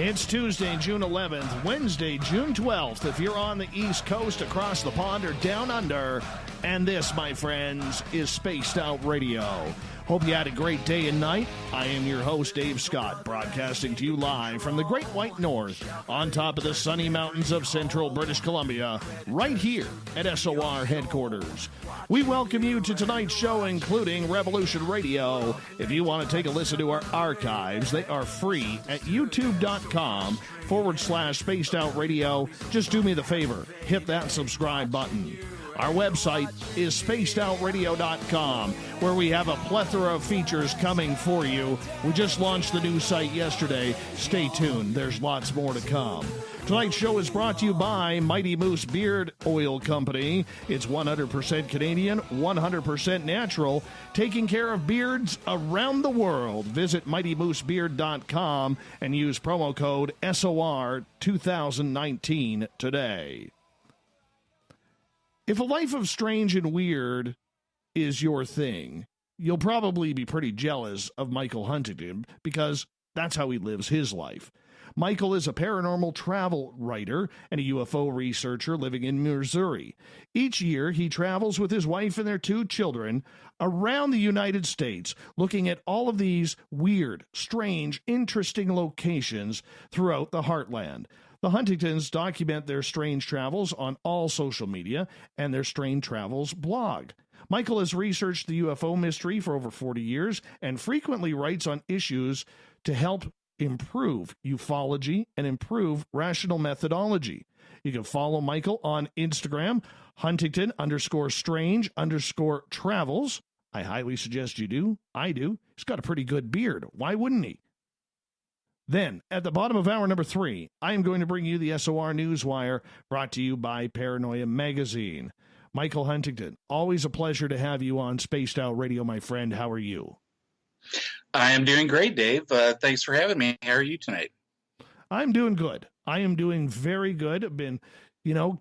It's Tuesday, June 11th, Wednesday, June 12th, if you're on the East Coast, across the pond, or down under. And this, my friends, is Spaced Out Radio. Hope you had a great day and night. I am your host, Dave Scott, broadcasting to you live from the Great White North, on top of the sunny mountains of central British Columbia, right here at SOR headquarters. We welcome you to tonight's show, including Revolution Radio. If you want to take a listen to our archives, they are free at youtube.com/Spaced Out Radio. Just do me the favor, hit that subscribe button. Our website is spacedoutradio.com, where we have a plethora of features coming for you. We just launched the new site yesterday. Stay tuned. There's lots more to come. Tonight's show is brought to you by Mighty Moose Beard Oil Company. It's 100% Canadian, 100% natural, taking care of beards around the world. Visit mightymoosebeard.com and use promo code SOR2019 today. If a life of strange and weird is your thing, you'll probably be pretty jealous of Michael Huntington, because that's how he lives his life. Michael is a paranormal travel writer and a UFO researcher living in Missouri. Each year, he travels with his wife and their 2 children around the United States, looking at all of these weird, strange, interesting locations throughout the heartland. The Huntingtons document their strange travels on all social media and their Strange Travels blog. Michael has researched the UFO mystery for over 40 years and frequently writes on issues to help improve ufology and improve rational methodology. You can follow Michael on Instagram, Huntington_strange_travels. I highly suggest you do. I do. He's got a pretty good beard. Why wouldn't he? Then, at the bottom of hour number 3, I am going to bring you the SOR Newswire, brought to you by Paranoia Magazine. Michael Huntington, always a pleasure to have you on Spaced Out Radio, my friend. How are you? I am doing great, Dave. Thanks for having me. How are you tonight? I'm doing good. I am doing very good. I've been,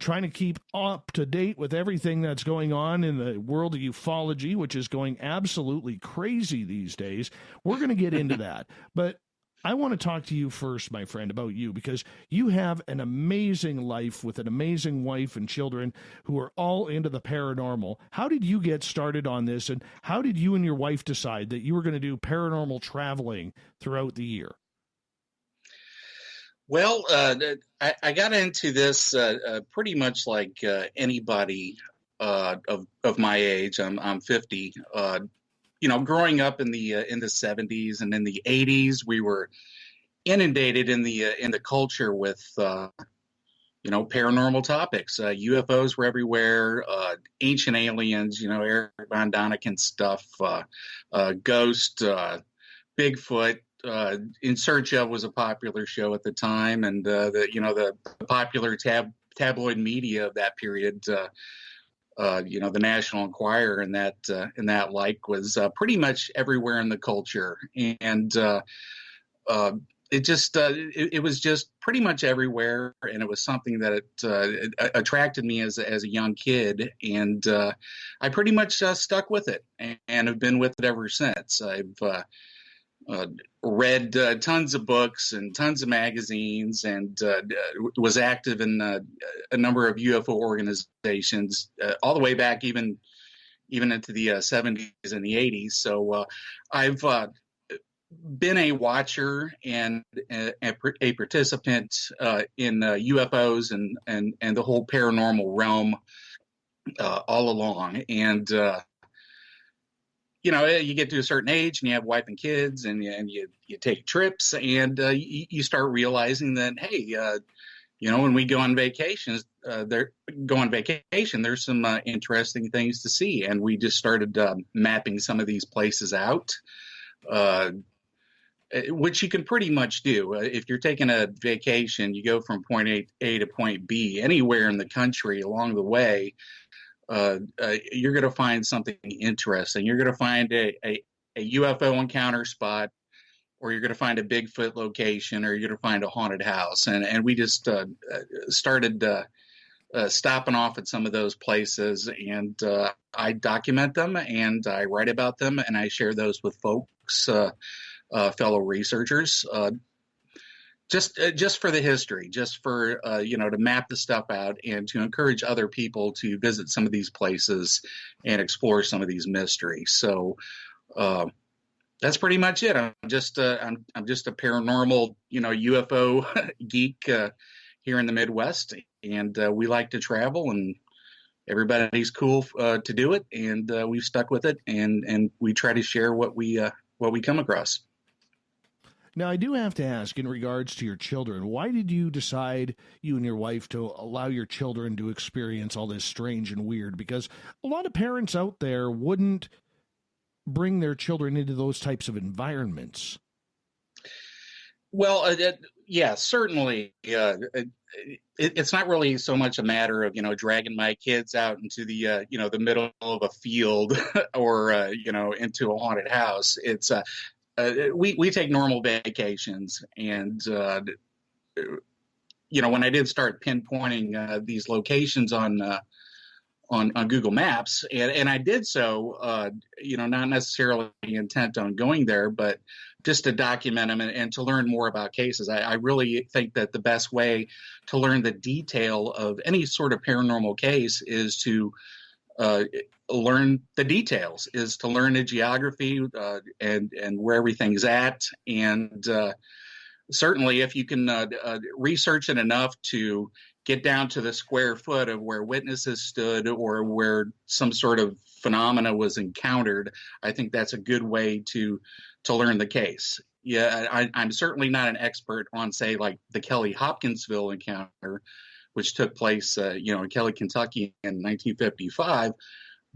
trying to keep up to date with everything that's going on in the world of ufology, which is going absolutely crazy these days. We're going to get into that. But I want to talk to you first, my friend, about you, because you have an amazing life with an amazing wife and children who are all into the paranormal. How did you get started on this, and how did you and your wife decide that you were going to do paranormal traveling throughout the year? Well, I got into this pretty much like anybody of my age. I'm 50. Growing up in the 70s and in the 80s, we were inundated in the culture with paranormal topics. UFOs were everywhere. Ancient aliens, Eric Von Daniken stuff. Ghost, Bigfoot. In Search Of was a popular show at the time, and the popular tabloid media of that period. The National Enquirer and that like was pretty much everywhere in the culture, and it was just pretty much everywhere, and it was something that it attracted me as a young kid, and I pretty much stuck with it and have been with it ever since. I've read tons of books and tons of magazines, and was active in a number of UFO organizations all the way back even into the 70s and the 80s. So I've been a watcher and a participant in UFOs and the whole paranormal realm all along. And you get to a certain age and you have a wife and kids, and you take trips, and you start realizing that, hey, when we go on vacations, there's some interesting things to see. And we just started mapping some of these places out, which you can pretty much do. If you're taking a vacation, you go from point A to point B anywhere in the country along the way. You're going to find something interesting. You're going to find a UFO encounter spot, or you're going to find a Bigfoot location, or you're going to find a haunted house. And we just started stopping off at some of those places, and I document them, and I write about them, and I share those with folks, fellow researchers. Just for the history, just for to map the stuff out and to encourage other people to visit some of these places and explore some of these mysteries. So that's pretty much it. I'm just a paranormal UFO geek here in the Midwest, and we like to travel, and everybody's cool to do it, and we've stuck with it, and we try to share what we come across. Now, I do have to ask, in regards to your children, why did you decide, you and your wife, to allow your children to experience all this strange and weird? Because a lot of parents out there wouldn't bring their children into those types of environments. Well, yeah, certainly. It's not really so much a matter of, dragging my kids out into the, the middle of a field or, into a haunted house. It's we take normal vacations, and when I did start pinpointing these locations on Google Maps, and I did so, not necessarily intent on going there, but just to document them and to learn more about cases. I really think that the best way to learn the detail of any sort of paranormal case is to learn the details, is to learn the geography and where everything's at. And certainly if you can research it enough to get down to the square foot of where witnesses stood or where some sort of phenomena was encountered, I think that's a good way to learn the case. Yeah, I'm certainly not an expert on, say, like the Kelly Hopkinsville encounter, which took place, in Kelly, Kentucky in 1955.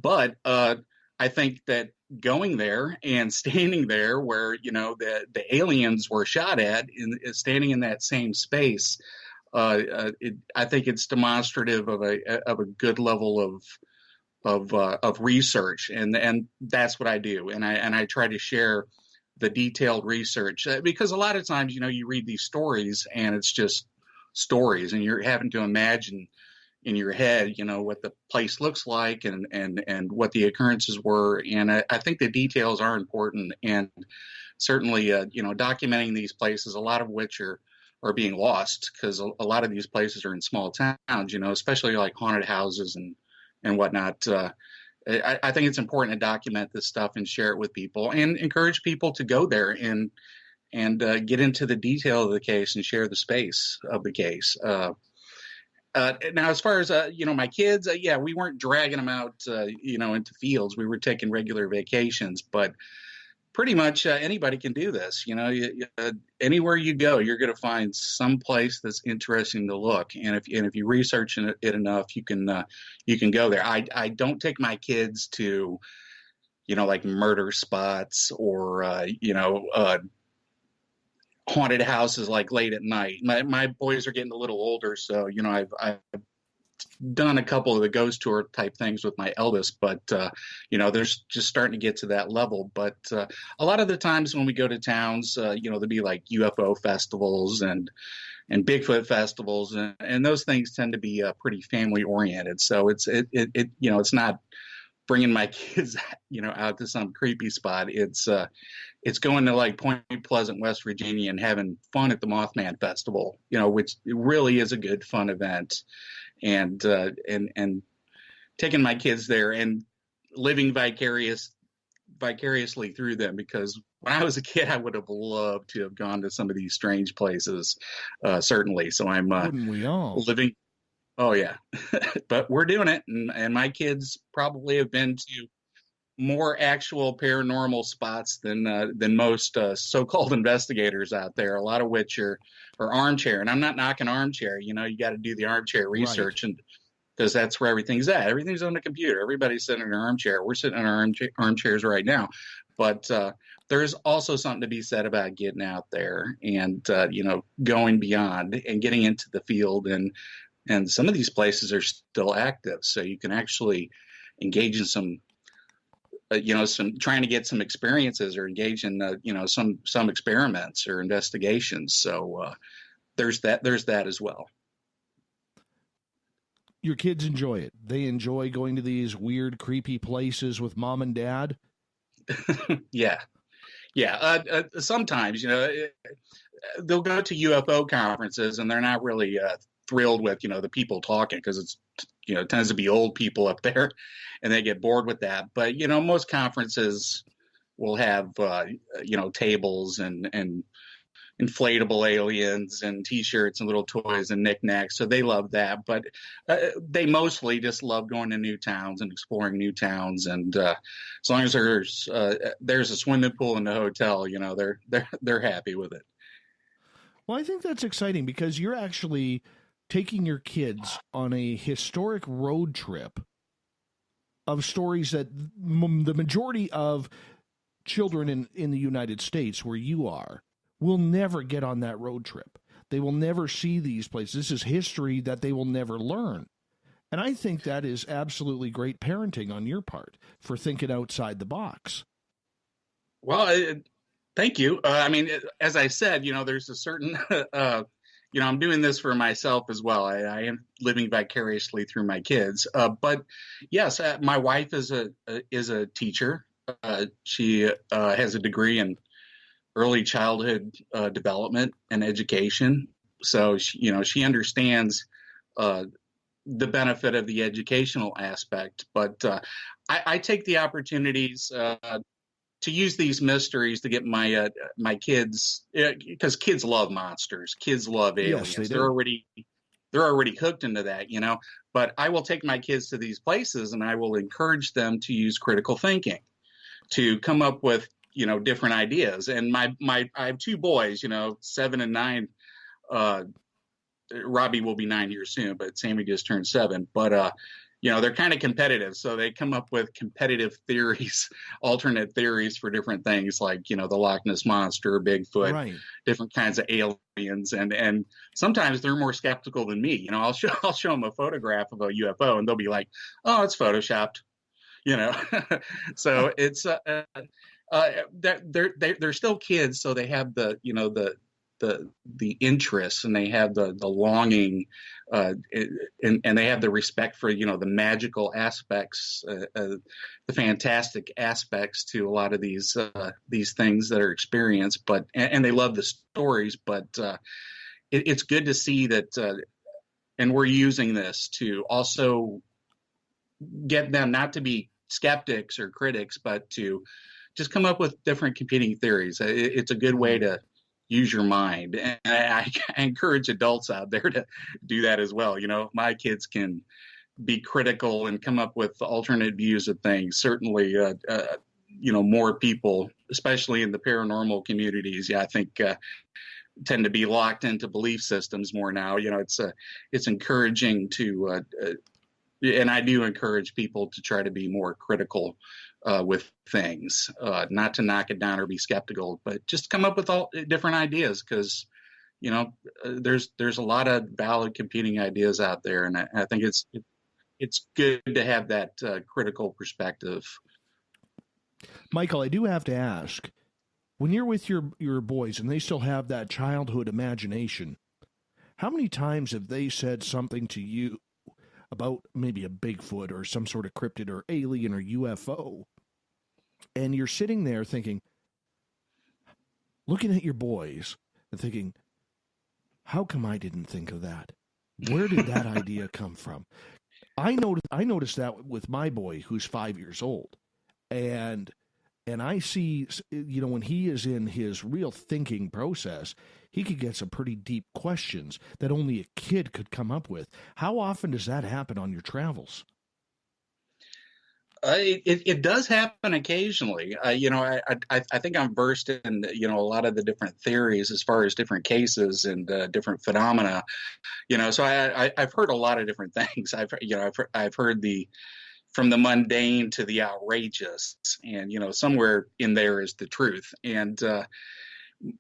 But I think that going there and standing there where, the aliens were shot at, standing in that same space, I think it's demonstrative of a good level of research, and that's what I do, and I try to share the detailed research, because a lot of times, you read these stories and it's just stories, and you're having to imagine in your head, what the place looks like and what the occurrences were, and I think the details are important, and certainly, documenting these places, a lot of which are being lost, because a lot of these places are in small towns, especially like haunted houses and whatnot. I think it's important to document this stuff and share it with people and encourage people to go there and get into the detail of the case and share the space of the case. Now, as far as, my kids, we weren't dragging them out, into fields. We were taking regular vacations, but pretty much anybody can do this. Anywhere you go, you're going to find some place that's interesting to look. And if you research it enough, you can go there. I don't take my kids to, like murder spots or, haunted houses like late at night. My boys are getting a little older, so I've done a couple of the ghost tour type things with my eldest, but they're just starting to get to that level. But a lot of the times when we go to towns, there'll be like UFO festivals and Bigfoot festivals, and those things tend to be pretty family oriented. So it's not bringing my kids out to some creepy spot. It's going to like Point Pleasant, West Virginia, and having fun at the Mothman Festival, which really is a good fun event. And taking my kids there and living vicariously through them, because when I was a kid, I would have loved to have gone to some of these strange places, certainly. So I'm Wouldn't we all? living. Oh yeah, but we're doing it, and my kids probably have been to more actual paranormal spots than most so-called investigators out there. A lot of which are armchair, and I'm not knocking armchair. You got to do the armchair research, right, and because that's where everything's at. Everything's on the computer. Everybody's sitting in an armchair. We're sitting in our armchairs right now, but there's also something to be said about getting out there and going beyond and getting into the field, and some of these places are still active, so you can actually engage in some trying to get some experiences or engage in, some experiments or investigations. So there's that as well. Your kids enjoy it. They enjoy going to these weird, creepy places with mom and dad. Yeah. Sometimes, they'll go to UFO conferences and they're not really thrilled with, the people talking, because it's, it tends to be old people up there and they get bored with that. But, most conferences will have, tables and inflatable aliens and T-shirts and little toys and knickknacks. So they love that. But they mostly just love going to new towns and exploring new towns. And as long as there's a swimming pool in the hotel, they're happy with it. Well, I think that's exciting because you're actually taking your kids on a historic road trip of stories that the majority of children in the United States, where you are, will never get on that road trip. They will never see these places. This is history that they will never learn. And I think that is absolutely great parenting on your part for thinking outside the box. Well, thank you. As I said, there's a certain, I'm doing this for myself as well. I am living vicariously through my kids. But yes, my wife is a teacher. She has a degree in early childhood development and education. So, she understands the benefit of the educational aspect. But I take the opportunities to use these mysteries to get my kids, because kids love monsters, kids love aliens. Yes, they're already hooked into that, But I will take my kids to these places and I will encourage them to use critical thinking, to come up with different ideas. And I have two boys, 7 and 9. Robbie will be 9 years soon, but Sammy just turned 7. But they're kind of competitive, so they come up with competitive theories, alternate theories for different things, like the Loch Ness monster, Bigfoot, right, different kinds of aliens, and sometimes they're more skeptical than me. I'll show them a photograph of a UFO, and they'll be like, "Oh, it's photoshopped," So it's they're still kids, so they have the interest, and they have the longing, and they have the respect for the magical aspects, the fantastic aspects to a lot of these things that are experienced. But and they love the stories. But it's good to see that, and we're using this to also get them not to be skeptics or critics, but to just come up with different competing theories. It's a good way to use your mind. And I encourage adults out there to do that as well. My kids can be critical and come up with alternate views of things. Certainly, more people, especially in the paranormal communities, I think tend to be locked into belief systems more now. It's encouraging to, and I do encourage people to try to be more critical with things, not to knock it down or be skeptical, but just come up with all different ideas, because there's a lot of valid competing ideas out there, and I think it's good to have that critical perspective. Michael, I do have to ask, when you're with your boys and they still have that childhood imagination, how many times have they said something to you about maybe a Bigfoot or some sort of cryptid or alien or UFO, and you're sitting there thinking, looking at your boys and thinking, how come I didn't think of that? Where did that idea come from? I noticed that with my boy, who's 5 years old, and I see, when he is in his real thinking process, he could get some pretty deep questions that only a kid could come up with. How often does that happen on your travels? It does happen occasionally. I think I'm versed in a lot of the different theories as far as different cases and different phenomena. So I've heard a lot of different things. I've heard from the mundane to the outrageous, and somewhere in there is the truth. And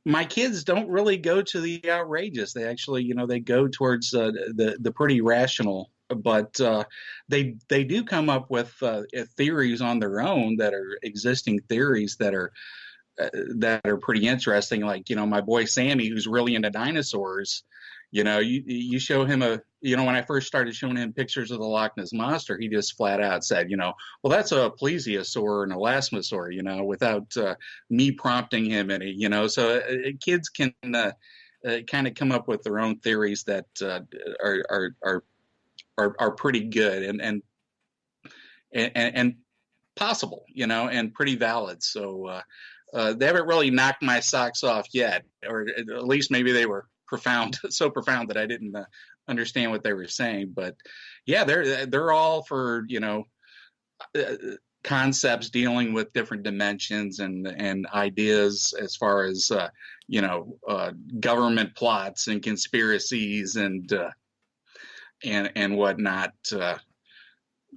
my kids don't really go to the outrageous. They actually, they go towards the pretty rational. But they do come up with theories on their own that are existing theories that are pretty interesting. Like, my boy Sammy, who's really into dinosaurs, You show him when I first started showing him pictures of the Loch Ness Monster, he just flat out said, well, that's a plesiosaur and a elasmosaur, without me prompting him any, so kids can kind of come up with their own theories that are pretty good and possible, and pretty valid. So they haven't really knocked my socks off yet, or at least maybe they were so profound that I didn't understand what they were saying. But yeah, they're all for concepts dealing with different dimensions and ideas as far as government plots and conspiracies and whatnot.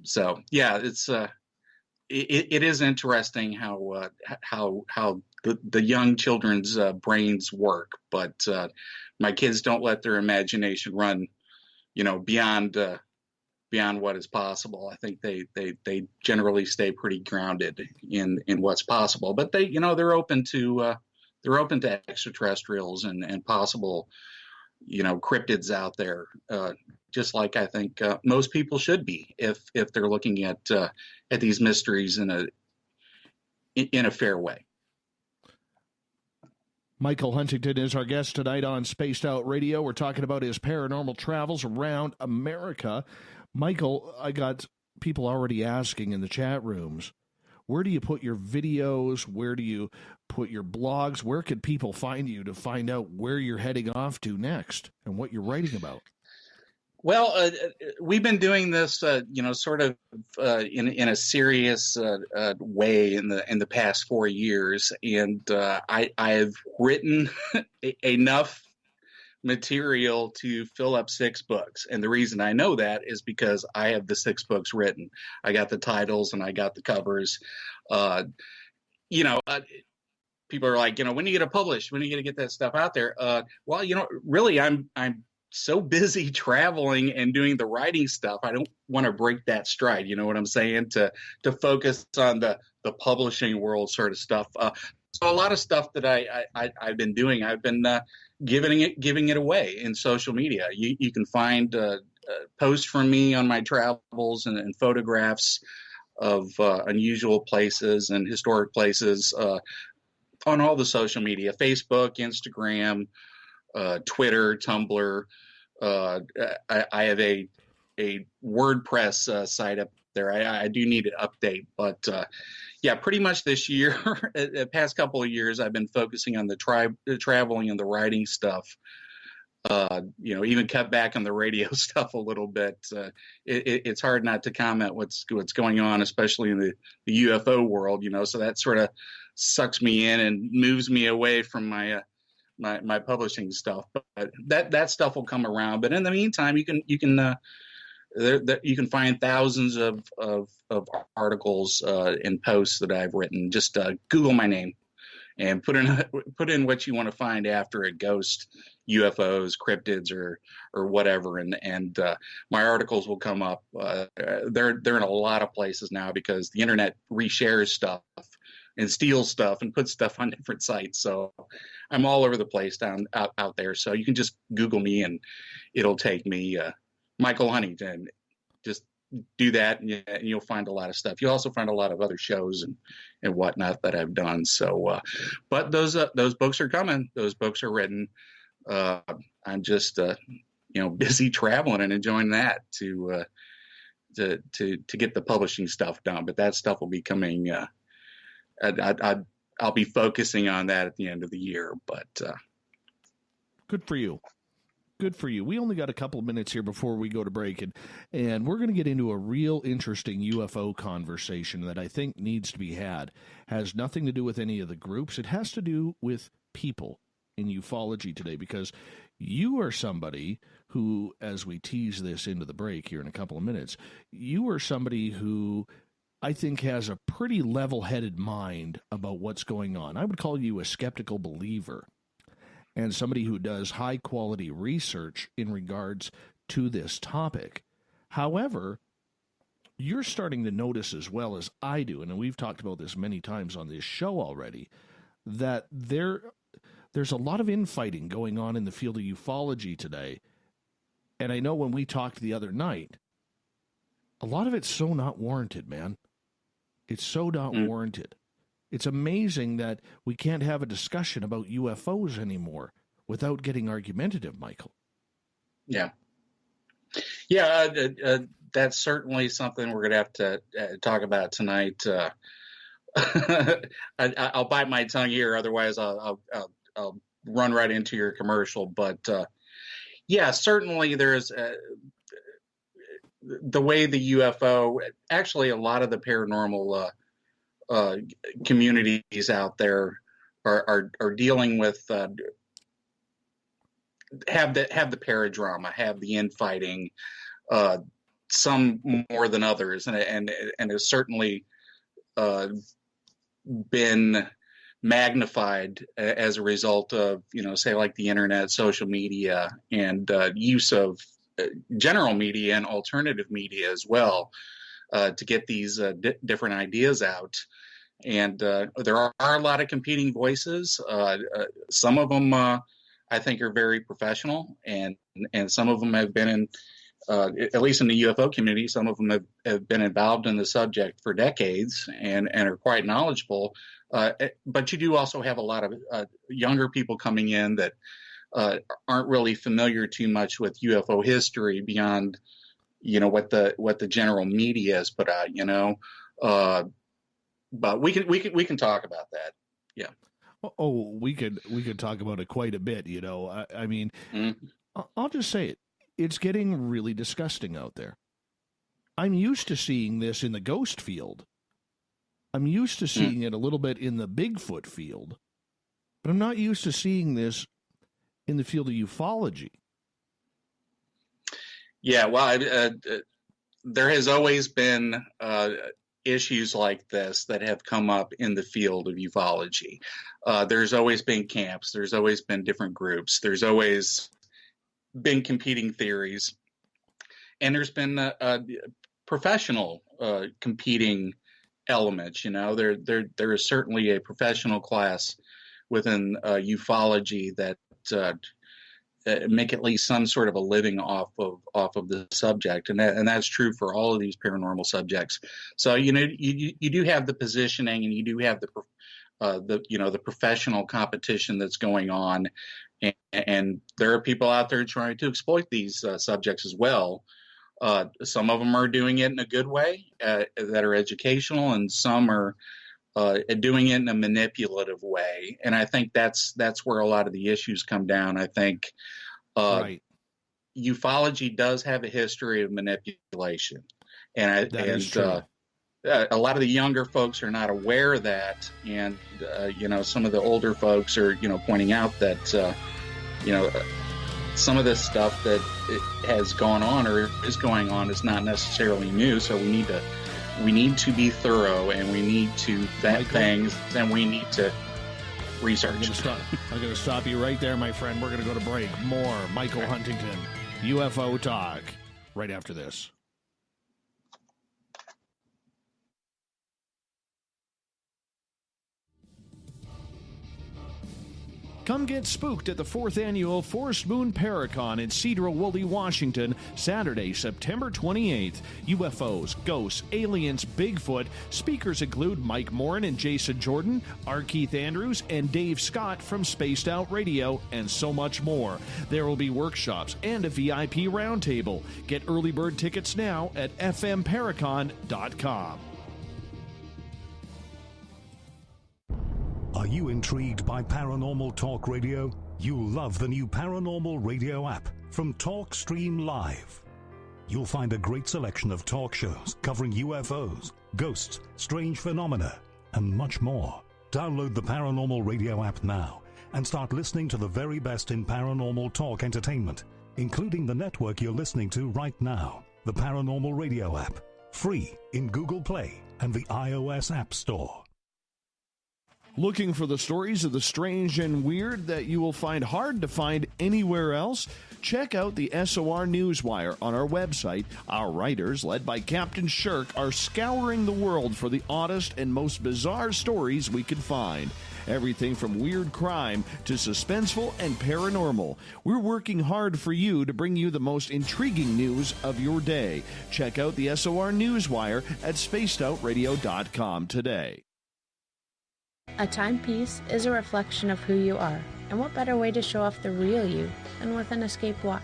So yeah, it is interesting how the young children's brains work, but my kids don't let their imagination run, beyond what is possible. I think they generally stay pretty grounded in what's possible, but they're open to extraterrestrials and possible cryptids out there, just like I think most people should be if they're looking at these mysteries in a fair way. Michael Huntington is our guest tonight on Spaced Out Radio. We're talking about his paranormal travels around America. Michael, I got people already asking in the chat rooms, where do you put your videos? Where do you put your blogs? Where could people find you to find out where you're heading off to next and what you're writing about? Well, we've been doing this, sort of in a serious way in the past 4 years, and I've written enough material to fill up 6 books. And the reason I know that is because I have the 6 books written. I got the titles and I got the covers. People are like, when are you going to publish? When are you going to get that stuff out there? Well, really, I'm so busy traveling and doing the writing stuff. I don't want to break that stride. You know what I'm saying? To focus on the publishing world sort of stuff. So a lot of stuff that I've been doing, I've been giving it away in social media. You can find posts from me on my travels and photographs of unusual places and historic places on all the social media: Facebook, Instagram, Twitter, Tumblr. I have a WordPress site up there. I do need an update, but yeah, pretty much this year, the past couple of years, I've been focusing on the traveling and the writing stuff. Even cut back on the radio stuff a little bit. It's hard not to comment what's going on, especially in the UFO world. So that sort of sucks me in and moves me away from my publishing stuff. But that stuff will come around. But in the meantime, you can find thousands of articles and posts that I've written. Just Google my name and put in what you want to find after it: ghost, UFOs, cryptids, or whatever, and my articles will come up. They're in a lot of places now because the internet reshares stuff and steals stuff and puts stuff on different sites. So I'm all over the place out there. So you can just Google me and it'll take me, Michael Huntington. Just do that and you'll find a lot of stuff. You'll also find a lot of other shows and whatnot that I've done. So, but those books are coming. Those books are written. I'm just, busy traveling and enjoying that to get the publishing stuff done. But that stuff will be coming. I'll be focusing on that at the end of the year. But good for you. Good for you. We only got a couple of minutes here before we go to break, and we're going to get into a real interesting UFO conversation that I think needs to be had. Has nothing to do with any of the groups. It has to do with people in ufology today, because you are somebody who, as we tease this into the break here in a couple of minutes, you are somebody who I think has a pretty level-headed mind about what's going on. I would call you a skeptical believer and somebody who does high-quality research in regards to this topic. However, you're starting to notice as well as I do, and we've talked about this many times on this show already, that there's a lot of infighting going on in the field of ufology today. And I know when we talked the other night, a lot of it's so not warranted, man. It's so not warranted. It's amazing that we can't have a discussion about UFOs anymore without getting argumentative, Michael. Yeah. Yeah, that's certainly something we're going to have to talk about tonight. I'll bite my tongue here, otherwise I'll run right into your commercial. But yeah, certainly there's the way the UFO, actually a lot of the paranormal communities out there are dealing with have the paradrama, have the infighting, some more than others, and has certainly been magnified as a result of, say, like the internet, social media, and use of general media and alternative media as well, to get these different ideas out. And there are a lot of competing voices. Some of them I think are very professional, and some of them have been in, at least in the UFO community, some of them have been involved in the subject for decades and are quite knowledgeable. But you do also have a lot of younger people coming in that aren't really familiar too much with UFO history beyond, what the general media has put out. But we can talk about that. Yeah. Oh, we could talk about it quite a bit. I mean, I'll just say it. It's getting really disgusting out there. I'm used to seeing this in the ghost field. I'm used to seeing it a little bit in the Bigfoot field, but I'm not used to seeing this in the field of ufology. Yeah, well, there has always been issues like this that have come up in the field of ufology. There's always been camps. There's always been different groups. There's always been competing theories. And there's been professional competing elements. There is certainly a professional class within ufology that make at least some sort of a living off of the subject, and that's true for all of these paranormal subjects. So you do have the positioning, and you do have the professional competition that's going on, and there are people out there trying to exploit these subjects as well. Some of them are doing it in a good way that are educational, and some are doing it in a manipulative way. And I think that's where a lot of the issues come down. I think right. Ufology does have a history of manipulation, and a lot of the younger folks are not aware of that. And some of the older folks are pointing out that some of this stuff that has gone on or is going on is not necessarily new. So we need to be thorough, and we need to vet things, and we need to research. I'm going to stop you right there, my friend. We're going to go to break. More Michael Huntington, UFO Talk, right after this. Come get spooked at the 4th Annual Forest Moon Paracon in Cedar-Woolley, Washington, Saturday, September 28th. UFOs, ghosts, aliens, Bigfoot. Speakers include Mike Morin and Jason Jordan, R. Keith Andrews, and Dave Scott from Spaced Out Radio, and so much more. There will be workshops and a VIP roundtable. Get early bird tickets now at fmparacon.com. Are you intrigued by Paranormal Talk Radio? You'll love the new Paranormal Radio app from TalkStream Live. You'll find a great selection of talk shows covering UFOs, ghosts, strange phenomena, and much more. Download the Paranormal Radio app now and start listening to the very best in paranormal talk entertainment, including the network you're listening to right now, the Paranormal Radio app, free in Google Play and the iOS App Store. Looking for the stories of the strange and weird that you will find hard to find anywhere else? Check out the SOR Newswire on our website. Our writers, led by Captain Shirk, are scouring the world for the oddest and most bizarre stories we can find. Everything from weird crime to suspenseful and paranormal. We're working hard for you to bring you the most intriguing news of your day. Check out the SOR Newswire at spacedoutradio.com today. A timepiece is a reflection of who you are, and what better way to show off the real you than with an Escape watch?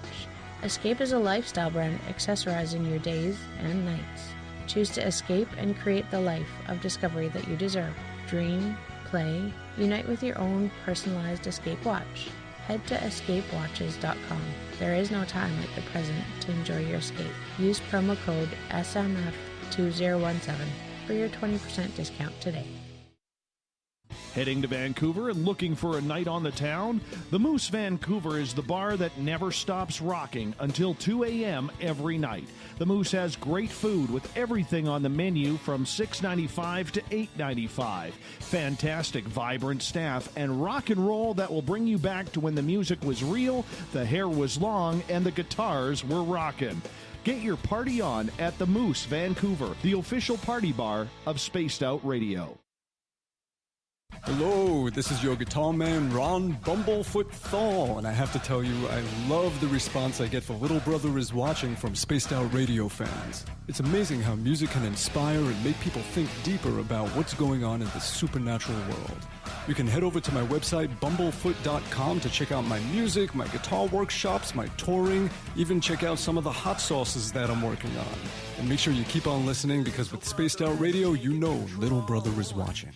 Escape is a lifestyle brand accessorizing your days and nights. Choose to escape and create the life of discovery that you deserve. Dream, play, unite with your own personalized Escape watch. Head to escapewatches.com. There is no time like the present to enjoy your escape. Use promo code SMF2017 for your 20% discount today. Heading to Vancouver and looking for a night on the town? The Moose Vancouver is the bar that never stops rocking until 2 a.m. every night. The Moose has great food with everything on the menu from $6.95 to $8.95. Fantastic, vibrant staff and rock and roll that will bring you back to when the music was real, the hair was long, and the guitars were rocking. Get your party on at the Moose Vancouver, the official party bar of Spaced Out Radio. Hello, this is your guitar man, Ron Bumblefoot Thal, and I have to tell you, I love the response I get for Little Brother is Watching from Spaced Out Radio fans. It's amazing how music can inspire and make people think deeper about what's going on in the supernatural world. You can head over to my website, bumblefoot.com, to check out my music, my guitar workshops, my touring, even check out some of the hot sauces that I'm working on. And make sure you keep on listening, because with Spaced Out Radio, you know Little Brother is watching.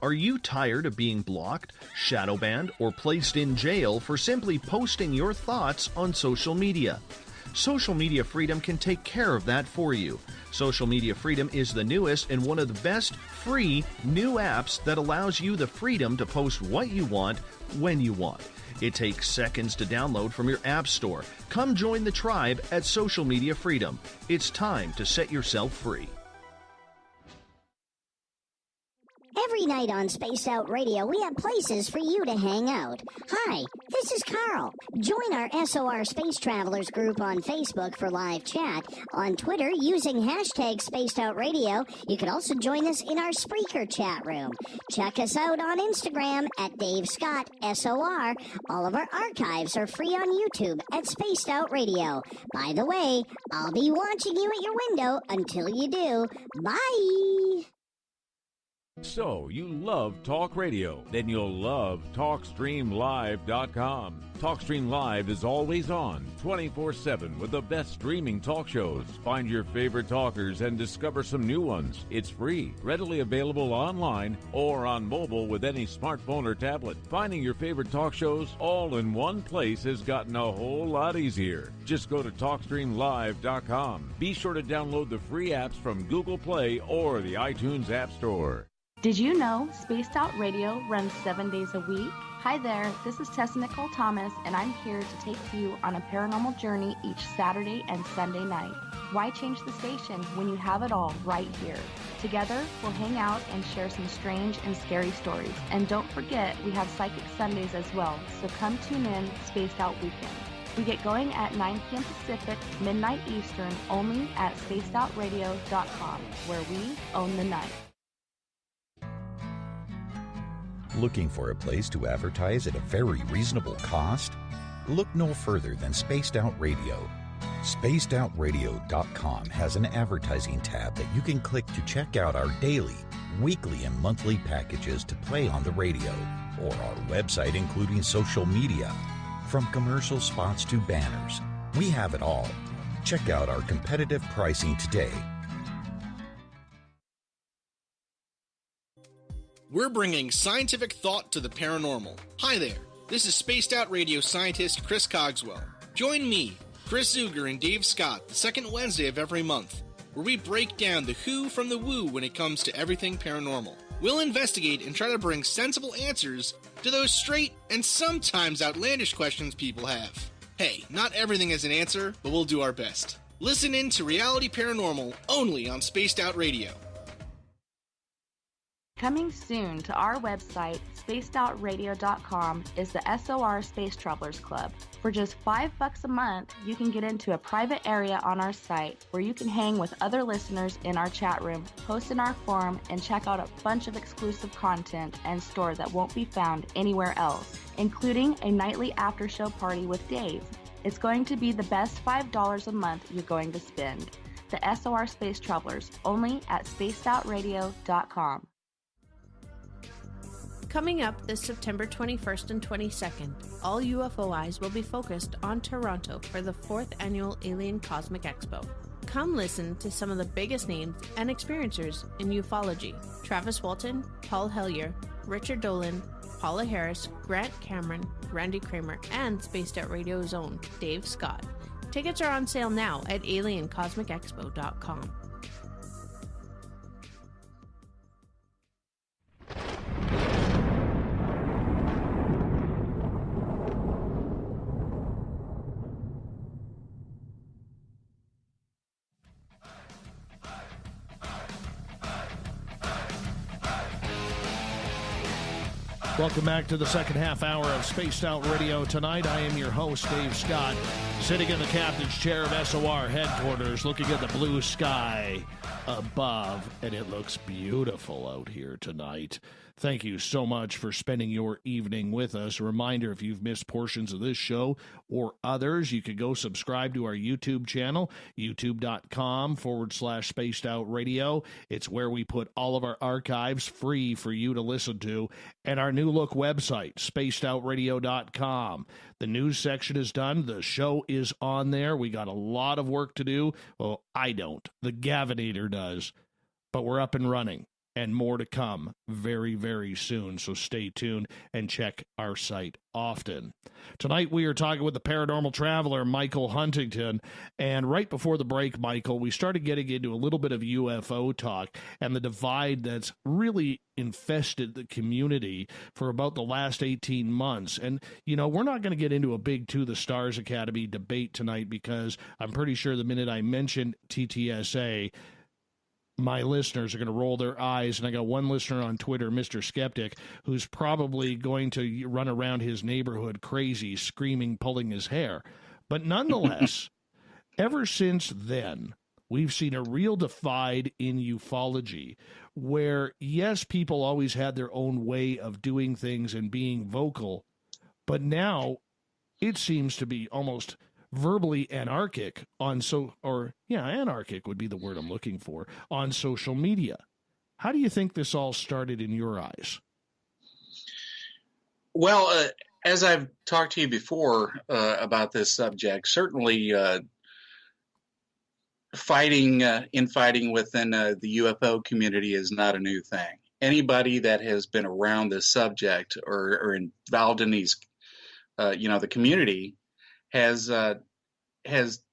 Are you tired of being blocked, shadow banned, or placed in jail for simply posting your thoughts on social media? Social Media Freedom can take care of that for you. Social Media Freedom is the newest and one of the best free new apps that allows you the freedom to post what you want, when you want. It takes seconds to download from your app store. Come join the tribe at Social Media Freedom. It's time to set yourself free. Every night on Spaced Out Radio, we have places for you to hang out. Hi, this is Carl. Join our SOR Space Travelers group on Facebook for live chat. On Twitter, using hashtag Spaced Out Radio, you can also join us in our Spreaker chat room. Check us out on Instagram at Dave Scott SOR. All of our archives are free on YouTube at Spaced Out Radio. By the way, I'll be watching you at your window until you do. Bye! So, you love talk radio? Then you'll love TalkStreamLive.com. TalkStream Live is always on, 24/7, with the best streaming talk shows. Find your favorite talkers and discover some new ones. It's free, readily available online or on mobile with any smartphone or tablet. Finding your favorite talk shows all in one place has gotten a whole lot easier. Just go to TalkStreamLive.com. Be sure to download the free apps from Google Play or the iTunes App Store. Did you know Spaced Out Radio runs 7 days a week? Hi there, this is Tessa Nicole Thomas, and I'm here to take you on a paranormal journey each Saturday and Sunday night. Why change the station when you have it all right here? Together, we'll hang out and share some strange and scary stories. And don't forget, we have Psychic Sundays as well, so come tune in Spaced Out Weekend. We get going at 9 p.m. Pacific, midnight Eastern, only at spacedoutradio.com, where we own the night. Looking for a place to advertise at a very reasonable cost? Look no further than Spaced Out Radio. SpacedOutRadio.com has an advertising tab that you can click to check out our daily, weekly, and monthly packages to play on the radio, or our website including social media. From commercial spots to banners, we have it all. Check out our competitive pricing today. We're bringing scientific thought to the paranormal. Hi there, this is Spaced Out Radio scientist Chris Cogswell. Join me, Chris Zuger, and Dave Scott the second Wednesday of every month, where we break down the who from the woo when it comes to everything paranormal. We'll investigate and try to bring sensible answers to those straight and sometimes outlandish questions people have. Hey, not everything has an answer, but we'll do our best. Listen in to Reality Paranormal only on Spaced Out Radio. Coming soon to our website, spacedoutradio.com, is the SOR Space Travelers Club. For just $5 a month, you can get into a private area on our site where you can hang with other listeners in our chat room, post in our forum, and check out a bunch of exclusive content and store that won't be found anywhere else, including a nightly after-show party with Dave. It's going to be the best $5 a month you're going to spend. The SOR Space Travelers, only at spacedoutradio.com. Coming up this September 21st and 22nd, all UFO eyes will be focused on Toronto for the 4th Annual Alien Cosmic Expo. Come listen to some of the biggest names and experiencers in ufology. Travis Walton, Paul Hellyer, Richard Dolan, Paula Harris, Grant Cameron, Randy Kramer, and Spaced Out Radio's own Dave Scott. Tickets are on sale now at aliencosmicexpo.com. Welcome back to the second half hour of Spaced Out Radio. Tonight, I am your host, Dave Scott, sitting in the captain's chair of SOR headquarters, looking at the blue sky above, and it looks beautiful out here tonight. Thank you so much for spending your evening with us. A reminder, if you've missed portions of this show or others, you can go subscribe to our YouTube channel, youtube.com/Spaced Out Radio. It's where we put all of our archives free for you to listen to. And our new look website, spacedoutradio.com. The news section is done. The show is on there. We got a lot of work to do. Well, I don't. The Gavinator does. But we're up and running. And more to come very, very soon. So stay tuned and check our site often. Tonight we are talking with the paranormal traveler, Michael Huntington. And right before the break, Michael, we started getting into a little bit of UFO talk and the divide that's really infested the community for about the last 18 months. And, you know, we're not going to get into a big To the Stars Academy debate tonight because I'm pretty sure the minute I mention TTSA, my listeners are going to roll their eyes, and I got one listener on Twitter, Mr. Skeptic, who's probably going to run around his neighborhood crazy, screaming, pulling his hair. But nonetheless, ever since then, we've seen a real divide in ufology where, yes, people always had their own way of doing things and being vocal, but now it seems to be almost verbally anarchic anarchic would be the word I'm looking for, on social media. How do you think this all started in your eyes? Well, as I've talked to you before about this subject, certainly infighting within the UFO community is not a new thing. Anybody that has been around this subject or involved in these, the community has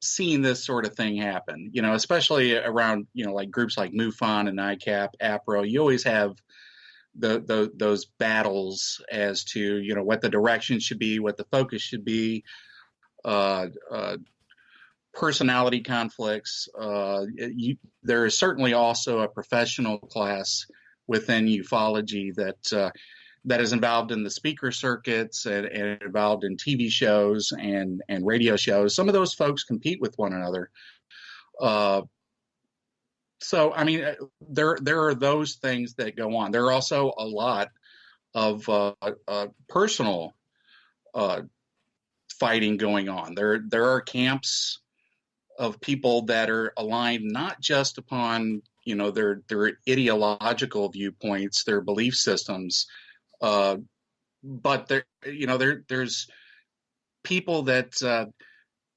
seen this sort of thing happen, especially around, like groups like MUFON and ICAP, APRO. You always have those battles as to, what the direction should be, what the focus should be, personality conflicts. There is certainly also a professional class within ufology that is involved in the speaker circuits and involved in TV shows and radio shows. Some of those folks compete with one another. So, I mean, there are those things that go on. There are also a lot of personal fighting going on. There are camps of people that are aligned not just upon, their ideological viewpoints, their belief systems, but there's people that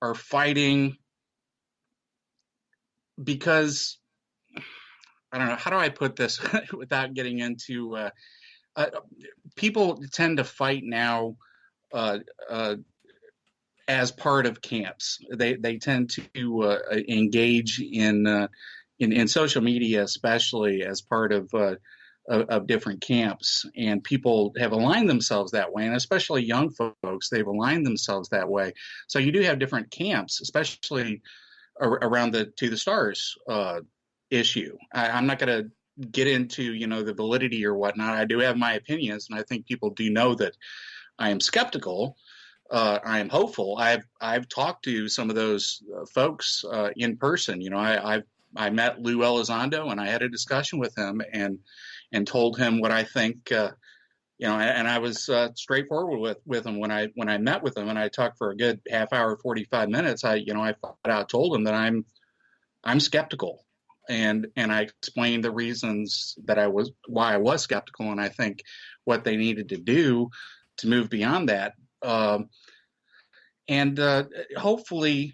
are fighting because, I don't know, how do I put this without getting into, people tend to fight now as part of camps. They tend to engage in social media, especially as part of different camps, and people have aligned themselves that way, and especially young folks, they've aligned themselves that way. So you do have different camps, especially around the To the Stars issue. I'm not going to get into, the validity or whatnot. I do have my opinions, and I think people do know that I am skeptical. I am hopeful. I've talked to some of those folks in person. I met Lou Elizondo, and I had a discussion with him and told him what I think. And I was straightforward with him when I met with him, and I talked for a good half hour, 45 minutes. I flat out told him that I'm skeptical, and I explained the reasons why I was skeptical, and I think what they needed to do to move beyond that. Hopefully,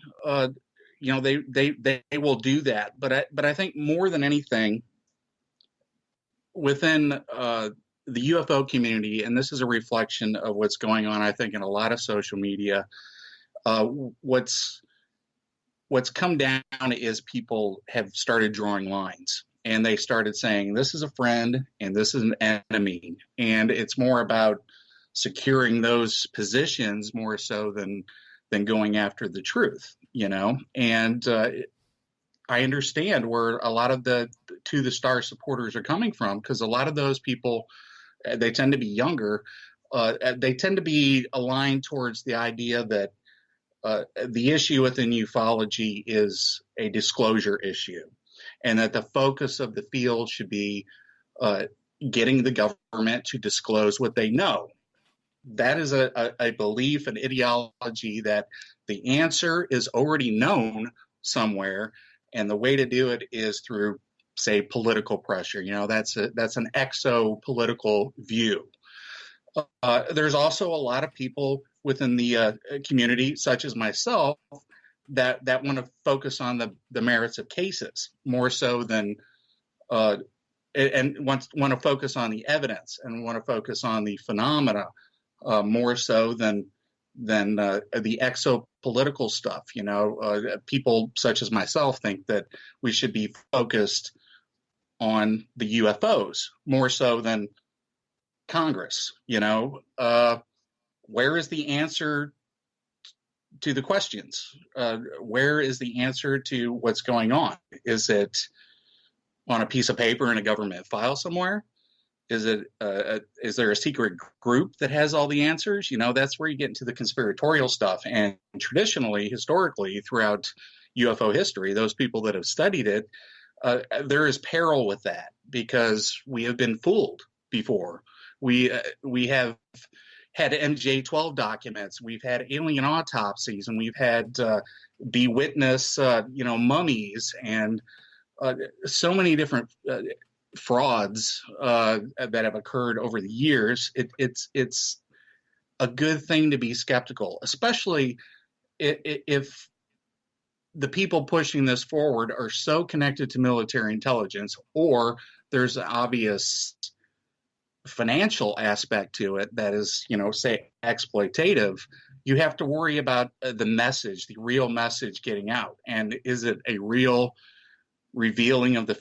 they will do that. But I think more than anything, within the UFO community, and this is a reflection of what's going on, I think, in a lot of social media, what's come down is people have started drawing lines, and they started saying, this is a friend and this is an enemy. And it's more about securing those positions more so than going after the truth, and I understand where a lot of the To the Star supporters are coming from, because a lot of those people, they tend to be younger. They tend to be aligned towards the idea that the issue within ufology is a disclosure issue, and that the focus of the field should be getting the government to disclose what they know. That is a belief, an ideology that the answer is already known somewhere, and the way to do it is through, say, political pressure. That's an exo-political view. There's also a lot of people within the community, such as myself, that want to focus on the merits of cases more so than and want to focus on the evidence and want to focus on the phenomena more so than the exo-political stuff. People such as myself think that we should be focused on the UFOs more so than Congress. Where is the answer to the questions? Where is the answer to what's going on? Is it on a piece of paper in a government file somewhere? Is there a secret group that has all the answers? That's where you get into the conspiratorial stuff. And traditionally, historically, throughout UFO history, those people that have studied it, there is peril with that, because we have been fooled before. We have had MJ-12 documents, we've had alien autopsies, and we've had be witness, mummies, and so many different frauds that have occurred over the years. It's a good thing to be skeptical, especially if the people pushing this forward are so connected to military intelligence, or there's an obvious financial aspect to it that is, say, exploitative. You have to worry about the message, the real message getting out. And is it a real revealing of the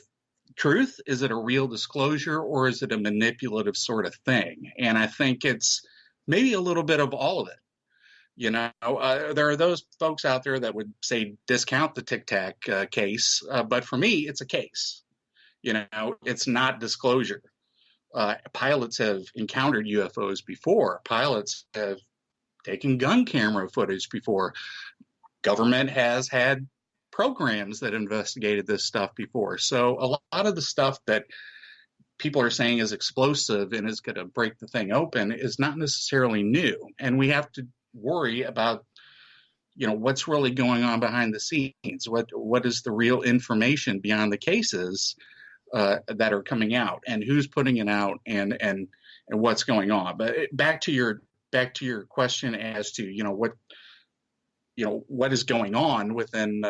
truth? Is it a real disclosure, or is it a manipulative sort of thing? And I think it's maybe a little bit of all of it. There are those folks out there that would say discount the Tic Tac case, but for me, it's a case. It's not disclosure. Pilots have encountered UFOs before. Pilots have taken gun camera footage before. Government has had programs that investigated this stuff before. So a lot of the stuff that people are saying is explosive and is going to break the thing open is not necessarily new. And we have to worry about, what's really going on behind the scenes. What is the real information beyond the cases that are coming out, and who's putting it out, and what's going on. But back to your question as to, what is going on within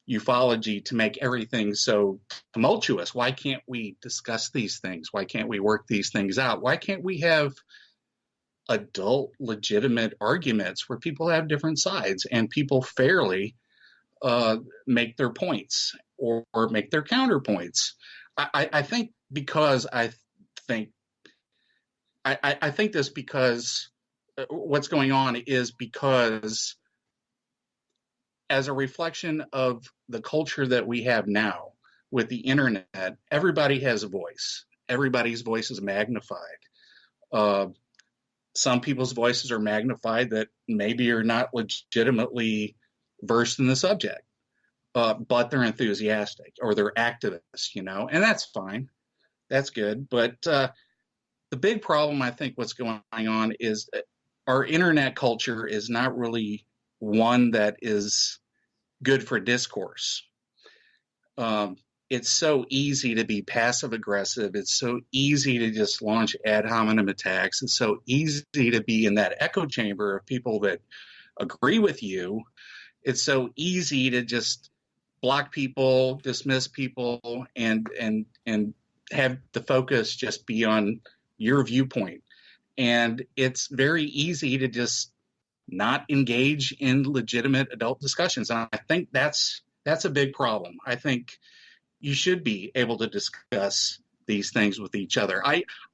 ufology to make everything so tumultuous. Why can't we discuss these things? Why can't we work these things out? Why can't we have adult, legitimate arguments where people have different sides and people fairly make their points or make their counterpoints? I think because I think this because what's going on is because as a reflection of the culture that we have now, with the internet, everybody has a voice. Everybody's voice is magnified. Some people's voices are magnified that maybe are not legitimately versed in the subject, but they're enthusiastic or they're activists, and that's fine. That's good. But the big problem, I think, what's going on is that our internet culture is not really one that is good for discourse. It's so easy to be passive aggressive. It's so easy to just launch ad hominem attacks. It's so easy to be in that echo chamber of people that agree with you. It's so easy to just block people, dismiss people, and have the focus just be on your viewpoint. And it's very easy to just not engage in legitimate adult discussions. And I think that's a big problem. I think you should be able to discuss these things with each other.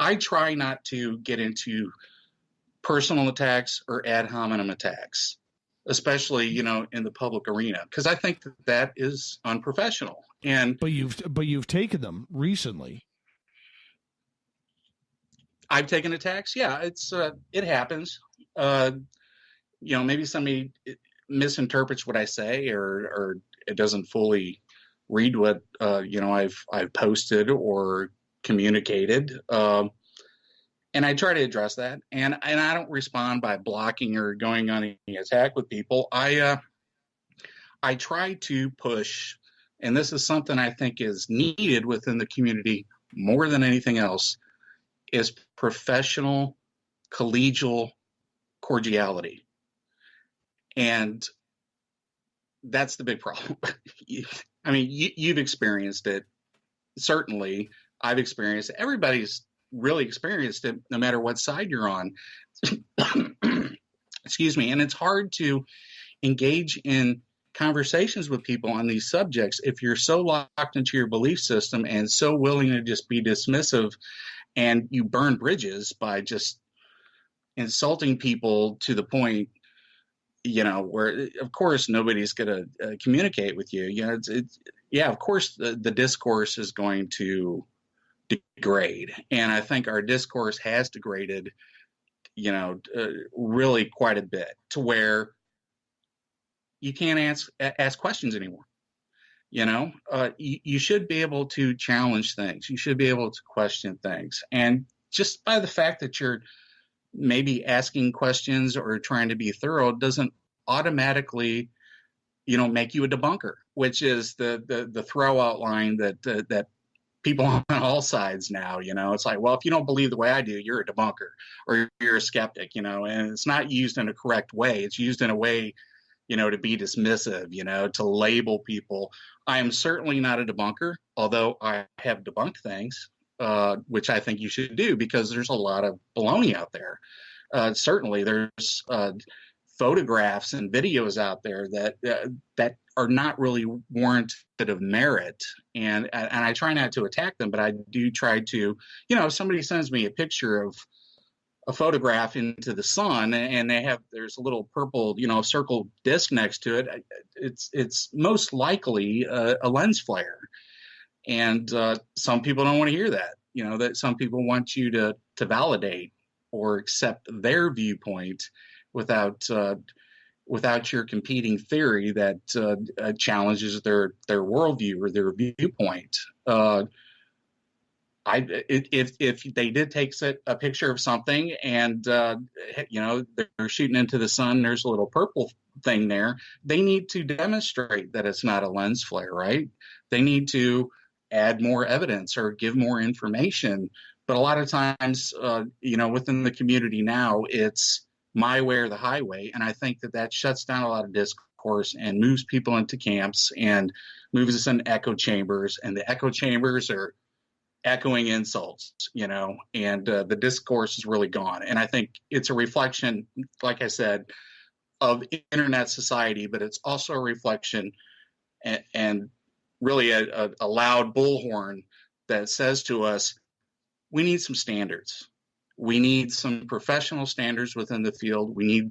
I try not to get into personal attacks or ad hominem attacks, especially, in the public arena, because I think that is unprofessional. But you've taken them recently. I've taken attacks. Yeah, it happens. Maybe somebody misinterprets what I say, or it doesn't fully read what I've posted or communicated, and I try to address that. And I don't respond by blocking or going on any attack with people. I try to push, and this is something I think is needed within the community more than anything else, is professional, collegial cordiality. And that's the big problem. I mean, you've experienced it. Certainly, I've experienced it. Everybody's really experienced it, no matter what side you're on. Excuse me. And it's hard to engage in conversations with people on these subjects if you're so locked into your belief system and so willing to just be dismissive, and you burn bridges by just insulting people to the point, where, of course, nobody's going to communicate with you. Of course, the discourse is going to degrade. And I think our discourse has degraded, really quite a bit, to where you can't ask questions anymore. You should be able to challenge things. You should be able to question things. And just by the fact that you're maybe asking questions or trying to be thorough doesn't automatically, make you a debunker, which is the throw out line that people on all sides now, it's like, well, if you don't believe the way I do, you're a debunker or you're a skeptic, and it's not used in a correct way. It's used in a way, to be dismissive, to label people. I am certainly not a debunker, although I have debunked things, which I think you should do, because there's a lot of baloney out there. Certainly there's photographs and videos out there that are not really warranted of merit. And I try not to attack them, but I do try to, if somebody sends me a picture of a photograph into the sun and there's a little purple, circle disc next to it, it's most likely a lens flare. And some people don't want to hear that, that some people want you to validate or accept their viewpoint without your competing theory that challenges their worldview or their viewpoint. If they did take a picture of something and they're shooting into the sun, there's a little purple thing there, they need to demonstrate that it's not a lens flare, right? They need to add more evidence or give more information. But a lot of times, within the community now, it's my way or the highway. And I think that shuts down a lot of discourse and moves people into camps and moves us in echo chambers. And the echo chambers are echoing insults, and the discourse is really gone. And I think it's a reflection, like I said, of internet society, but it's also a reflection and really a loud bullhorn that says to us, we need some standards. We need some professional standards within the field. We need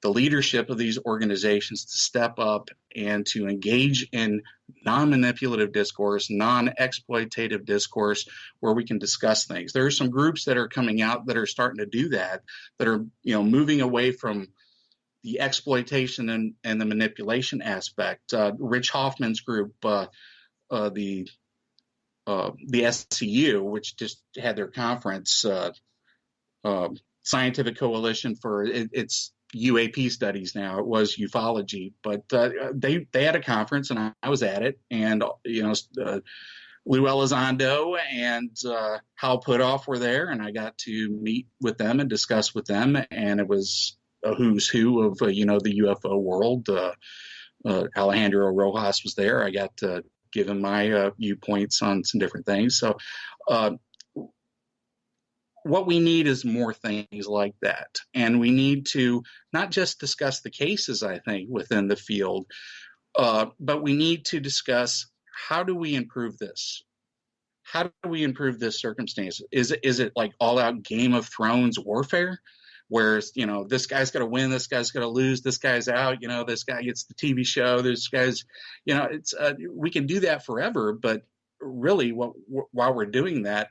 the leadership of these organizations to step up and to engage in non-manipulative discourse, non-exploitative discourse, where we can discuss things. There are some groups that are coming out that are starting to do that are, moving away from the exploitation and the manipulation aspect. Rich Hoffman's group, the SCU, which just had their conference, Scientific Coalition for its UAP studies now. It was ufology, but they had a conference and I was at it, and Lou Elizondo and Hal Puthoff were there, and I got to meet with them and discuss with them, and it was a who's who of the UFO world. Alejandro Rojas was there. I got to give him my viewpoints on some different things. So what we need is more things like that. And we need to not just discuss the cases, I think, within the field, but we need to discuss, how do we improve this? How do we improve this circumstance? Is it like all out Game of Thrones warfare, where, this guy's going to win, this guy's going to lose, this guy's out, this guy gets the TV show, this guy's, it's we can do that forever. But really, while we're doing that,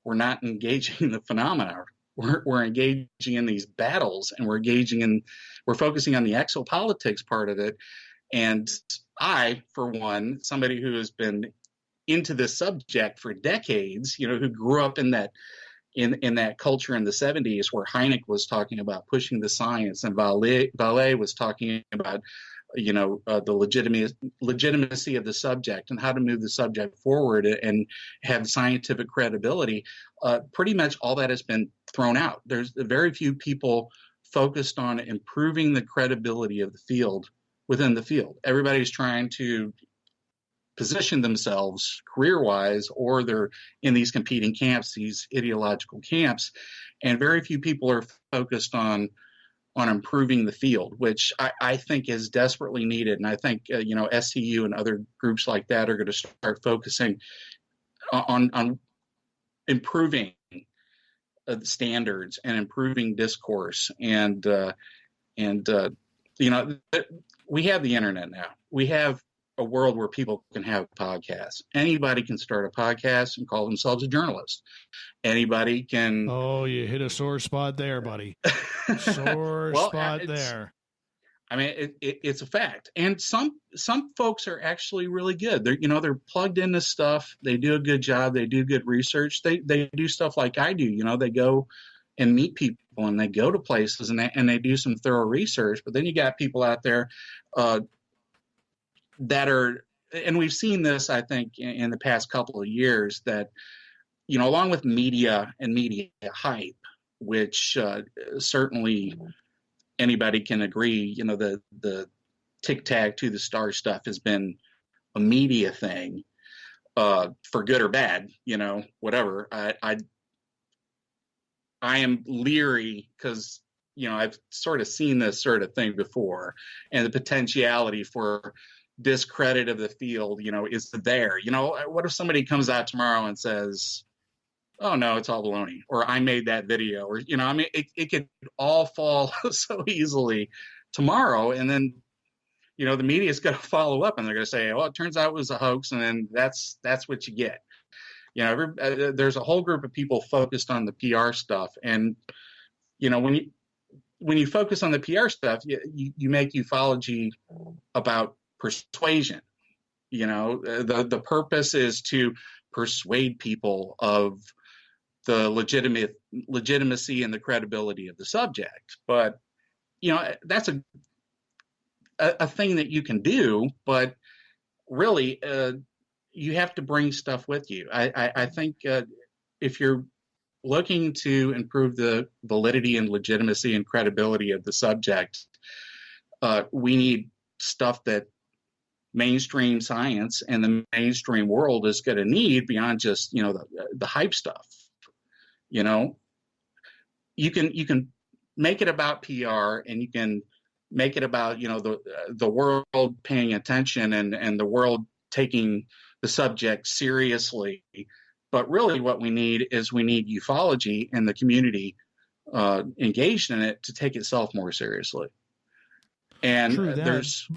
we're not engaging the phenomena. We're engaging in these battles, and we're focusing on the exopolitics part of it. And I, for one, somebody who has been into this subject for decades, who grew up in that culture in the 70s, where Hynek was talking about pushing the science, and Vallée was talking about the legitimacy of the subject and how to move the subject forward and have scientific credibility. Pretty much all that has been thrown out. There's very few people focused on improving the credibility of the field within the field. Everybody's trying to position themselves career-wise, or they're in these competing camps, these ideological camps, and very few people are focused on improving the field, which I think is desperately needed. And I think, SCU and other groups like that are going to start focusing on improving standards and improving discourse. And we have the internet now. We have a world where people can have podcasts. Anybody can start a podcast and call themselves a journalist. Anybody can. Oh, you hit a sore spot there, buddy. Sore spot there. I mean, it's a fact. And some folks are actually really good. They're plugged into stuff. They do a good job. They do good research. They do stuff like I do. They go and meet people, and they go to places, and they do some thorough research. But then you got people out there that are, and we've seen this, I think, in the past couple of years, that, along with media and media hype, which certainly anybody can agree, the tic-tac to the star stuff has been a media thing, for good or bad, whatever. I am leery because, I've sort of seen this sort of thing before, and the potentiality for discredit of the field, is there. What if somebody comes out tomorrow and says, oh no, it's all baloney, or I made that video, or, it could all fall so easily tomorrow. And then, the media is going to follow up, and they're going to say, well, it turns out it was a hoax. And then that's what you get. There's a whole group of people focused on the PR stuff. And, when you focus on the PR stuff, you make ufology about persuasion. The purpose is to persuade people of the legitimacy and the credibility of the subject. But that's a thing that you can do, but really you have to bring stuff with you. I think if you're looking to improve the validity and legitimacy and credibility of the subject, we need stuff that mainstream science and the mainstream world is going to need beyond just, the hype stuff. You can make it about PR, and you can make it about, the world paying attention and the world taking the subject seriously. But really what we need is ufology and the community engaged in it to take itself more seriously. And True that. there's,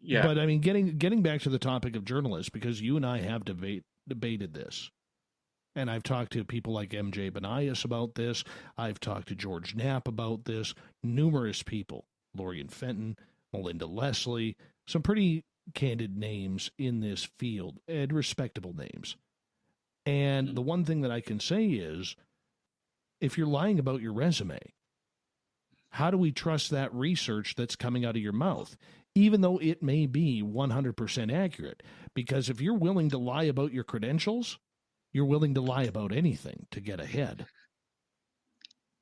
yeah. But I mean, getting back to the topic of journalists, because you and I have debated this. And I've talked to people like MJ Banias about this. I've talked to George Knapp about this. Numerous people, Lorian Fenton, Melinda Leslie, some pretty candid names in this field, and respectable names. And the one thing that I can say is, if you're lying about your resume, how do we trust that research that's coming out of your mouth, even though it may be 100% accurate? Because if you're willing to lie about your credentials, you're willing to lie about anything to get ahead.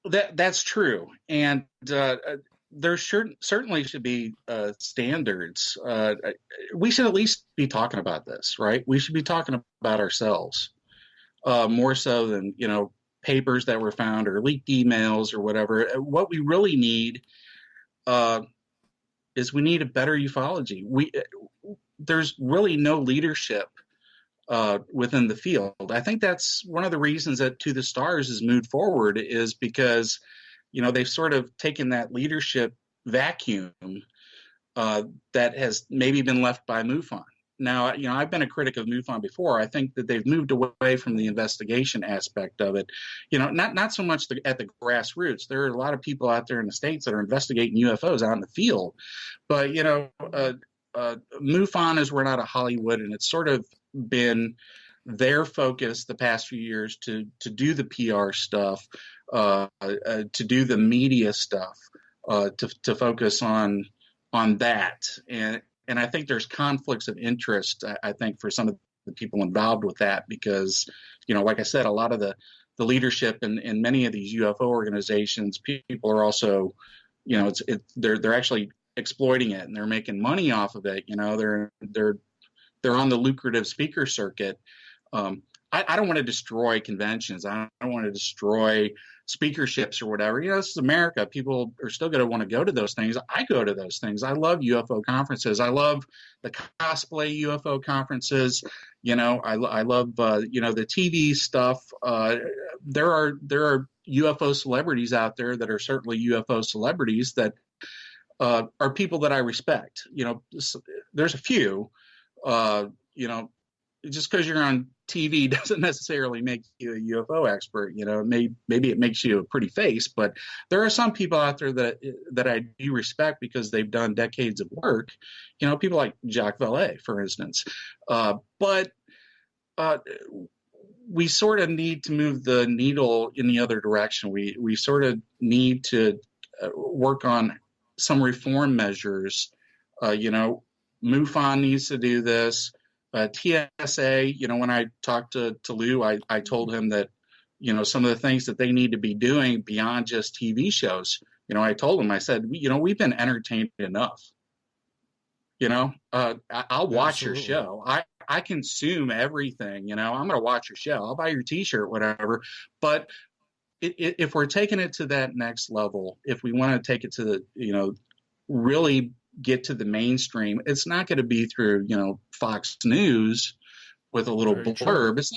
That's true. And there certainly should be standards. We should at least be talking about this, right? We should be talking about ourselves more so than, papers that were found or leaked emails or whatever. What we really need is we need a better ufology. There's really no leadership within the field. I think that's one of the reasons that To the Stars has moved forward, is because, they've sort of taken that leadership vacuum that has maybe been left by MUFON. Now, I've been a critic of MUFON before. I think that they've moved away from the investigation aspect of it. Not so much at the grassroots. There are a lot of people out there in the States that are investigating UFOs out in the field. But, MUFON is run out of Hollywood, and it's sort of been their focus the past few years to do the PR stuff, to do the media stuff, to focus on that. And I think there's conflicts of interest, I think, for some of the people involved with that, because, like I said, a lot of the leadership in many of these UFO organizations, people are also, they're actually exploiting it, and they're making money off of it. They're on the lucrative speaker circuit. I don't want to destroy conventions. I don't want to destroy speakerships or whatever. This is America. People are still going to want to go to those things. I go to those things. I love UFO conferences. I love the cosplay UFO conferences. I love the TV stuff. There are UFO celebrities out there that are certainly UFO celebrities that are people that I respect. There's a few. Just because you're on TV doesn't necessarily make you a UFO expert. Maybe it makes you a pretty face, but there are some people out there that I do respect because they've done decades of work. People like Jacques Vallée, for instance. But we sort of need to move the needle in the other direction. We sort of need to work on some reform measures. MUFON needs to do this. TSA, when I talked to Lou, I told him that, some of the things that they need to be doing beyond just TV shows. I told him, I said, we've been entertained enough. I'll watch your show. I consume everything. I'm going to watch your show. I'll buy your T-shirt, whatever. But if we're taking it to that next level, if we want to take it to the, really get to the mainstream, it's not going to be through Fox News with a little blurb. True. It's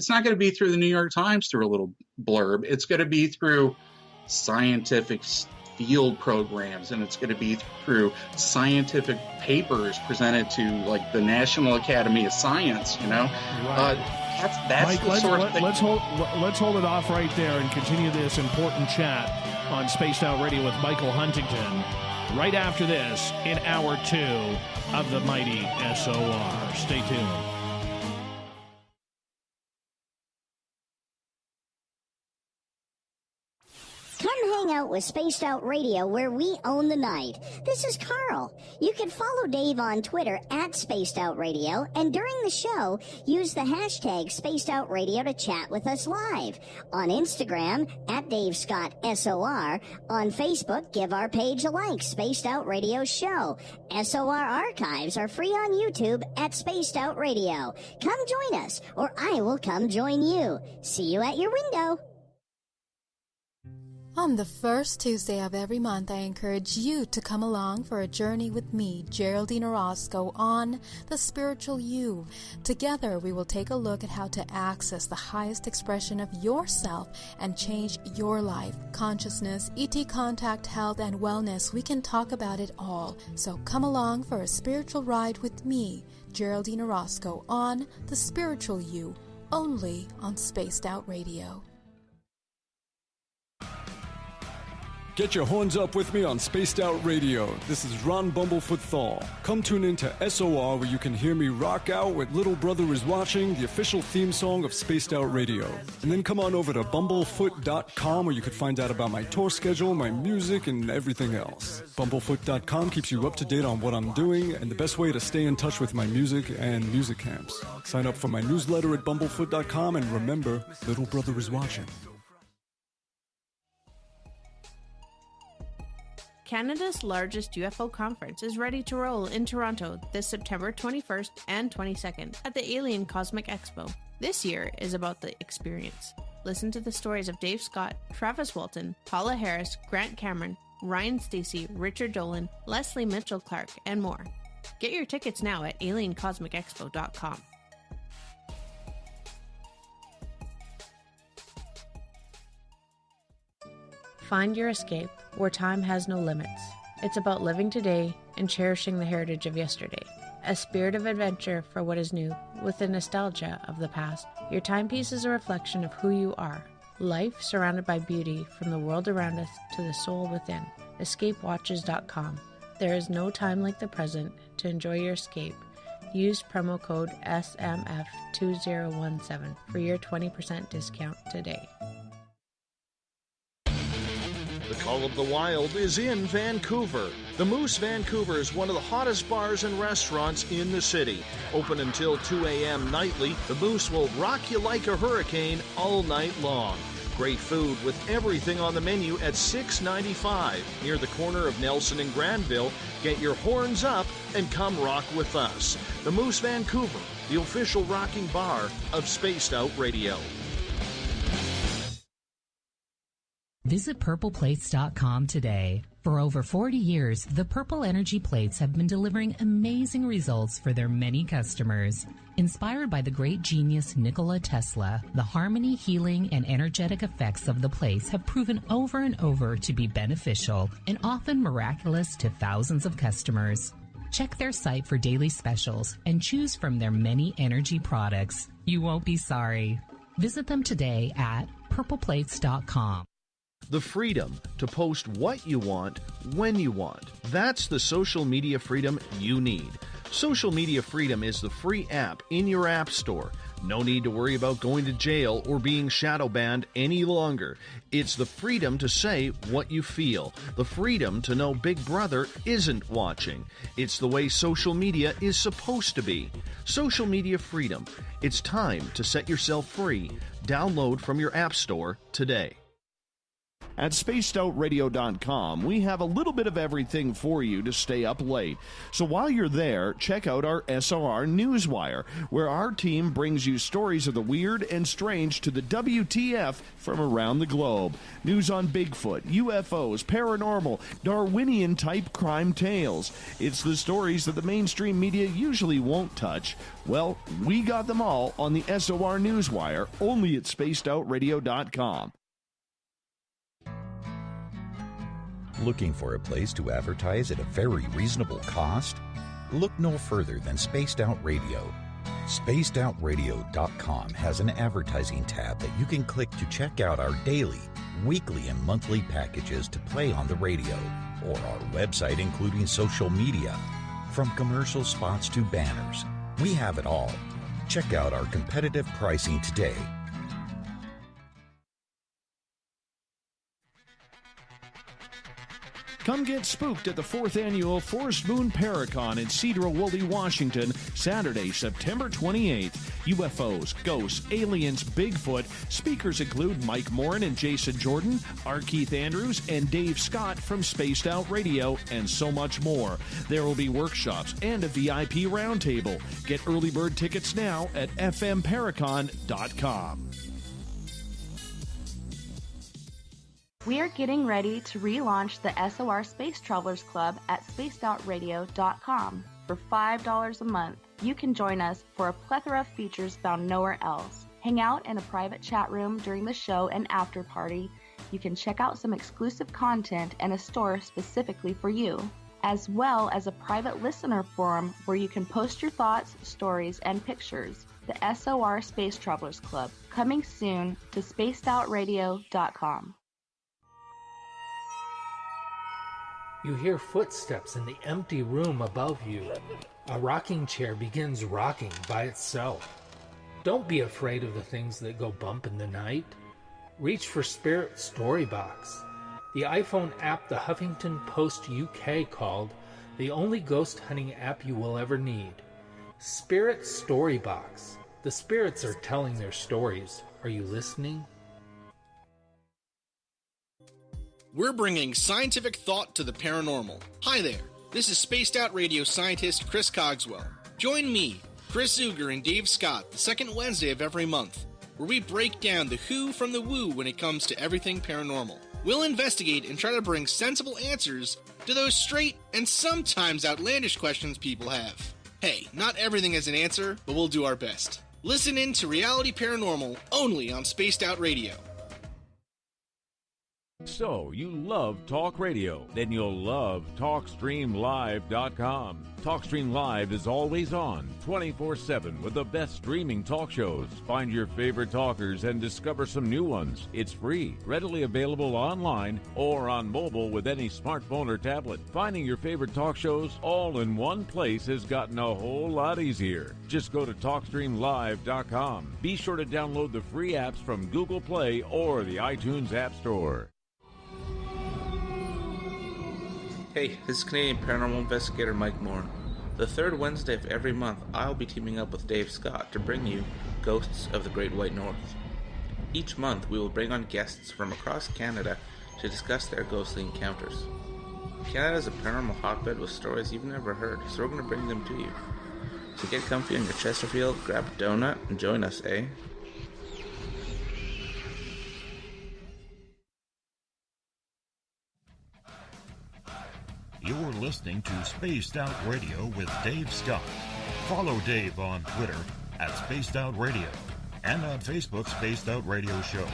not going to be through the New York Times through a little blurb. It's going to be through scientific field programs, and it's going to be through scientific papers presented to like the National Academy of Science. Right. That's Mike, the sort of thing. Let's hold it off right there and continue this important chat on Spaced Out Radio with Michael Huntington right after this in hour 2 of the mighty SOR. Stay tuned. Come hang out with Spaced Out Radio, where we own the night. This is Carl. You can follow Dave on Twitter at Spaced Out Radio, and during the show, use the hashtag Spaced Out Radio to chat with us live. On Instagram, at Dave Scott SOR. On Facebook, give our page a like, Spaced Out Radio Show. SOR archives are free on YouTube at Spaced Out Radio. Come join us, or I will come join you. See you at your window. On the first Tuesday of every month, I encourage you to come along for a journey with me, Geraldine Orozco, on The Spiritual You. Together, we will take a look at how to access the highest expression of yourself and change your life. Consciousness, ET contact, health, and wellness, we can talk about it all. So come along for a spiritual ride with me, Geraldine Orozco, on The Spiritual You, only on Spaced Out Radio. Get your horns up with me on Spaced Out Radio. This is Ron Bumblefoot Thal. Come tune in to SOR where you can hear me rock out with Little Brother Is Watching, the official theme song of Spaced Out Radio. And then come on over to bumblefoot.com where you can find out about my tour schedule, my music, and everything else. Bumblefoot.com keeps you up to date on what I'm doing and the best way to stay in touch with my music and music camps. Sign up for my newsletter at bumblefoot.com and remember, Little Brother Is Watching. Canada's largest UFO conference is ready to roll in Toronto this September 21st and 22nd at the Alien Cosmic Expo. This year is about the experience. Listen to the stories of Dave Scott, Travis Walton, Paula Harris, Grant Cameron, Ryan Stacey, Richard Dolan, Leslie Mitchell-Clark, and more. Get your tickets now at aliencosmicexpo.com. Find your escape where time has no limits. It's about living today and cherishing the heritage of yesterday. A spirit of adventure for what is new, with the nostalgia of the past. Your timepiece is a reflection of who you are. Life surrounded by beauty from the world around us to the soul within. EscapeWatches.com. There is no time like the present to enjoy your escape. Use promo code SMF2017 for your 20% discount today. The Call of the Wild is in Vancouver. The Moose Vancouver is one of the hottest bars and restaurants in the city. Open until 2 a.m. nightly, the Moose will rock you like a hurricane all night long. Great food with everything on the menu at $6.95 near the corner of Nelson and Granville. Get your horns up and come rock with us. The Moose Vancouver, the official rocking bar of Spaced Out Radio. Visit purpleplates.com today. For over 40 years, the Purple Energy Plates have been delivering amazing results for their many customers. Inspired by the great genius Nikola Tesla, the harmony, healing, and energetic effects of the plates have proven over and over to be beneficial and often miraculous to thousands of customers. Check their site for daily specials and choose from their many energy products. You won't be sorry. Visit them today at purpleplates.com. The freedom to post what you want, when you want. That's the social media freedom you need. Social Media Freedom is the free app in your app store. No need to worry about going to jail or being shadow banned any longer. It's the freedom to say what you feel. The freedom to know Big Brother isn't watching. It's the way social media is supposed to be. Social Media Freedom. It's time to set yourself free. Download from your app store today. At spacedoutradio.com, we have a little bit of everything for you to stay up late. So while you're there, check out our SOR Newswire, where our team brings you stories of the weird and strange to the WTF from around the globe. News on Bigfoot, UFOs, paranormal, Darwinian-type crime tales. It's the stories that the mainstream media usually won't touch. Well, we got them all on the SOR Newswire, only at spacedoutradio.com. Looking for a place to advertise at a very reasonable cost? Look no further than Spaced Out Radio. SpacedOutRadio.com has an advertising tab that you can click to check out our daily, weekly, and monthly packages to play on the radio, or our website including social media. From commercial spots to banners, we have it all. Check out our competitive pricing today. Come get spooked at the 4th Annual Forest Moon Paracon in Cedar-Woolley, Washington, Saturday, September 28th. UFOs, ghosts, aliens, Bigfoot. Speakers include Mike Morin and Jason Jordan, R. Keith Andrews, and Dave Scott from Spaced Out Radio, and so much more. There will be workshops and a VIP roundtable. Get early bird tickets now at fmparacon.com. We are getting ready to relaunch the SOR Space Travelers Club at spacedoutradio.com. For $5 a month, you can join us for a plethora of features found nowhere else. Hang out in a private chat room during the show and after party. You can check out some exclusive content and a store specifically for you, as well as a private listener forum where you can post your thoughts, stories, and pictures. The SOR Space Travelers Club, coming soon to spacedoutradio.com. You hear footsteps in the empty room above you. A rocking chair begins rocking by itself. Don't be afraid of the things that go bump in the night. Reach for Spirit Storybox, the iPhone app the Huffington Post UK called the only ghost hunting app you will ever need. Spirit Storybox. The spirits are telling their stories. Are you listening? We're bringing scientific thought to the paranormal. Hi there, this is Spaced Out Radio scientist Chris Cogswell. Join me, Chris Zuger, and Dave Scott the second Wednesday of every month, where we break down the who from the woo when it comes to everything paranormal. We'll investigate and try to bring sensible answers to those straight and sometimes outlandish questions people have. Hey, not everything has an answer, but we'll do our best. Listen in to Reality Paranormal only on Spaced Out Radio. So, you love talk radio? Then you'll love TalkStreamLive.com. TalkStream Live is always on, 24/7, with the best streaming talk shows. Find your favorite talkers and discover some new ones. It's free, readily available online or on mobile with any smartphone or tablet. Finding your favorite talk shows all in one place has gotten a whole lot easier. Just go to TalkStreamLive.com. Be sure to download the free apps from Google Play or the iTunes App Store. Hey, this is Canadian paranormal investigator Mike Moore. The third Wednesday of every month, I'll be teaming up with Dave Scott to bring you Ghosts of the Great White North. Each month, we will bring on guests from across Canada to discuss their ghostly encounters. Canada is a paranormal hotbed with stories you've never heard, so we're going to bring them to you. So get comfy on your Chesterfield, grab a donut, and join us, eh? You're listening to Spaced Out Radio with Dave Scott. Follow Dave on Twitter at Spaced Out Radio and on Facebook, Spaced Out Radio Show.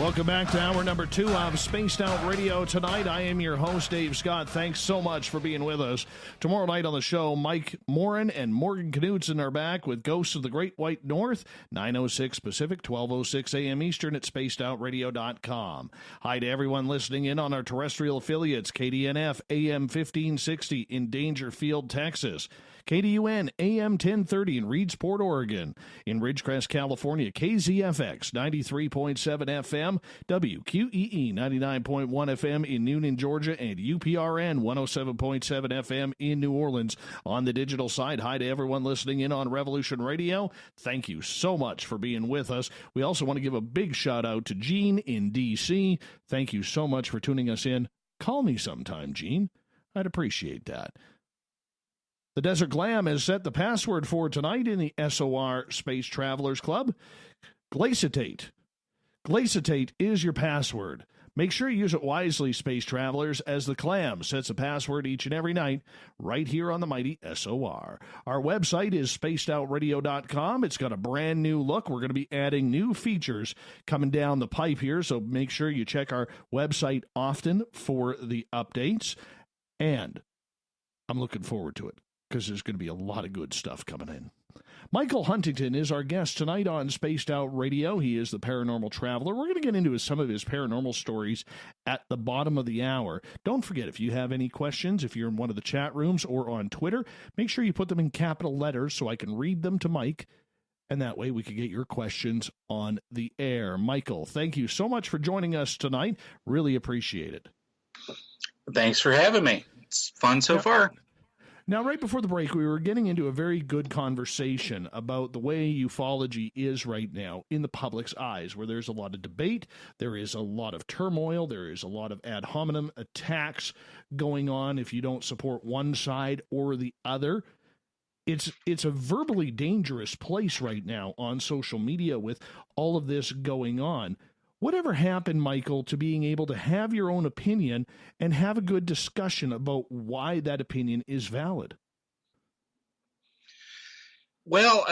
Welcome back to hour number 2 of Spaced Out Radio tonight. I am your host, Dave Scott. Thanks so much for being with us. Tomorrow night on the show, Mike Morin and Morgan Knudsen are back with Ghosts of the Great White North, 9:06 Pacific, 12:06 a.m. Eastern at spacedoutradio.com. Hi to everyone listening in on our terrestrial affiliates, KDNF AM 1560 in Dangerfield, Texas. KDUN AM 1030 in Reedsport, Oregon. In Ridgecrest, California, KZFX 93.7 FM, WQEE 99.1 FM in Noonan, Georgia, and UPRN 107.7 FM in New Orleans. On the digital side, hi to everyone listening in on Revolution Radio. Thank you so much for being with us. We also want to give a big shout out to Gene in D.C. Thank you so much for tuning us in. Call me sometime, Gene. I'd appreciate that. The Desert Glam has set the password for tonight in the SOR Space Travelers Club. Glacitate. Glacitate is your password. Make sure you use it wisely, Space Travelers, as the Clam sets a password each and every night right here on the mighty SOR. Our website is spacedoutradio.com. It's got a brand new look. We're going to be adding new features coming down the pipe here, so make sure you check our website often for the updates. And I'm looking forward to it, because there's going to be a lot of good stuff coming in. Michael Huntington is our guest tonight on Spaced Out Radio. He is the paranormal traveler. We're going to get into some of his paranormal stories at the bottom of the hour. Don't forget, if you have any questions, if you're in one of the chat rooms or on Twitter, make sure you put them in capital letters so I can read them to Mike, and that way we can get your questions on the air. Michael, thank you so much for joining us tonight. Really appreciate it. Thanks for having me. It's fun so far. Now, right before the break, we were getting into a very good conversation about the way ufology is right now in the public's eyes, where there's a lot of debate, there is a lot of turmoil, there is a lot of ad hominem attacks going on if you don't support one side or the other. It's a verbally dangerous place right now on social media with all of this going on. Whatever happened, Michael, to being able to have your own opinion and have a good discussion about why that opinion is valid? Well,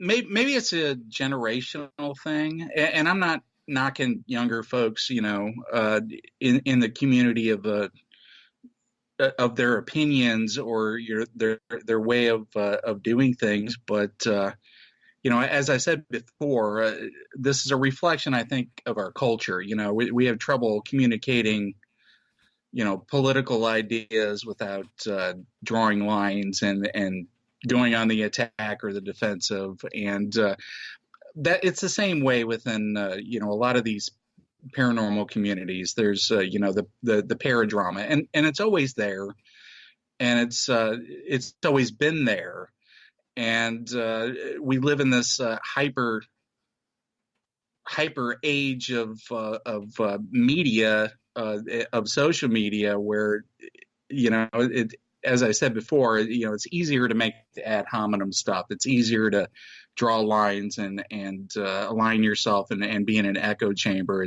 maybe it's a generational thing, and I'm not knocking younger folks, in the community of their opinions or their way of doing things, but as I said before, this is a reflection, I think, of our culture. We have trouble communicating, political ideas without drawing lines and going on the attack or the defensive. And that it's the same way within, a lot of these paranormal communities. There's, the paradrama, and it's always there, and it's always been there. And we live in this hyper age of media, of social media, where as I said before, it's easier to make the ad hominem stuff. It's easier to draw lines and align yourself and be in an echo chamber.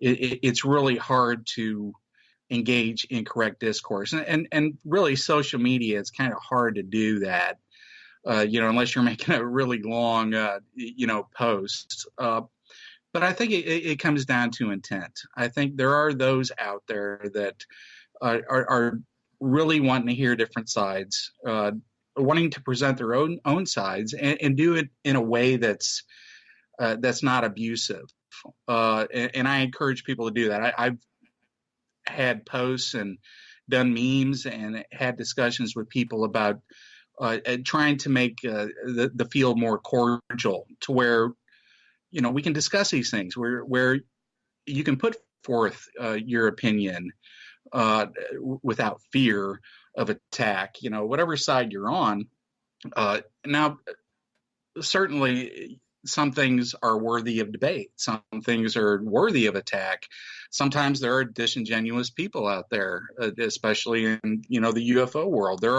It's really hard to engage in correct discourse, and really social media, it's kind of hard to do that. Unless you're making a really long, post. But I think it comes down to intent. I think there are those out there that are really wanting to hear different sides, wanting to present their own sides and do it in a way that's not abusive. And I encourage people to do that. I've had posts and done memes and had discussions with people about trying to make the field more cordial, to where we can discuss these things, where you can put forth your opinion without fear of attack. Whatever side you're on. Now, certainly, some things are worthy of debate. Some things are worthy of attack. Sometimes there are disingenuous people out there, especially in the UFO world. There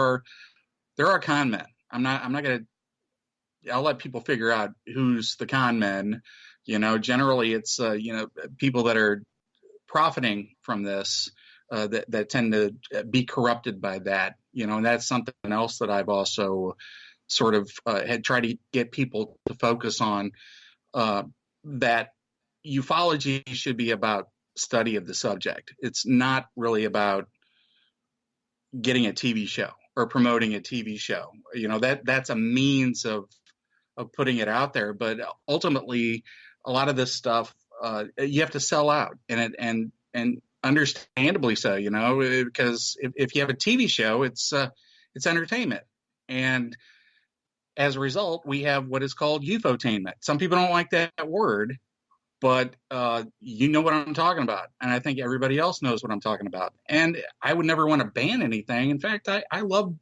are con men. I'm not going to, I'll let people figure out who's the con men. Generally it's, people that are profiting from this, that tend to be corrupted by that, and that's something else that I've also sort of had tried to get people to focus on, that ufology should be about study of the subject. It's not really about getting a TV show or promoting a TV show. That's a means of putting it out there. But ultimately, a lot of this stuff, you have to sell out, and understandably so, because if you have a TV show, it's entertainment. And as a result, we have what is called UFOtainment. Some people don't like that word, but you know what I'm talking about. And I think everybody else knows what I'm talking about. And I would never want to ban anything. In fact, I love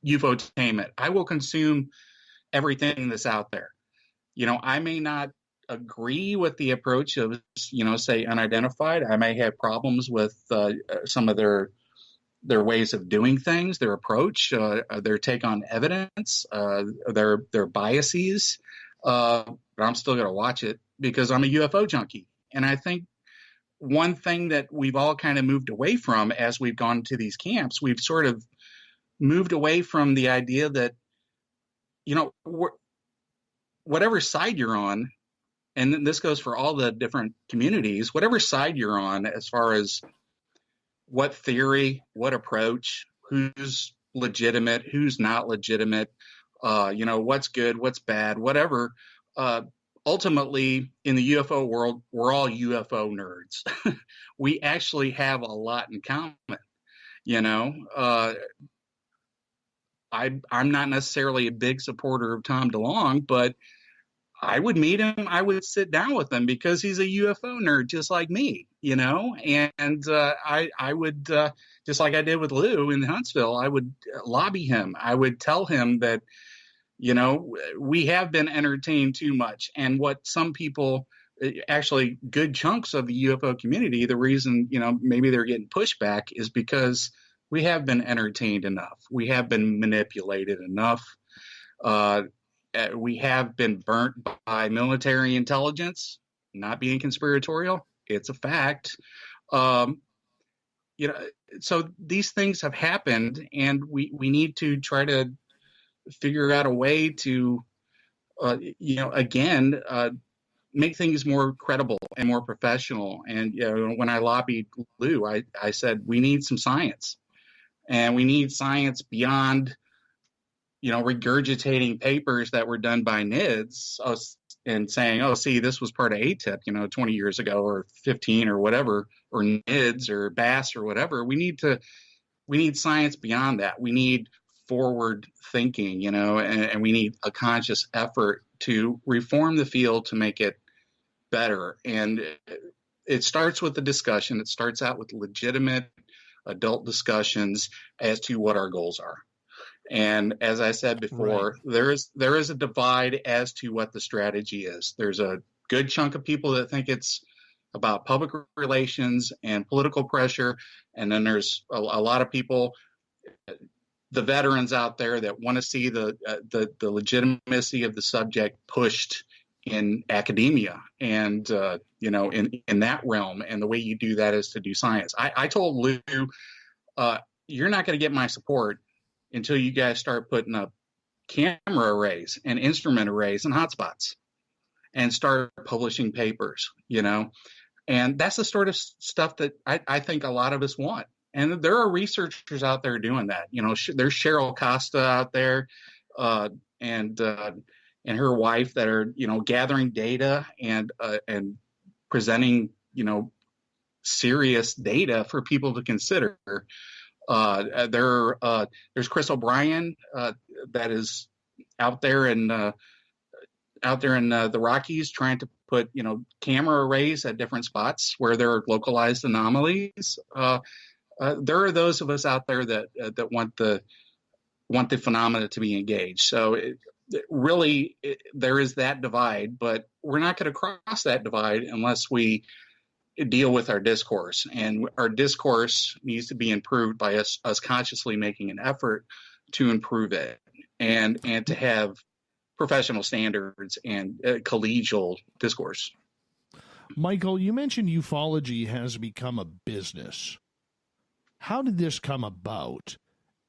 UFOtainment. I will consume everything that's out there. I may not agree with the approach of, say, unidentified. I may have problems with some of their ways of doing things, their approach, their take on evidence, their biases. But I'm still going to watch it because I'm a UFO junkie. And I think one thing that we've all kind of moved away from as we've gone to these camps, we've sort of moved away from the idea that, whatever side you're on, and this goes for all the different communities, whatever side you're on as far as what theory, what approach, who's legitimate, who's not legitimate, what's good, what's bad, whatever. Ultimately, in the UFO world, we're all UFO nerds. We actually have a lot in common. I'm not necessarily a big supporter of Tom DeLonge, but I would meet him. I would sit down with him because he's a UFO nerd just like me, and I would, just like I did with Lou in Huntsville, I would lobby him. I would tell him that, we have been entertained too much. And what some people, actually good chunks of the UFO community, the reason, maybe they're getting pushback is because we have been entertained enough. We have been manipulated enough. We have been burnt by military intelligence. not being conspiratorial. It's a fact. So these things have happened, and we need to try to figure out a way to, make things more credible and more professional. And when I lobbied Lou, I said we need some science, and we need science beyond, regurgitating papers that were done by NIDS and saying, oh, see, this was part of ATIP, 20 years ago or 15 or whatever, or NIDS or BASS or whatever. We need science beyond that. We need forward thinking, and we need a conscious effort to reform the field to make it better. And it starts with the discussion. It starts out with legitimate adult discussions as to what our goals are. And as I said before, right, there is a divide as to what the strategy is. There's a good chunk of people that think it's about public relations and political pressure. And then there's a lot of people, the veterans out there, that want to see the legitimacy of the subject pushed in academia and, in that realm. And the way you do that is to do science. I told Lou, you're not going to get my support until you guys start putting up camera arrays and instrument arrays and hotspots and start publishing papers, and that's the sort of stuff that I think a lot of us want. And there are researchers out there doing that. There's Cheryl Costa out there and her wife that are, gathering data and presenting, serious data for people to consider. There's Chris O'Brien that is out there in the Rockies trying to put camera arrays at different spots where there are localized anomalies. There are those of us out there that want the phenomena to be engaged. So there is that divide, but we're not going to cross that divide unless we deal with our discourse, and our discourse needs to be improved by us consciously making an effort to improve it and to have professional standards and collegial discourse. Michael, you mentioned ufology has become a business. How did this come about,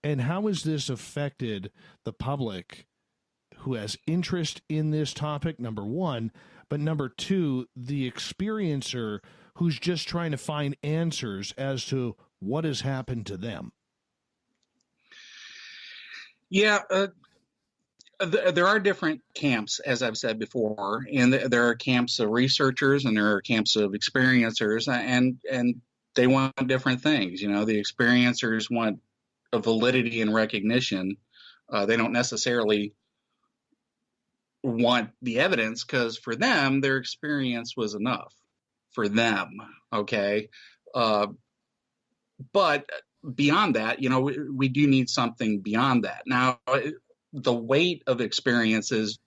and how has this affected the public who has interest in this topic, number one, but number two, the experiencer who's just trying to find answers as to what has happened to them? Yeah, there are different camps, as I've said before, and there are camps of researchers and there are camps of experiencers, and they want different things. The experiencers want a validity and recognition. They don't necessarily want the evidence, because for them, their experience was enough for them. Okay. But beyond that, we do need something beyond that. Now, the weight of experiences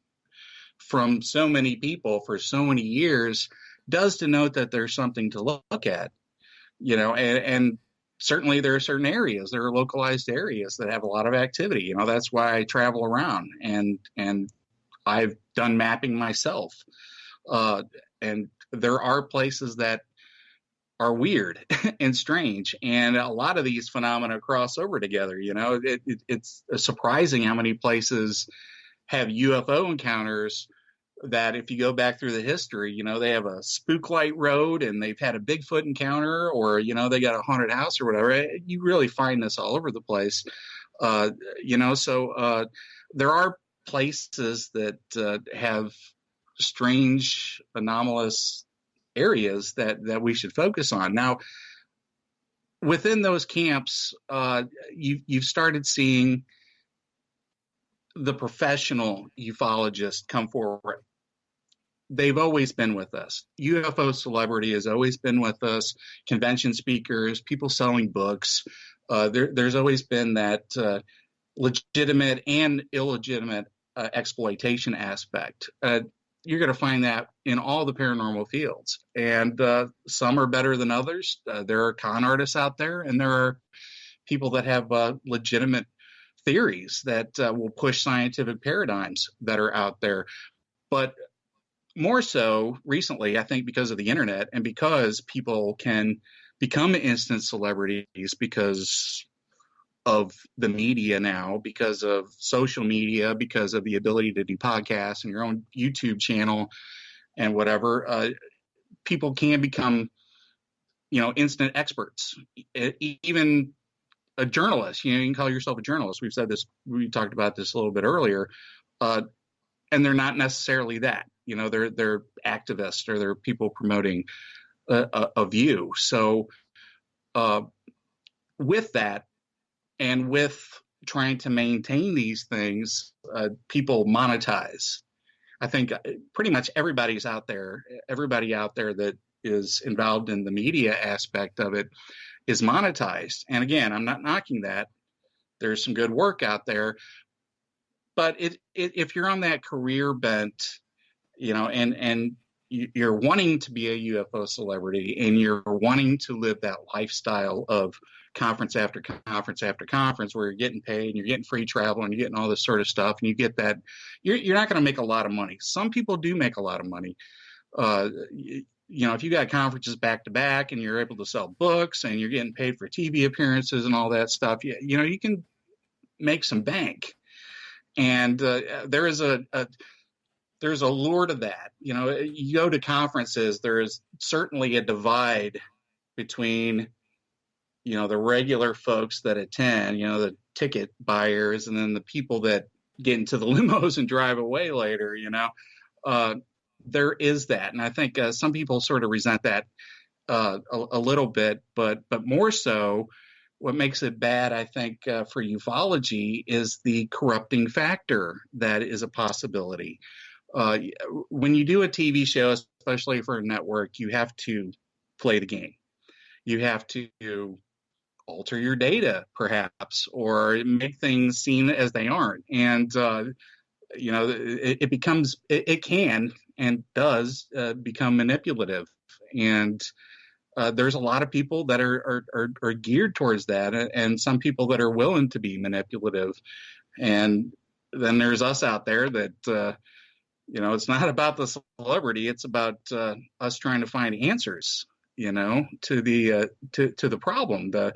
from so many people for so many years does denote that there's something to look at, and certainly there are certain areas, there are localized areas that have a lot of activity. That's why I travel around and I've done mapping myself. And there are places that are weird and strange, and a lot of these phenomena cross over together. It's surprising how many places have UFO encounters that, if you go back through the history, they have a spook light road and they've had a Bigfoot encounter, or they got a haunted house or whatever. You really find this all over the place. So there are places that have strange, anomalous areas that we should focus on. Now, within those camps, you've started seeing the professional ufologists come forward. They've always been with us. UFO celebrity has always been with us. Convention speakers, people selling books. There's always been that legitimate and illegitimate exploitation aspect. You're going to find that in all the paranormal fields, and some are better than others. There are con artists out there, and there are people that have legitimate theories that will push scientific paradigms that are out there. But more so recently, I think, because of the internet and because people can become instant celebrities because of the media now, because of social media, because of the ability to do podcasts and your own YouTube channel and whatever, people can become, instant experts. Even a journalist, you can call yourself a journalist. We've said this, we talked about this a little bit earlier, and they're not necessarily that. They're activists or they're people promoting a view. So with that, and with trying to maintain these things, people monetize. I think pretty much everybody out there that is involved in the media aspect of it is monetized. And again, I'm not knocking that. There's some good work out there. But if you're on that career bent, and you're wanting to be a UFO celebrity and you're wanting to live that lifestyle of conference after conference after conference where you're getting paid and you're getting free travel and you're getting all this sort of stuff, and you get that, you're not going to make a lot of money. Some people do make a lot of money. If you got conferences back to back and you're able to sell books and you're getting paid for TV appearances and all that stuff, you can make some bank. And there's a lure to that. You go to conferences, there is certainly a divide between, the regular folks that attend, the ticket buyers, and then the people that get into the limos and drive away later, there is that. And I think some people sort of resent that a little bit, but more so, what makes it bad, I think, for ufology is the corrupting factor that is a possibility. When you do a TV show, especially for a network, you have to play the game. You have to alter your data, perhaps, or make things seem as they aren't. And, it can and does become manipulative. And there's a lot of people that are geared towards that, and some people that are willing to be manipulative. And then there's us out there that, it's not about the celebrity. It's about us trying to find answers, to the problem. The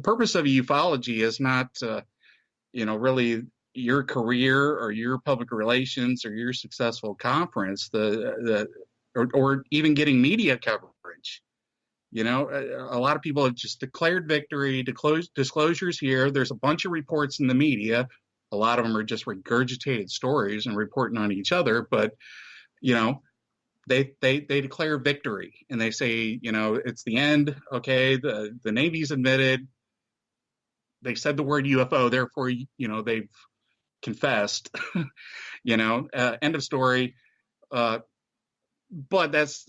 purpose of ufology is not, really your career or your public relations or your successful conference, or even getting media coverage. A lot of people have just declared victory, disclosures here. There's a bunch of reports in the media. A lot of them are just regurgitated stories and reporting on each other. But, they declare victory and they say, it's the end. Okay, the Navy's admitted. They said the word UFO, therefore, they've confessed. End of story. But that's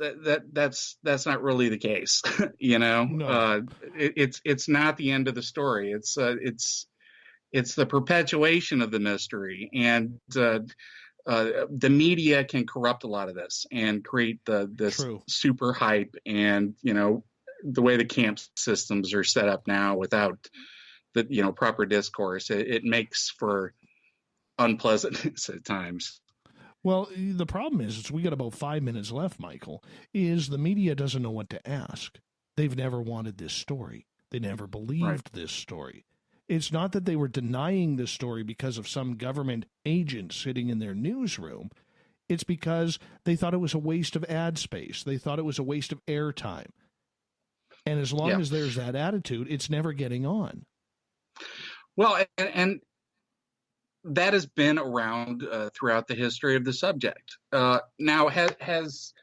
not really the case. No. It's not the end of the story. It's the perpetuation of the mystery, and the media can corrupt a lot of this and create this True. super hype, and the way the camp systems are set up now without the proper discourse, it makes for unpleasantness at times. Well, the problem is we got about 5 minutes left, Michael, is the media doesn't know what to ask. They've never wanted this story. They never believed this story. It's not that they were denying this story because of some government agent sitting in their newsroom. It's because they thought it was a waste of ad space. They thought it was a waste of airtime. And as long as there's that attitude, it's never getting on. Well, and that has been around throughout the history of the subject. Now, has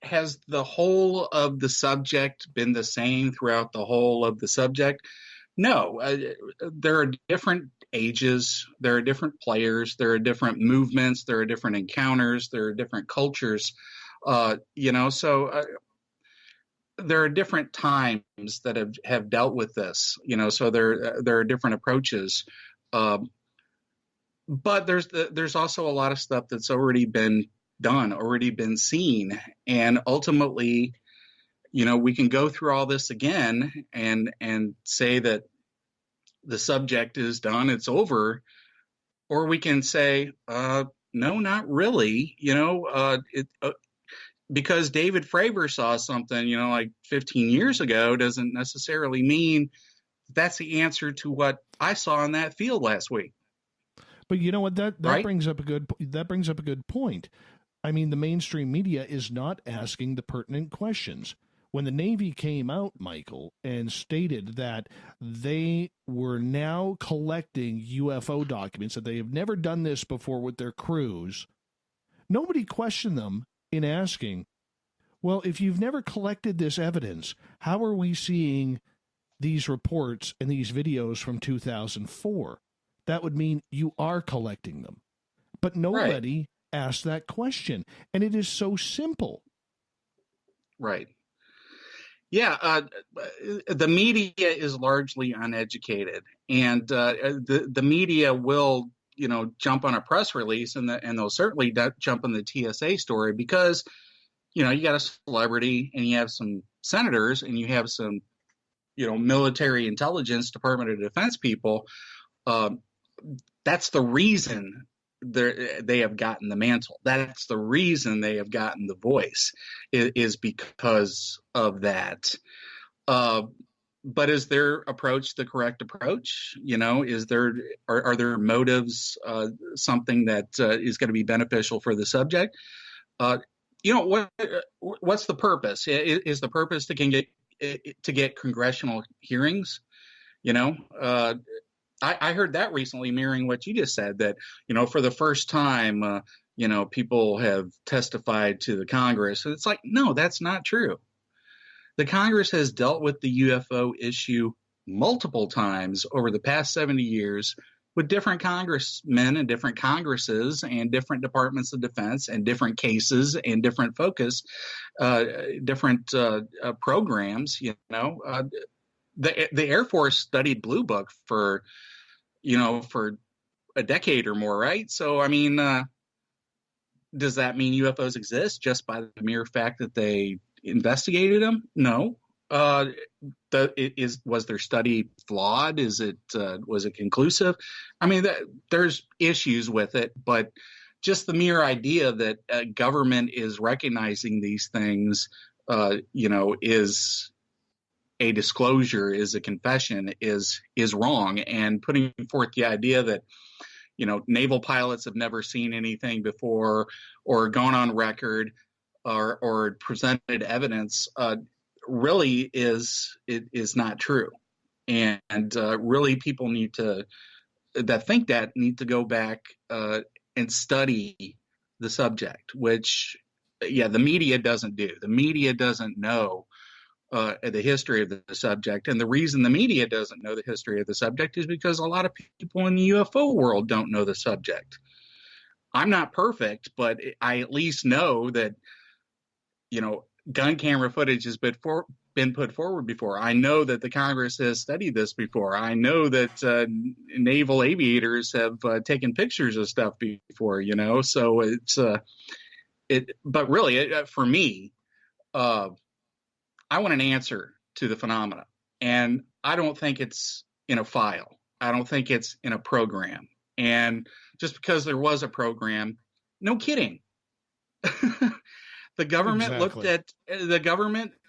the whole of the subject been the same throughout the whole of the subject? No. There are different ages. There are different players. There are different movements. There are different encounters. There are different cultures. So there are different times that have dealt with this. So there are different approaches. But there's also a lot of stuff that's already been done, already been seen. And ultimately, we can go through all this again and say that the subject is done, it's over. Or we can say, no, not really. Because David Fravor saw something, like 15 years ago, doesn't necessarily mean that's the answer to what I saw in that field last week. But you know what? That right? brings up a good point. I mean, the mainstream media is not asking the pertinent questions. When the Navy came out, Michael, and stated that they were now collecting UFO documents, that they have never done this before with their crews, nobody questioned them in asking, well, if you've never collected this evidence, how are we seeing these reports and these videos from 2004? That would mean you are collecting them. But nobody asked that question. And it is so simple. Right. Yeah, the media is largely uneducated, and the media will, jump on a press release, and they'll certainly jump on the TSA story because, you got a celebrity, and you have some senators, and you have some, military intelligence, Department of Defense people. That's the reason they have gotten the mantle. That's the reason they have gotten the voice, is because of that. But is their approach the correct approach? Are their motives something that is going to be beneficial for the subject? What's the purpose? Is the purpose to get congressional hearings? I heard that recently, mirroring what you just said, that, for the first time, people have testified to the Congress. And it's like, no, that's not true. The Congress has dealt with the UFO issue multiple times over the past 70 years with different congressmen and different Congresses and different departments of defense and different cases and different focus, different programs, The Air Force studied Blue Book for a decade or more, right? So, I mean, does that mean UFOs exist just by the mere fact that they investigated them? No. Was their study flawed? Was it conclusive? I mean, there's issues with it, but just the mere idea that government is recognizing these things, is a disclosure, is a confession, is wrong. And putting forth the idea that, naval pilots have never seen anything before, or gone on record, or presented evidence, really is not true. And really, people need to go back and study the subject, which, the media doesn't do. The media doesn't know the history of the subject. And the reason the media doesn't know the history of the subject is because a lot of people in the UFO world don't know the subject. I'm not perfect, but I at least know that, gun camera footage has been put forward before. I know that the Congress has studied this before. I know that naval aviators have taken pictures of stuff before, so it's but really, for me, I want an answer to the phenomena, and I don't think it's in a file. I don't think it's in a program. And just because there was a program, no kidding. The government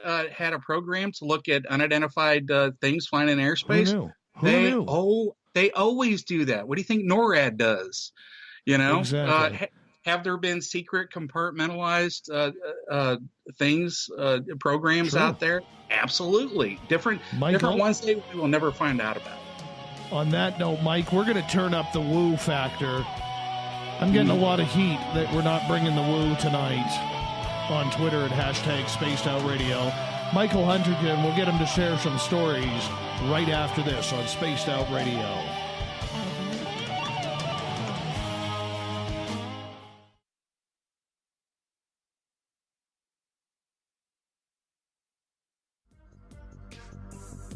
had a program to look at unidentified things flying in airspace. Who knew? They always do that. What do you think NORAD does? Exactly. Have there been secret compartmentalized things, programs out there? Absolutely. Different ones that we will never find out about. On that note, Mike, we're going to turn up the woo factor. I'm getting a lot of heat that we're not bringing the woo tonight on Twitter at #SpacedOutRadio. Michael Huntington, we'll get him to share some stories right after this on Spaced Out Radio.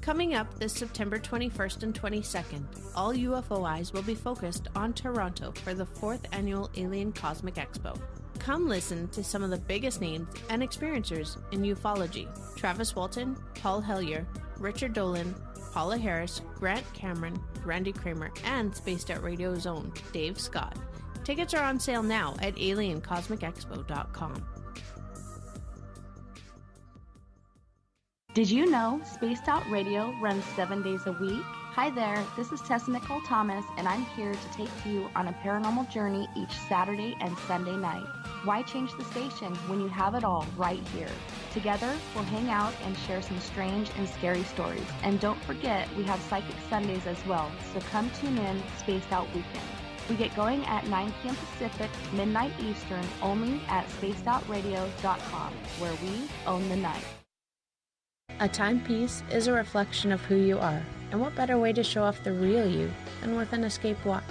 Coming up this September 21st and 22nd, all UFO eyes will be focused on Toronto for the 4th annual Alien Cosmic Expo. Come listen to some of the biggest names and experiencers in ufology: Travis Walton, Paul Hellyer, Richard Dolan, Paula Harris, Grant Cameron, Randy Kramer, and Spaced Out Radio's own Dave Scott. Tickets are on sale now at aliencosmicexpo.com. Did you know Spaced Out Radio runs 7 days a week? Hi there, this is Tessa Nicole Thomas, and I'm here to take you on a paranormal journey each Saturday and Sunday night. Why change the station when you have it all right here? Together, we'll hang out and share some strange and scary stories. And don't forget, we have Psychic Sundays as well, so come tune in Spaced Out Weekend. We get going at 9 p.m. Pacific, midnight Eastern, only at spacedoutradio.com, where we own the night. A timepiece is a reflection of who you are, and what better way to show off the real you than with an Escape watch?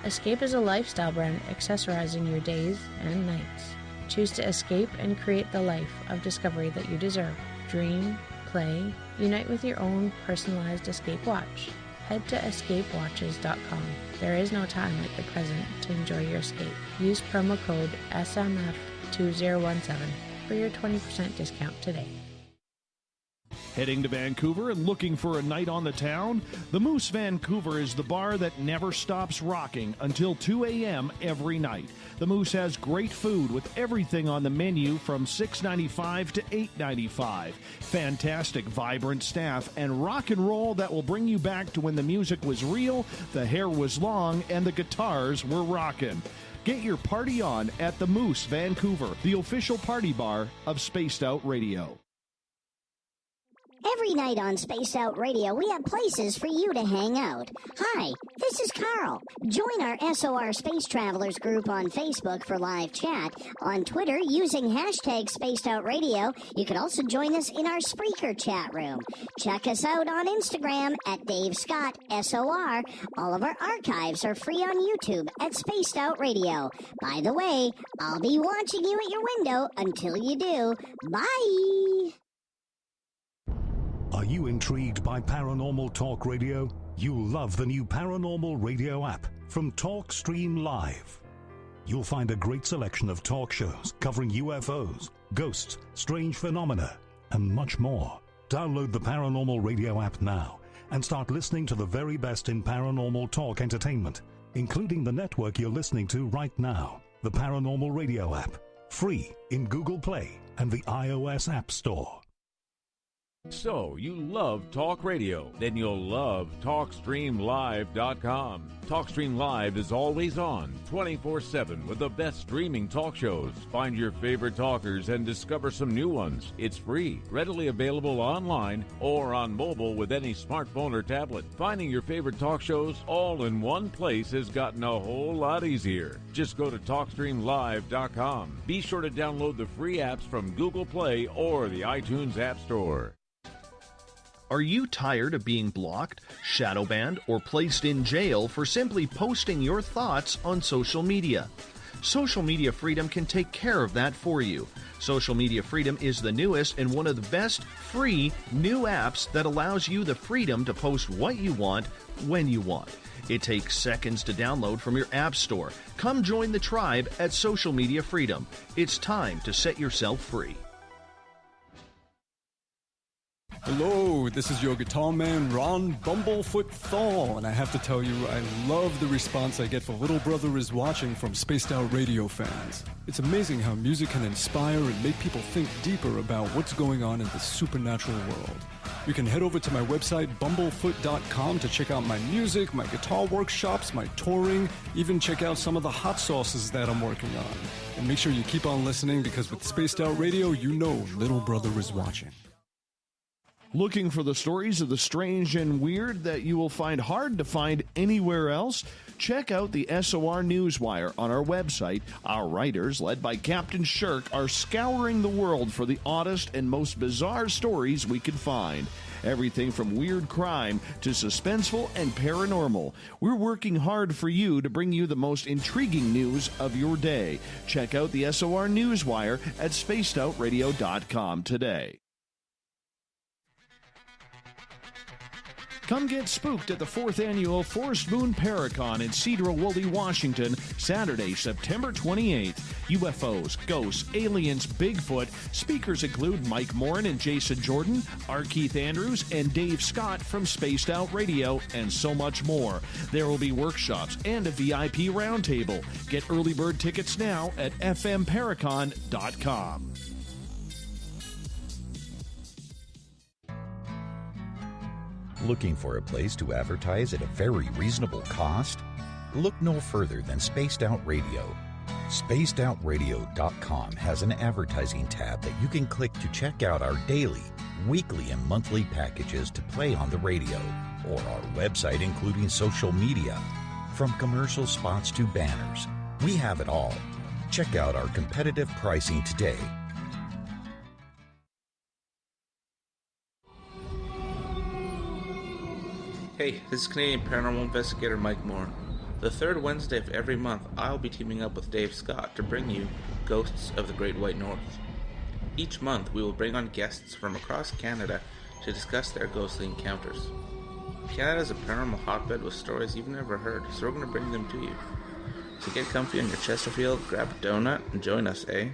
Escape is a lifestyle brand accessorizing your days and nights. Choose to escape and create the life of discovery that you deserve. Dream, play, unite with your own personalized Escape watch. Head to escapewatches.com. There is no time like the present to enjoy your escape. Use promo code SMF2017 for your 20% discount today. Heading to Vancouver and looking for a night on the town? The Moose Vancouver is the bar that never stops rocking until 2 a.m. every night. The Moose has great food with everything on the menu from $6.95 to $8.95. Fantastic, vibrant staff and rock and roll that will bring you back to when the music was real, the hair was long, and the guitars were rocking. Get your party on at the Moose Vancouver, the official party bar of Spaced Out Radio. Every night on Spaced Out Radio, we have places for you to hang out. Hi, this is Carl. Join our SOR Space Travelers group on Facebook for live chat. On Twitter, using hashtag Spaced Out Radio. You can also join us in our Spreaker chat room. Check us out on Instagram at Dave Scott SOR. All of our archives are free on YouTube at Spaced Out Radio. By the way, I'll be watching you at your window until you do. Bye! Are you intrigued by Paranormal Talk Radio? You'll love the new Paranormal Radio app from TalkStream Live. You'll find a great selection of talk shows covering UFOs, ghosts, strange phenomena, and much more. Download the Paranormal Radio app now and start listening to the very best in paranormal talk entertainment, including the network you're listening to right now, the Paranormal Radio app, free in Google Play and the iOS App Store. So, you love talk radio? Then you'll love TalkStreamLive.com. TalkStream Live is always on, 24/7 with the best streaming talk shows. Find your favorite talkers and discover some new ones. It's free, readily available online or on mobile with any smartphone or tablet. Finding your favorite talk shows all in one place has gotten a whole lot easier. Just go to TalkStreamLive.com. Be sure to download the free apps from Google Play or the iTunes App Store. Are you tired of being blocked, shadow banned, or placed in jail for simply posting your thoughts on social media? Social Media Freedom can take care of that for you. Social Media Freedom is the newest and one of the best free new apps that allows you the freedom to post what you want, when you want. It takes seconds to download from your app store. Come join the tribe at Social Media Freedom. It's time to set yourself free. Hello, this is your guitar man, Ron Bumblefoot Thal, and I have to tell you, I love the response I get for Little Brother is Watching from Spaced Out Radio fans. It's amazing how music can inspire and make people think deeper about what's going on in the supernatural world. You can head over to my website, bumblefoot.com, to check out my music, my guitar workshops, my touring, even check out some of the hot sauces that I'm working on. And make sure you keep on listening, because with Spaced Out Radio, you know Little Brother is watching. Looking for the stories of the strange and weird that you will find hard to find anywhere else? Check out the SOR Newswire on our website. Our writers, led by Captain Shirk, are scouring the world for the oddest and most bizarre stories we can find. Everything from weird crime to suspenseful and paranormal. We're working hard for you to bring you the most intriguing news of your day. Check out the SOR Newswire at spacedoutradio.com today. Come get spooked at the 4th Annual Forest Moon Paracon in Cedar Woolley, Washington, Saturday, September 28th. UFOs, ghosts, aliens, Bigfoot. Speakers include Mike Morin and Jason Jordan, R. Keith Andrews, and Dave Scott from Spaced Out Radio, and so much more. There will be workshops and a VIP roundtable. Get early bird tickets now at fmparacon.com. Looking for a place to advertise at a very reasonable cost? Look no further than Spaced Out Radio. SpacedOutRadio.com has an advertising tab that you can click to check out our daily, weekly, and monthly packages to play on the radio, or our website including social media. From commercial spots to banners, we have it all. Check out our competitive pricing today. Hey, this is Canadian Paranormal investigator Mike Moore. The third Wednesday of every month, I'll be teaming up with Dave Scott to bring you Ghosts of the Great White North. Each month, we will bring on guests from across Canada to discuss their ghostly encounters. Canada is a paranormal hotbed with stories you've never heard, so we're going to bring them to you. So get comfy on your Chesterfield, grab a donut, and join us, eh?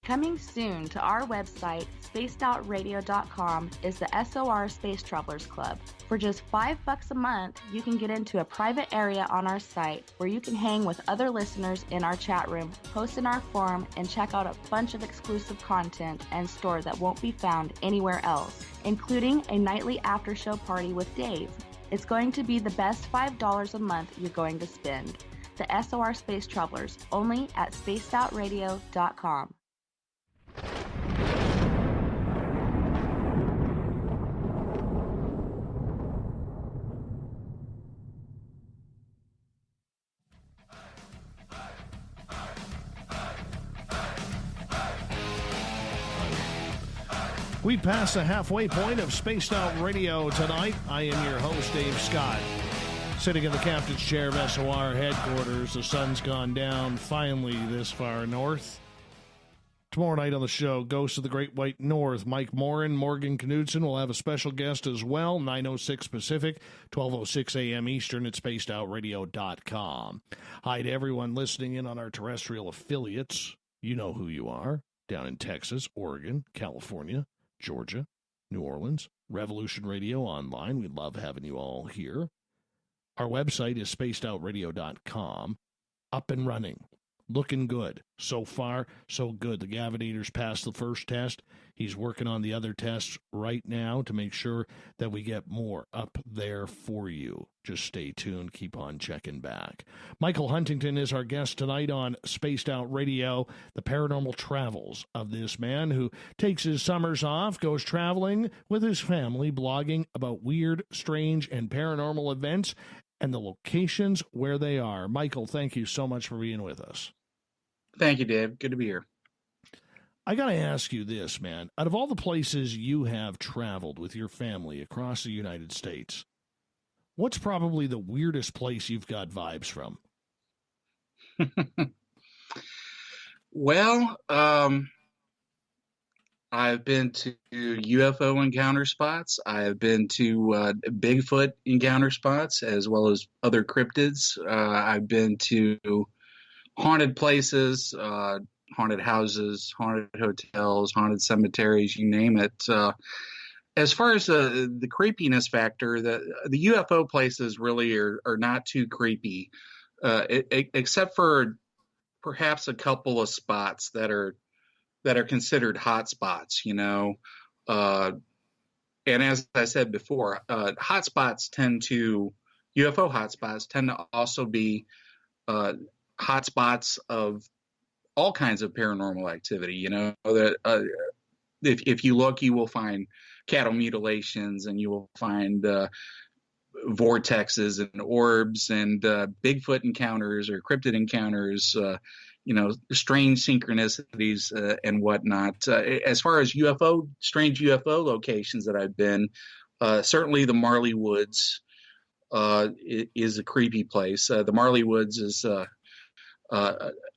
Coming soon to our website, spacedoutradio.com, is the SOR Space Travelers Club. For just $5 a month, you can get into a private area on our site where you can hang with other listeners in our chat room, post in our forum, and check out a bunch of exclusive content and store that won't be found anywhere else, including a nightly after-show party with Dave. It's going to be the best $5 a month you're going to spend. The SOR Space Travelers, only at spacedoutradio.com. We pass the halfway point of Spaced Out Radio tonight. I am your host, Dave Scott. Sitting in the captain's chair of SOR headquarters, the sun's gone down finally this far north. Tomorrow night on the show, Ghosts of the Great White North. Mike Morin, Morgan Knudsen will have a special guest as well, 9:06 Pacific, 12:06 a.m. Eastern at spacedoutradio.com. Hi to everyone listening in on our terrestrial affiliates. You know who you are. Down in Texas, Oregon, California, Georgia, New Orleans, Revolution Radio Online. We love having you all here. Our website is spacedoutradio.com. Up and running. Looking good. So far, so good. The Gavinator's passed the first test. He's working on the other tests right now to make sure that we get more up there for you. Just stay tuned. Keep on checking back. Michael Huntington is our guest tonight on Spaced Out Radio, the paranormal travels of this man who takes his summers off, goes traveling with his family, blogging about weird, strange, and paranormal events and the locations where they are. Michael, thank you so much for being with us. Thank you, Dave. Good to be here. I got to ask you this, man. Out of all the places you have traveled with your family across the United States, what's probably the weirdest place you've got vibes from? Well, I've been to UFO encounter spots. I've been to Bigfoot encounter spots, as well as other cryptids. I've been to haunted places, haunted houses, haunted hotels, haunted cemeteries, you name it. As far as the creepiness factor, the UFO places really are not too creepy, except for perhaps a couple of spots that are considered hotspots, you know. And as I said before, UFO hotspots tend to also be hotspots of all kinds of paranormal activity. You know, that if you look, you will find cattle mutilations, and you will find vortexes and orbs and Bigfoot encounters or cryptid encounters. You know, strange synchronicities and whatnot. As far as strange UFO locations that I've been, certainly the Marley Woods is a creepy place. The Marley Woods is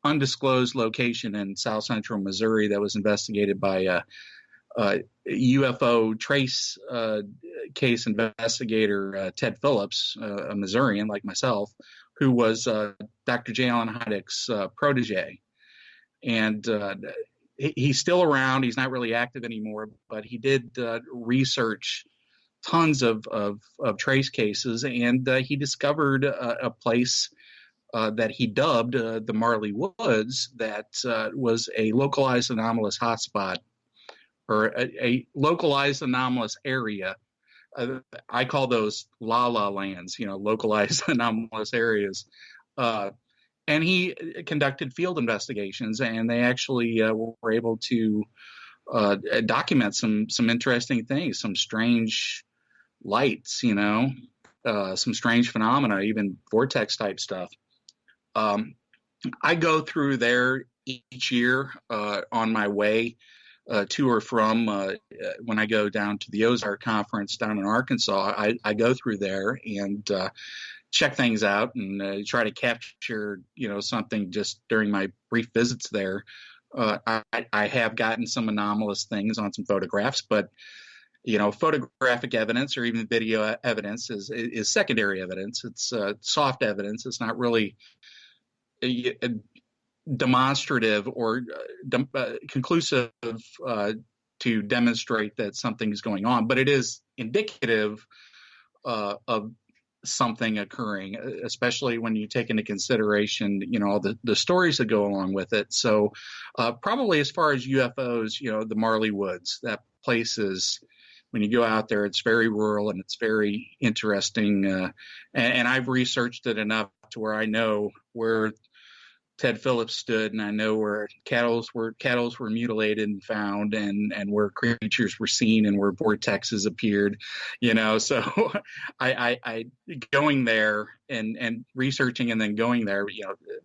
undisclosed location in south central Missouri that was investigated by UFO trace case investigator Ted Phillips, a Missourian like myself, who was Dr. J. Allen Hydek's protege. And he's still around. He's not really active anymore, but he did research tons of trace cases, and he discovered a place that he dubbed the Marley Woods that was a localized anomalous hotspot, or a localized anomalous area. I call those la-la lands, localized anomalous areas. And he conducted field investigations, and they actually were able to document some interesting things, some strange lights, some strange phenomena, even vortex type stuff. I go through there each year on my way to or from when I go down to the Ozark Conference down in Arkansas. I go through there and check things out and try to capture, something just during my brief visits there. I have gotten some anomalous things on some photographs, but photographic evidence or even video evidence is secondary evidence. It's soft evidence. It's not really demonstrative or conclusive to demonstrate that something is going on, but it is indicative of something occurring, especially when you take into consideration, all the stories that go along with it. So probably as far as UFOs, the Marley Woods, that place is, when you go out there, it's very rural and it's very interesting. And I've researched it enough to where I know where Ted Phillips stood, and I know where cattle were mutilated and found, and where creatures were seen, and where vortexes appeared, So I going there and researching and then going there,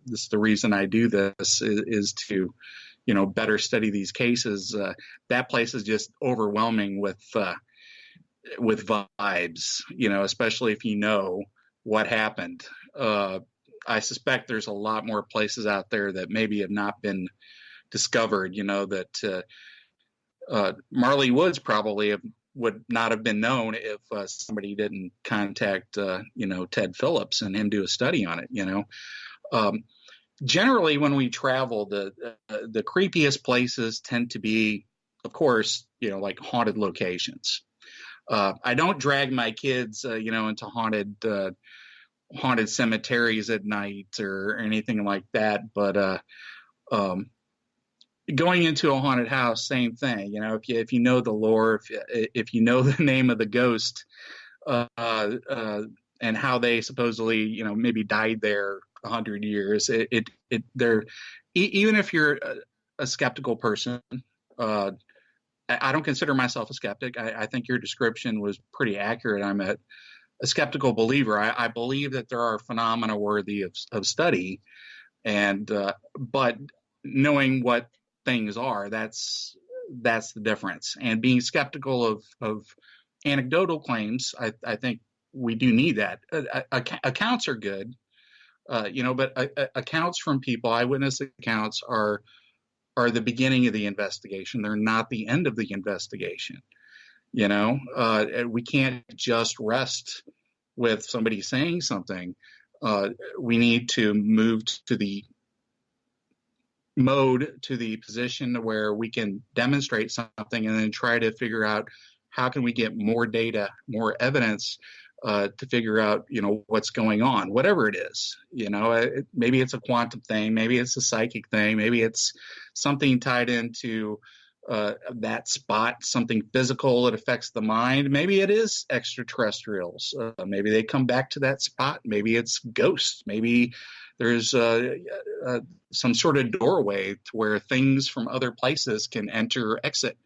this is the reason I do this is to, better study these cases. That place is just overwhelming with vibes, especially if you know what happened. I suspect there's a lot more places out there that maybe have not been discovered, that Marley Woods probably would not have been known if somebody didn't contact, Ted Phillips and him do a study on it, Generally, when we travel, the creepiest places tend to be, of course, like haunted locations. I don't drag my kids, into haunted cemeteries at night or anything like that. But going into a haunted house, same thing. If you know the lore, if you know the name of the ghost, and how they supposedly, maybe died there 100 years, even if you're a skeptical person, I don't consider myself a skeptic. I think your description was pretty accurate. I'm a skeptical believer. I believe that there are phenomena worthy of study, and but knowing what things are, that's the difference. And being skeptical of anecdotal claims, I think we do need that. Accounts are good, but accounts from people, eyewitness accounts are the beginning of the investigation. They're not the end of the investigation. We can't just rest with somebody saying something. We need to move to the position where we can demonstrate something and then try to figure out how can we get more data, more evidence to figure out, what's going on, whatever it is. Maybe it's a quantum thing, maybe it's a psychic thing, maybe it's something tied into that spot, something physical that affects the mind. Maybe it is extraterrestrials. Maybe they come back to that spot. Maybe it's ghosts. Maybe there's some sort of doorway to where things from other places can enter or exit.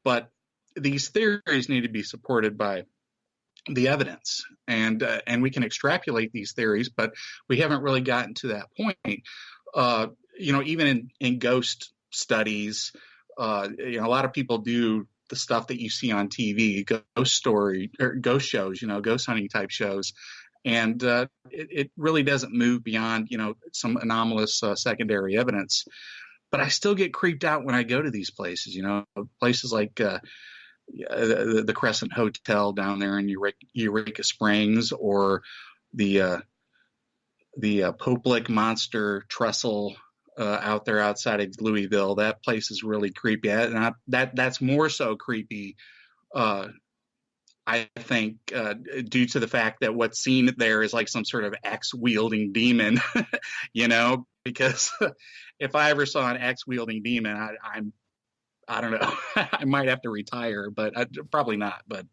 But these theories need to be supported by the evidence, and we can extrapolate these theories, but we haven't really gotten to that point. Even in ghost studies, a lot of people do the stuff that you see on TV, ghost story or ghost shows, ghost hunting type shows. And it really doesn't move beyond, some anomalous secondary evidence. But I still get creeped out when I go to these places, places like the Crescent Hotel down there in Eureka Springs, or the Poplick Monster Trestle out there outside of Louisville. That place is really creepy. And that's more so creepy, I think, due to the fact that what's seen there is like some sort of axe-wielding demon, because if I ever saw an axe-wielding demon, I don't know, I might have to retire, but probably not. But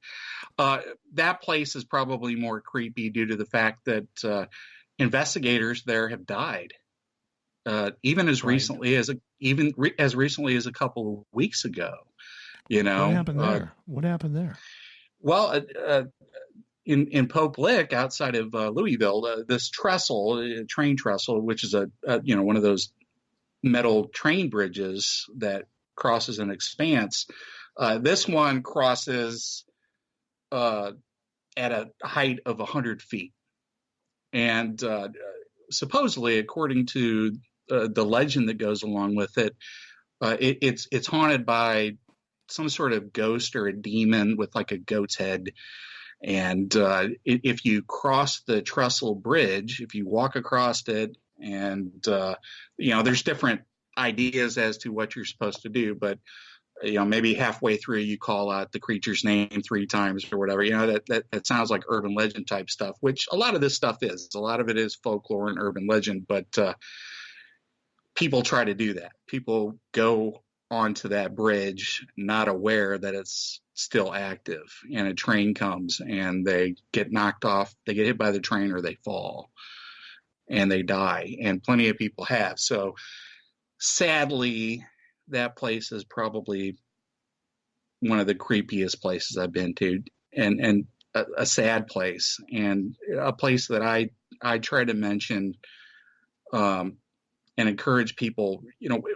that place is probably more creepy due to the fact that investigators there have died, even as recently as a couple of weeks ago. What happened there? Well, in Pope Lick, outside of Louisville, this trestle, train trestle, which is one of those metal train bridges that crosses an expanse. This one crosses at a height of 100 feet, and supposedly, according to the legend that goes along with it, it's haunted by some sort of ghost or a demon with like a goat's head. And if you cross the trestle bridge, if you walk across it, and there's different ideas as to what you're supposed to do, but maybe halfway through you call out the creature's name 3 times or whatever. That sounds like urban legend type stuff, which a lot of this stuff is. A lot of it is folklore and urban legend, but people try to do that. People go onto that bridge not aware that it's still active, and a train comes and they get knocked off, they get hit by the train, or they fall and they die, and plenty of people have. So sadly, that place is probably one of the creepiest places I've been to, and a sad place, and a place that I try to mention and encourage people,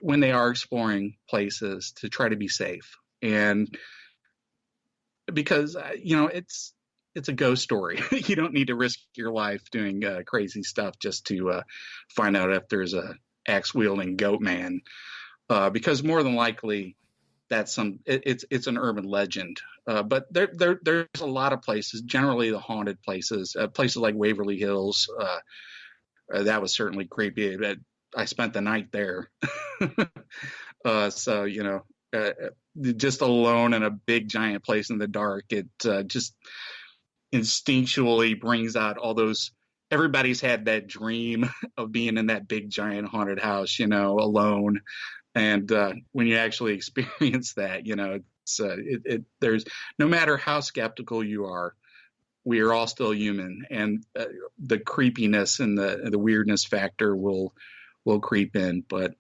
when they are exploring places, to try to be safe. And because, it's a ghost story. You don't need to risk your life doing crazy stuff just to find out if there's a axe-wielding goat man, because more than likely it's an urban legend. But there's a lot of places, generally the haunted places, places like Waverly Hills. That was certainly creepy. I spent the night there. So, just alone in a big giant place in the dark, it just instinctually brings out all those, everybody's had that dream of being in that big giant haunted house, alone. And when you actually experience that, there's, no matter how skeptical you are, we are all still human, and the creepiness and the weirdness factor will creep in. But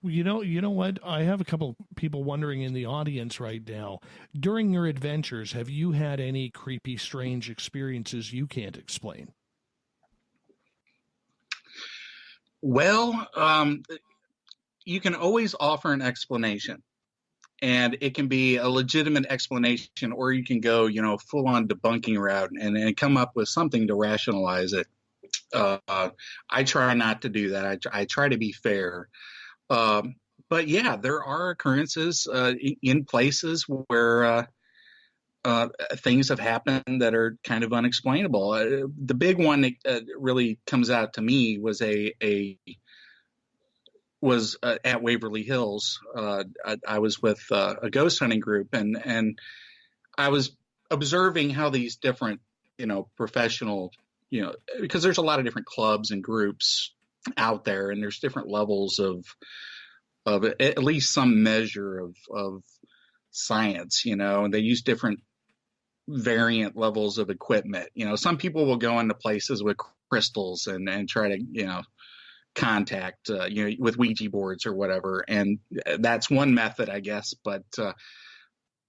you know what? I have a couple people wondering in the audience right now. During your adventures, have you had any creepy, strange experiences you can't explain? Well, you can always offer an explanation, and it can be a legitimate explanation, or you can go, full on debunking route and come up with something to rationalize it. I try not to do that. I try to be fair. But yeah, there are occurrences in places where things have happened that are kind of unexplainable. The big one that really comes out to me was at Waverly Hills. I was with a ghost hunting group, and I was observing how these different, professional, because there's a lot of different clubs and groups out there, and there's different levels of at least some measure of science, and they use different variant levels of equipment. Some people will go into places with crystals and try to, contact, with Ouija boards or whatever. And that's one method, I guess. But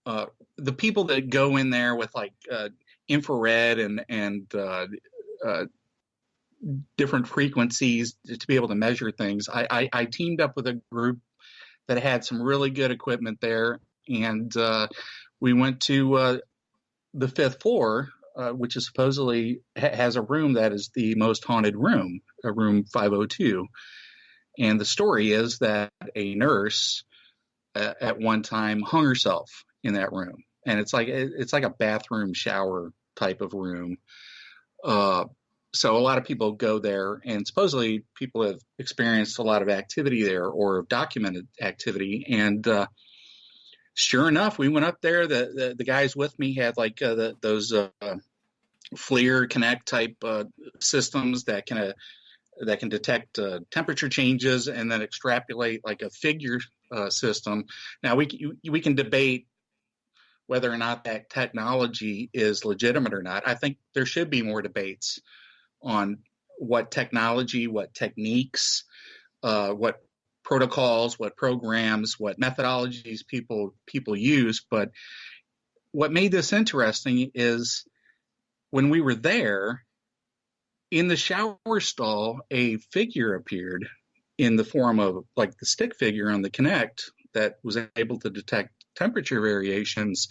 the people that go in there with like infrared and different frequencies to be able to measure things, I teamed up with a group that had some really good equipment there. And we went to the 5th floor, which is supposedly has a room that is the most haunted room, room 502. And the story is that a nurse at one time hung herself in that room. And it's like a bathroom shower type of room. So a lot of people go there, and supposedly people have experienced a lot of activity there or documented activity. And sure enough, we went up there. The guys with me had like those FLIR Connect type systems that can detect temperature changes and then extrapolate like a figure system. Now we can debate whether or not that technology is legitimate or not. I think there should be more debates on what technology, what techniques, what protocols, what programs, what methodologies people use. But what made this interesting is when we were there, in the shower stall, a figure appeared in the form of like the stick figure on the Kinect that was able to detect temperature variations.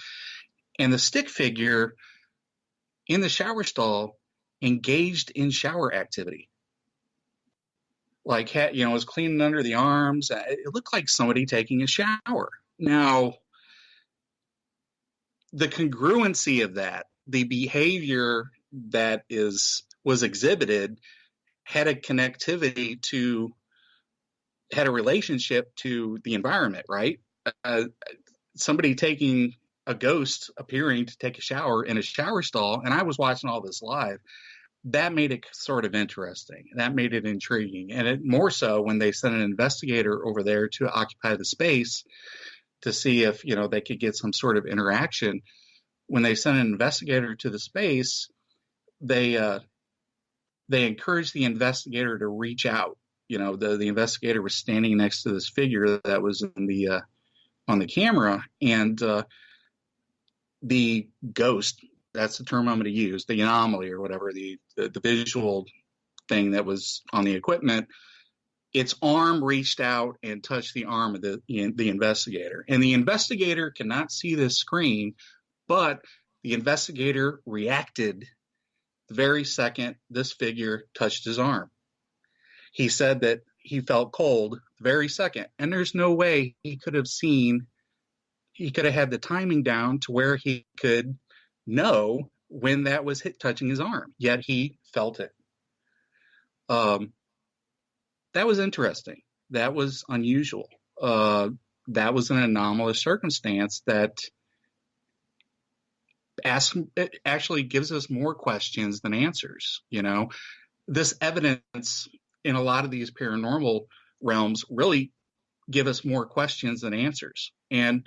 And the stick figure in the shower stall engaged in shower activity. Like, was cleaning under the arms. It looked like somebody taking a shower. Now, the congruency of that, the behavior that was exhibited had a connectivity had a relationship to the environment, right? Somebody taking a ghost appearing to take a shower in a shower stall, and I was watching all this live. That made it sort of interesting. That made it intriguing. And it more so when they sent an investigator over there to occupy the space to see if, they could get some sort of interaction. When they sent an investigator to the space, they encouraged the investigator to reach out. The investigator was standing next to this figure that was in on the camera, and the ghost, that's the term I'm going to use, the anomaly or whatever, the visual thing that was on the equipment, its arm reached out and touched the arm of the investigator. And the investigator cannot see this screen, but the investigator reacted the very second this figure touched his arm. He said that he felt cold the very second, and there's no way he could have had the timing down to where he could know when that was touching his arm, yet he felt it. That was interesting. That was unusual. That was an anomalous circumstance that it actually gives us more questions than answers. This evidence in a lot of these paranormal realms really give us more questions than answers. And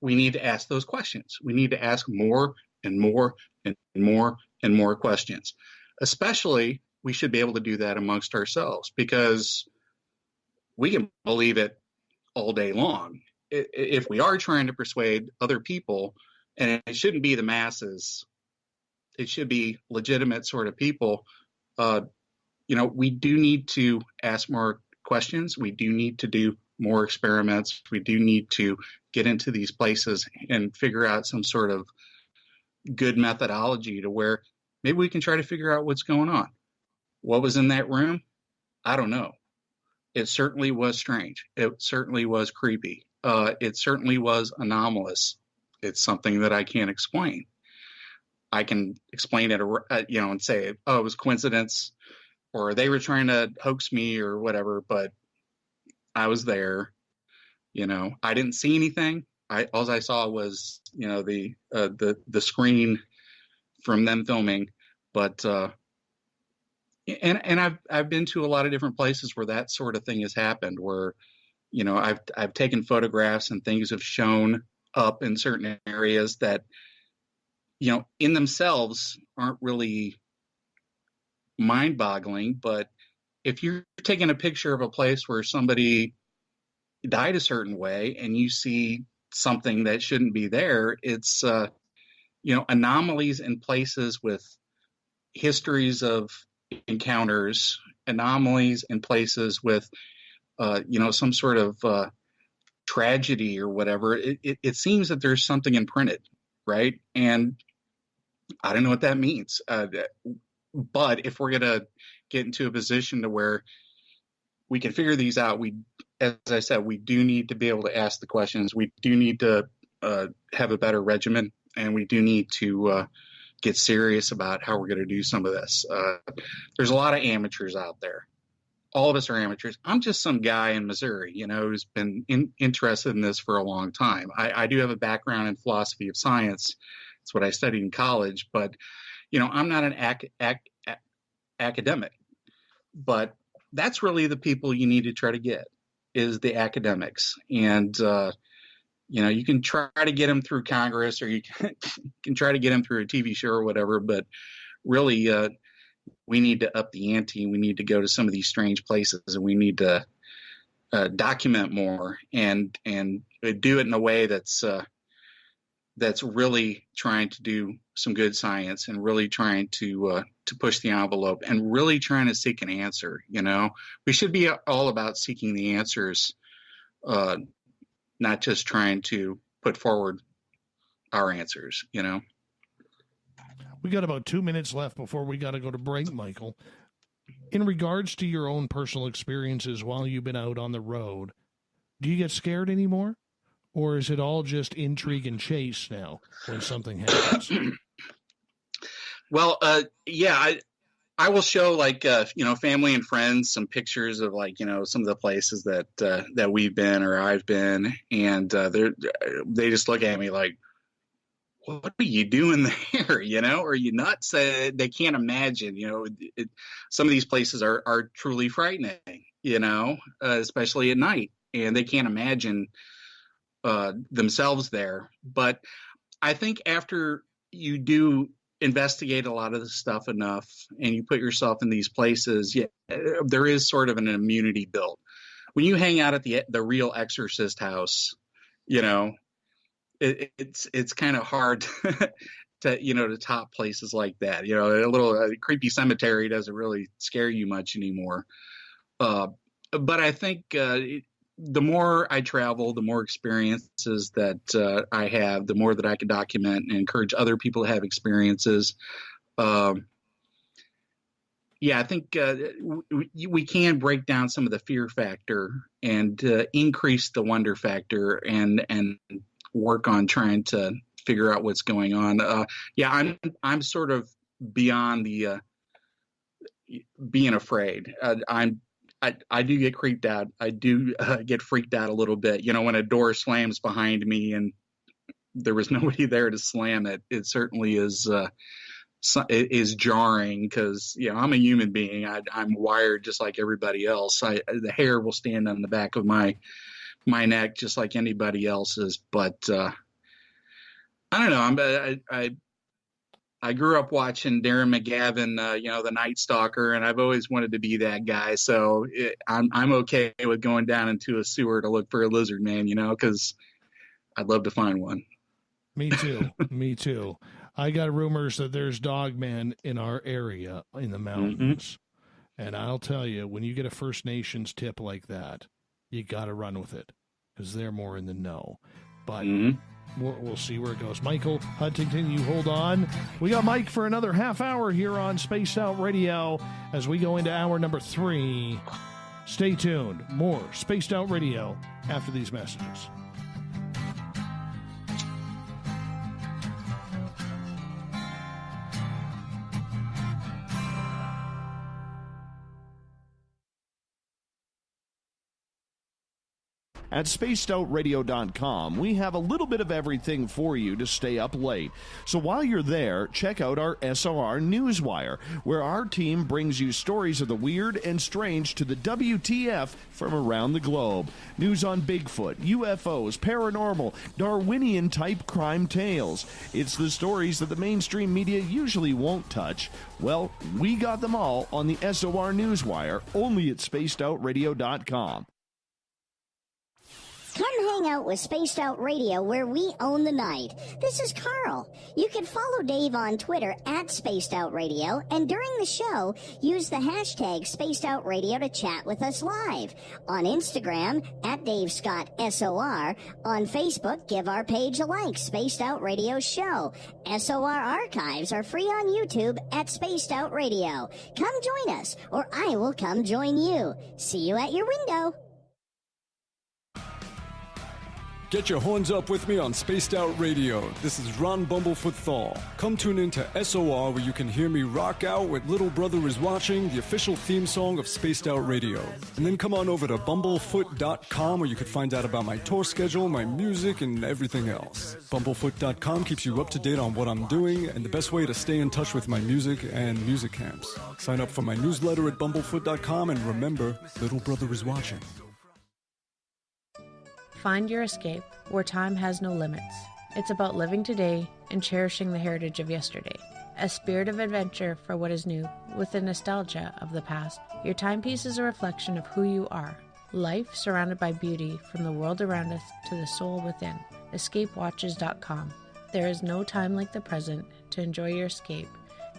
we need to ask those questions. We need to ask more and more and more and more questions. Especially, we should be able to do that amongst ourselves, because we can believe it all day long. If we are trying to persuade other people, and it shouldn't be the masses, it should be legitimate sort of people, we do need to ask more questions. We do need to do more experiments. We do need to get into these places and figure out some sort of good methodology to where maybe we can try to figure out what's going on. What was in that room? I don't know. It certainly was strange. It certainly was creepy. It certainly was anomalous. It's something that I can't explain. I can explain it, and say, oh, it was coincidence, or they were trying to hoax me or whatever, but I was there. I didn't see anything. All I saw was, the screen from them filming. But and I've been to a lot of different places where that sort of thing has happened, where I've taken photographs and things have shown up in certain areas that in themselves aren't really mind-boggling. But if you're taking a picture of a place where somebody died a certain way and you see something that shouldn't be there, it's anomalies in places with histories of encounters, anomalies in places with some sort of tragedy or whatever. It seems that there's something imprinted, right? And I don't know what that means. But if we're gonna get into a position to where we can figure these out, as I said, we do need to be able to ask the questions. We do need to have a better regimen, and we do need to get serious about how we're going to do some of this. There's a lot of amateurs out there. All of us are amateurs. I'm just some guy in Missouri, who's been interested in this for a long time. I do have a background in philosophy of science. It's what I studied in college, but, I'm not an academic. But that's really the people you need to try to get, is the academics. And, you can try to get them through Congress, or you can try to get them through a TV show or whatever, but really, we need to up the ante. We need to go to some of these strange places, and we need to document more and do it in a way that's really trying to do some good science, and really trying to push the envelope, and really trying to seek an answer. We should be all about seeking the answers, not just trying to put forward our answers. We got about 2 minutes left before we got to go to break, Michael. In regards to your own personal experiences while you've been out on the road, do you get scared anymore? Or is it all just intrigue and chase now when something happens? Well, yeah, I will show family and friends some pictures of some of the places that we've been or I've been, and they just look at me like, what are you doing there? Are you nuts? They can't imagine, some of these places are truly frightening, especially at night, and they can't imagine themselves there. But I think after you do investigate a lot of the stuff enough and you put yourself in these places, there is sort of an immunity built. When you hang out at the real exorcist house, it's kind of hard to top places like that. A little creepy cemetery doesn't really scare you much anymore. But I think the more I travel, the more experiences that I have, the more that I can document and encourage other people to have experiences. I think we can break down some of the fear factor and increase the wonder factor and work on trying to figure out what's going on. I'm sort of beyond the being afraid. I do get creeped out. I do get freaked out a little bit. When a door slams behind me and there was nobody there to slam it, it certainly is jarring because, I'm a human being. I'm wired just like everybody else. The hair will stand on the back of my neck just like anybody else's. But I don't know. I grew up watching Darren McGavin, the Night Stalker, and I've always wanted to be that guy. So I'm okay with going down into a sewer to look for a lizard man, because I'd love to find one. Me too. Me too. I got rumors that there's dogmen in our area in the mountains. Mm-hmm. And I'll tell you, when you get a First Nations tip like that, you got to run with it because they're more in the know. But we'll see where it goes. Michael Huntington, you hold on. We got Mike for another half hour here on Spaced Out Radio as we go into hour number 3. Stay tuned. More Spaced Out Radio after these messages. At spacedoutradio.com, we have a little bit of everything for you to stay up late. So while you're there, check out our SOR Newswire, where our team brings you stories of the weird and strange to the WTF from around the globe. News on Bigfoot, UFOs, paranormal, Darwinian-type crime tales. It's the stories that the mainstream media usually won't touch. Well, we got them all on the SOR Newswire, only at spacedoutradio.com. Come hang out with Spaced Out Radio, where we own the night. This is Carl. You can follow Dave on Twitter at Spaced Out Radio, and during the show, use the hashtag Spaced Out Radio to chat with us live. On Instagram, at Dave Scott SOR. On Facebook, give our page a like, Spaced Out Radio Show. SOR archives are free on YouTube at Spaced Out Radio. Come join us, or I will come join you. See you at your window. Get your horns up with me on Spaced Out Radio. This is Ron Bumblefoot THAL. Come tune in to SOR where you can hear me rock out with Little Brother is Watching, the official theme song of Spaced Out Radio. And then come on over to bumblefoot.com where you can find out about my tour schedule, my music, and everything else. Bumblefoot.com keeps you up to date on what I'm doing and the best way to stay in touch with my music and music camps. Sign up for my newsletter at bumblefoot.com and remember, Little Brother is watching. Find your escape where time has no limits. It's about living today and cherishing the heritage of yesterday. A spirit of adventure for what is new, with the nostalgia of the past. Your timepiece is a reflection of who you are. Life surrounded by beauty from the world around us to the soul within. EscapeWatches.com. There is no time like the present to enjoy your escape.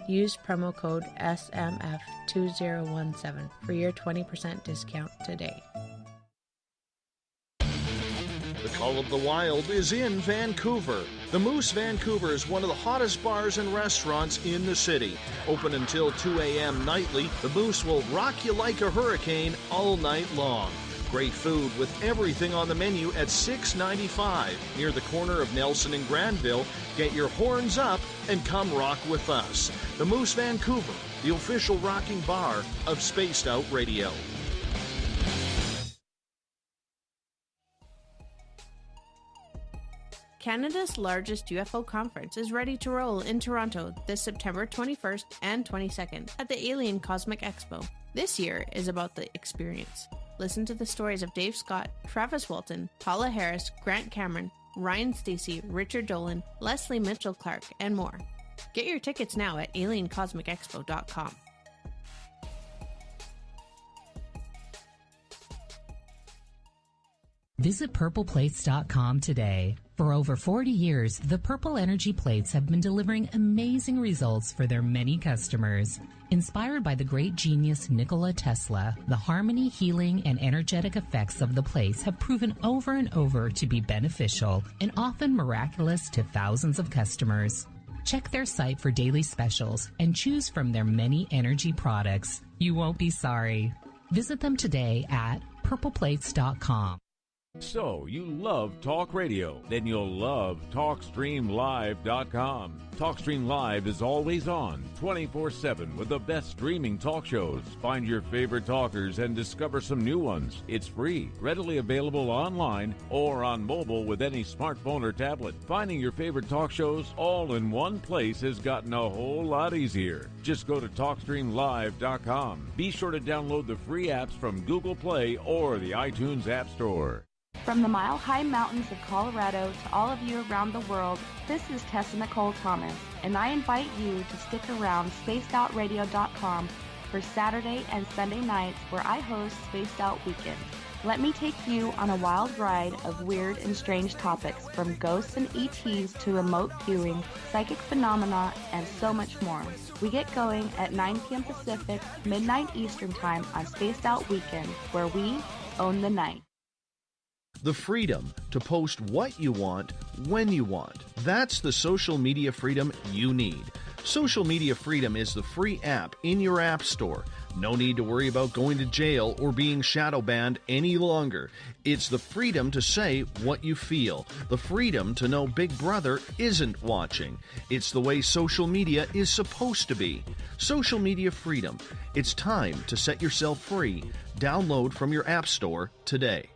Use promo code SMF2017 for your 20% discount today. The Call of the Wild is in Vancouver. The Moose Vancouver is one of the hottest bars and restaurants in the city. Open until 2 a.m. nightly, the Moose will rock you like a hurricane all night long. Great food with everything on the menu at $6.95 near the corner of Nelson and Granville. Get your horns up and come rock with us. The Moose Vancouver, the official rocking bar of Spaced Out Radio. Canada's largest UFO conference is ready to roll in Toronto this September 21st and 22nd at the Alien Cosmic Expo. This year is about the experience. Listen to the stories of Dave Scott, Travis Walton, Paula Harris, Grant Cameron, Ryan Stacey, Richard Dolan, Leslie Mitchell-Clark, and more. Get your tickets now at aliencosmicexpo.com. Visit purpleplates.com today. For over 40 years, the Purple Energy Plates have been delivering amazing results for their many customers. Inspired by the great genius Nikola Tesla, the harmony, healing, and energetic effects of the plates have proven over and over to be beneficial and often miraculous to thousands of customers. Check their site for daily specials and choose from their many energy products. You won't be sorry. Visit them today at purpleplates.com. So, you love talk radio? Then you'll love TalkStreamLive.com. TalkStream Live is always on, 24/7 with the best streaming talk shows. Find your favorite talkers and discover some new ones. It's free, readily available online or on mobile with any smartphone or tablet. Finding your favorite talk shows all in one place has gotten a whole lot easier. Just go to TalkStreamLive.com. Be sure to download the free apps from Google Play or the iTunes App Store. From the mile-high mountains of Colorado to all of you around the world, this is Tessa Nicole Thomas, and I invite you to stick around spacedoutradio.com for Saturday and Sunday nights where I host Spaced Out Weekend. Let me take you on a wild ride of weird and strange topics, from ghosts and ETs to remote viewing, psychic phenomena, and so much more. We get going at 9 p.m. Pacific, midnight Eastern Time on Spaced Out Weekend, where we own the night. The freedom to post what you want, when you want. That's the social media freedom you need. Social Media Freedom is the free app in your app store. No need to worry about going to jail or being shadow banned any longer. It's the freedom to say what you feel. The freedom to know Big Brother isn't watching. It's the way social media is supposed to be. Social Media Freedom. It's time to set yourself free. Download from your app store today.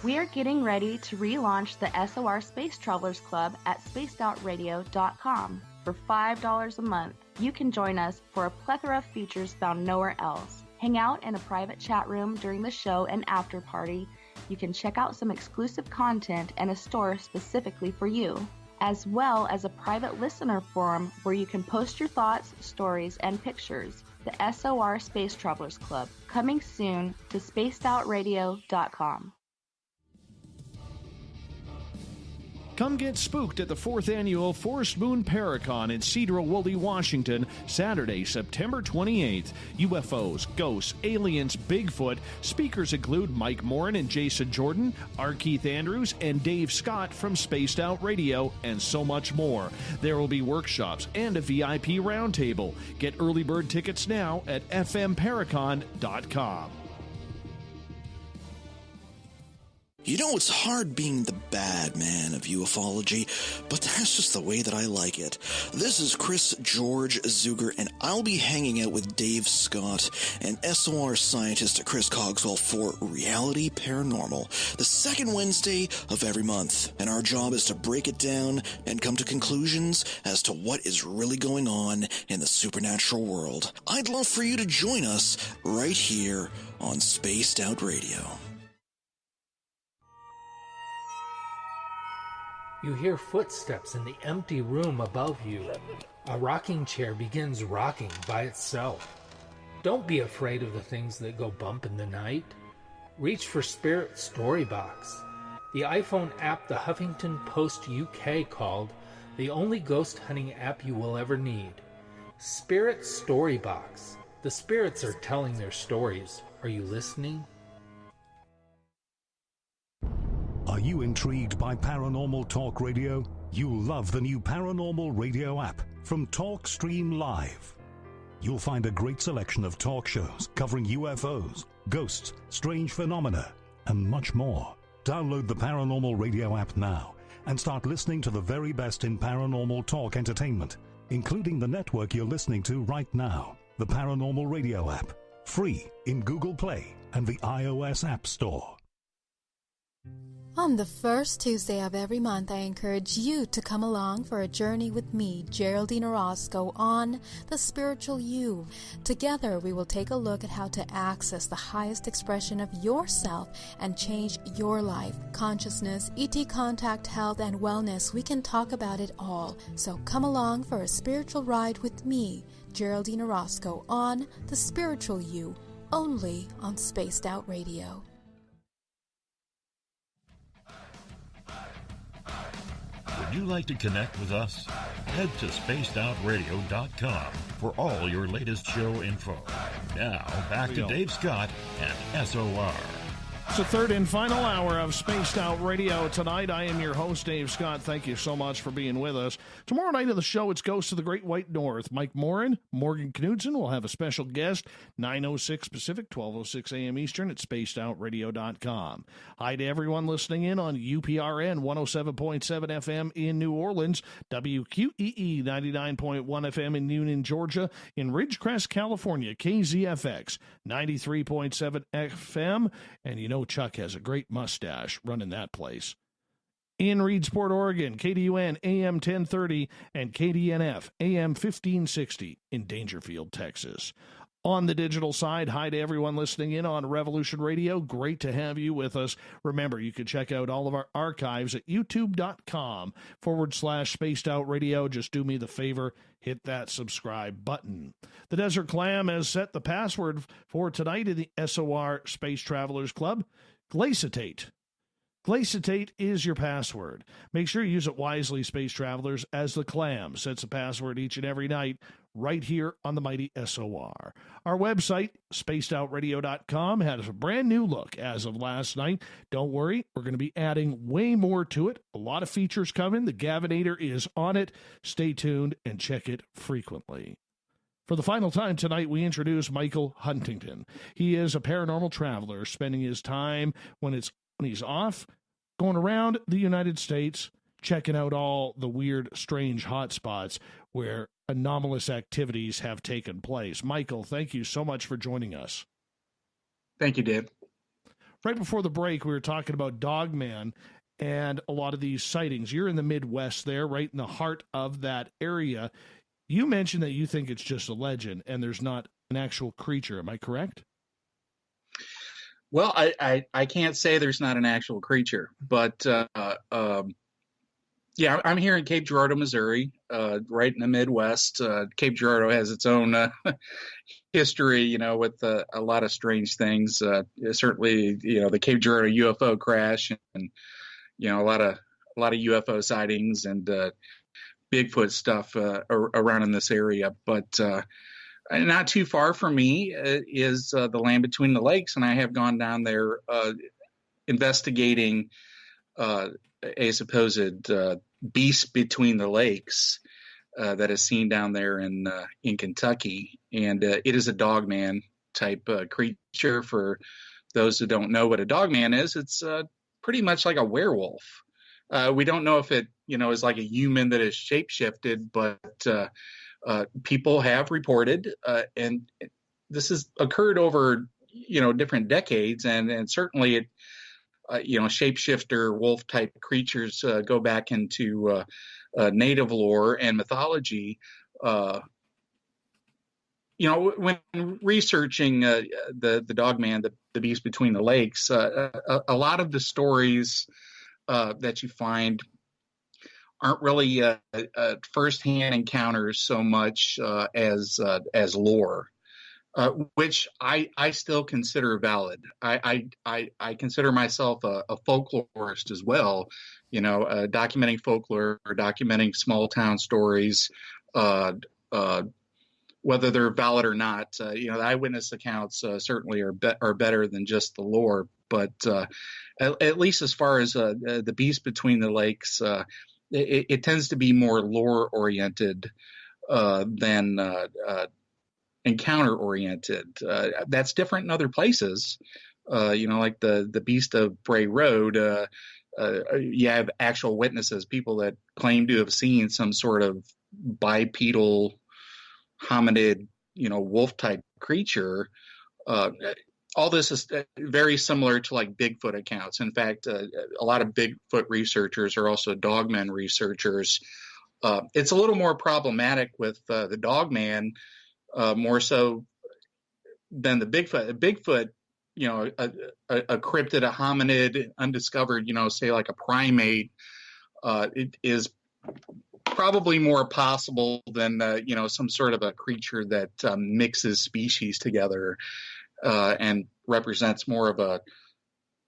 We are getting ready to relaunch the SOR Space Travelers Club at spacedoutradio.com. For $5 a month, you can join us for a plethora of features found nowhere else. Hang out in a private chat room during the show and after party. You can check out some exclusive content and a store specifically for you, as well as a private listener forum where you can post your thoughts, stories, and pictures. The SOR Space Travelers Club, coming soon to spacedoutradio.com. Come get spooked at the 4th Annual Forest Moon Paracon in Cedar-Woolley, Washington, Saturday, September 28th. UFOs, ghosts, aliens, Bigfoot. Speakers include Mike Morin and Jason Jordan, R. Keith Andrews, and Dave Scott from Spaced Out Radio, and so much more. There will be workshops and a VIP roundtable. Get early bird tickets now at fmparacon.com. You know, it's hard being the bad man of ufology, but that's just the way that I like it. This is Chris George Zuger, and I'll be hanging out with Dave Scott and SOR scientist Chris Cogswell for Reality Paranormal, the second Wednesday of every month. And our job is to break it down and come to conclusions as to what is really going on in the supernatural world. I'd love for you to join us right here on Spaced Out Radio. You hear footsteps in the empty room above you. A rocking chair begins rocking by itself. Don't be afraid of the things that go bump in the night. Reach for Spirit Storybox, the iPhone app the Huffington Post UK called the only ghost hunting app you will ever need. Spirit Storybox. The spirits are telling their stories. Are you listening? Are you intrigued by Paranormal Talk Radio? You'll love the new Paranormal Radio app from TalkStream Live. You'll find a great selection of talk shows covering UFOs, ghosts, strange phenomena, and much more. Download the Paranormal Radio app now and start listening to the very best in paranormal talk entertainment, including the network you're listening to right now, the Paranormal Radio app, free in Google Play and the iOS App Store. On the first Tuesday of every month, I encourage you to come along for a journey with me, Geraldine Orozco, on The Spiritual You. Together, we will take a look at how to access the highest expression of yourself and change your life. Consciousness, ET contact, health, and wellness, we can talk about it all. So come along for a spiritual ride with me, Geraldine Orozco, on The Spiritual You, only on Spaced Out Radio. Would you like to connect with us? Head to spacedoutradio.com for all your latest show info. Now, back to Dave Scott and SOR. It's the third and final hour of Spaced Out Radio tonight. I am your host, Dave Scott. Thank you so much for being with us. Tomorrow night of the show, it's Ghosts of the Great White North. Mike Morin, Morgan Knudsen will have a special guest, 9:06 Pacific, 12:06 a.m. Eastern at spacedoutradio.com. Hi to everyone listening in on UPRN 107.7 FM in New Orleans, WQEE 99.1 FM in Union, Georgia, in Ridgecrest, California, KZFX 93.7 FM, and you know Chuck has a great mustache running that place. In Reedsport, Oregon, KDUN AM 1030 and KDNF AM 1560 in Dangerfield, Texas. On the digital side, hi to everyone listening in on Revolution Radio. Great to have you with us. Remember, you can check out all of our archives at youtube.com/Spaced Out Radio. Just do me the favor, hit that subscribe button. The Desert Clam has set the password for tonight in the SOR Space Travelers Club. Glacitate. Glacitate is your password. Make sure you use it wisely, Space Travelers, as the Clam sets a password each and every night right here on the mighty SOR. Our website, spacedoutradio.com, has a brand new look as of last night. Don't worry, we're going to be adding way more to it. A lot of features coming. The Gavinator is on it. Stay tuned and check it frequently. For the final time tonight, we introduce Michael Huntington. He is a paranormal traveler, spending his time when he's off, going around the United States, checking out all the weird, strange hotspots where anomalous activities have taken place. Michael, thank you so much for joining us. Thank you, Dave. Right before the break, we were talking about Dogman and a lot of these sightings. You're in the Midwest there, right in the heart of that area. You mentioned that you think it's just a legend and there's not an actual creature. Am I correct? Well, I can't say there's not an actual creature, but yeah, I'm here in Cape Girardeau, Missouri, right in the Midwest. Cape Girardeau has its own history, with a lot of strange things. Certainly, the Cape Girardeau UFO crash, and a lot of UFO sightings and Bigfoot stuff around in this area. But not too far from me is the land between the lakes, and I have gone down there investigating a supposed beast between the lakes that is seen down there in Kentucky, and it is a dogman type creature. For those who don't know what a dogman is, it's pretty much like a werewolf. We don't know if it, is like a human that is shapeshifted, but people have reported, and this has occurred over, different decades, and certainly it, shapeshifter wolf type creatures go back into native lore and mythology. When researching the Dogman, the Beast Between the Lakes, a lot of the stories that you find aren't really firsthand encounters so much as lore, which I still consider valid. I consider myself a folklorist as well, documenting folklore or documenting small town stories, whether they're valid or not. The eyewitness accounts certainly are better than just the lore, but at least as far as the Beast Between the Lakes, it tends to be more lore oriented than encounter oriented. That's different in other places. Like the Beast of Bray Road, you have actual witnesses, people that claim to have seen some sort of bipedal hominid, wolf type creature. All this is very similar to like Bigfoot accounts. In fact, a lot of Bigfoot researchers are also dogman researchers. It's a little more problematic with the Dogman, more so than the Bigfoot. Bigfoot, a cryptid, a hominid, undiscovered, say like a primate, it is probably more possible than, some sort of a creature that mixes species together and represents more of a,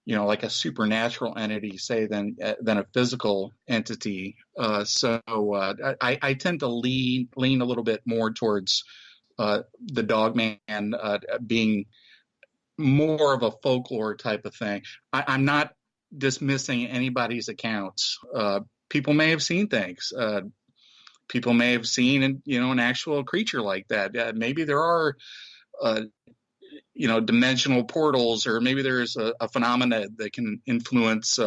like a supernatural entity, say, than a physical entity. So I tend to lean a little bit more towards the Dogman being more of a folklore type of thing. I'm not dismissing anybody's accounts. People may have seen things. People may have seen, an actual creature like that. Maybe there are, dimensional portals, or maybe there's a phenomena that can influence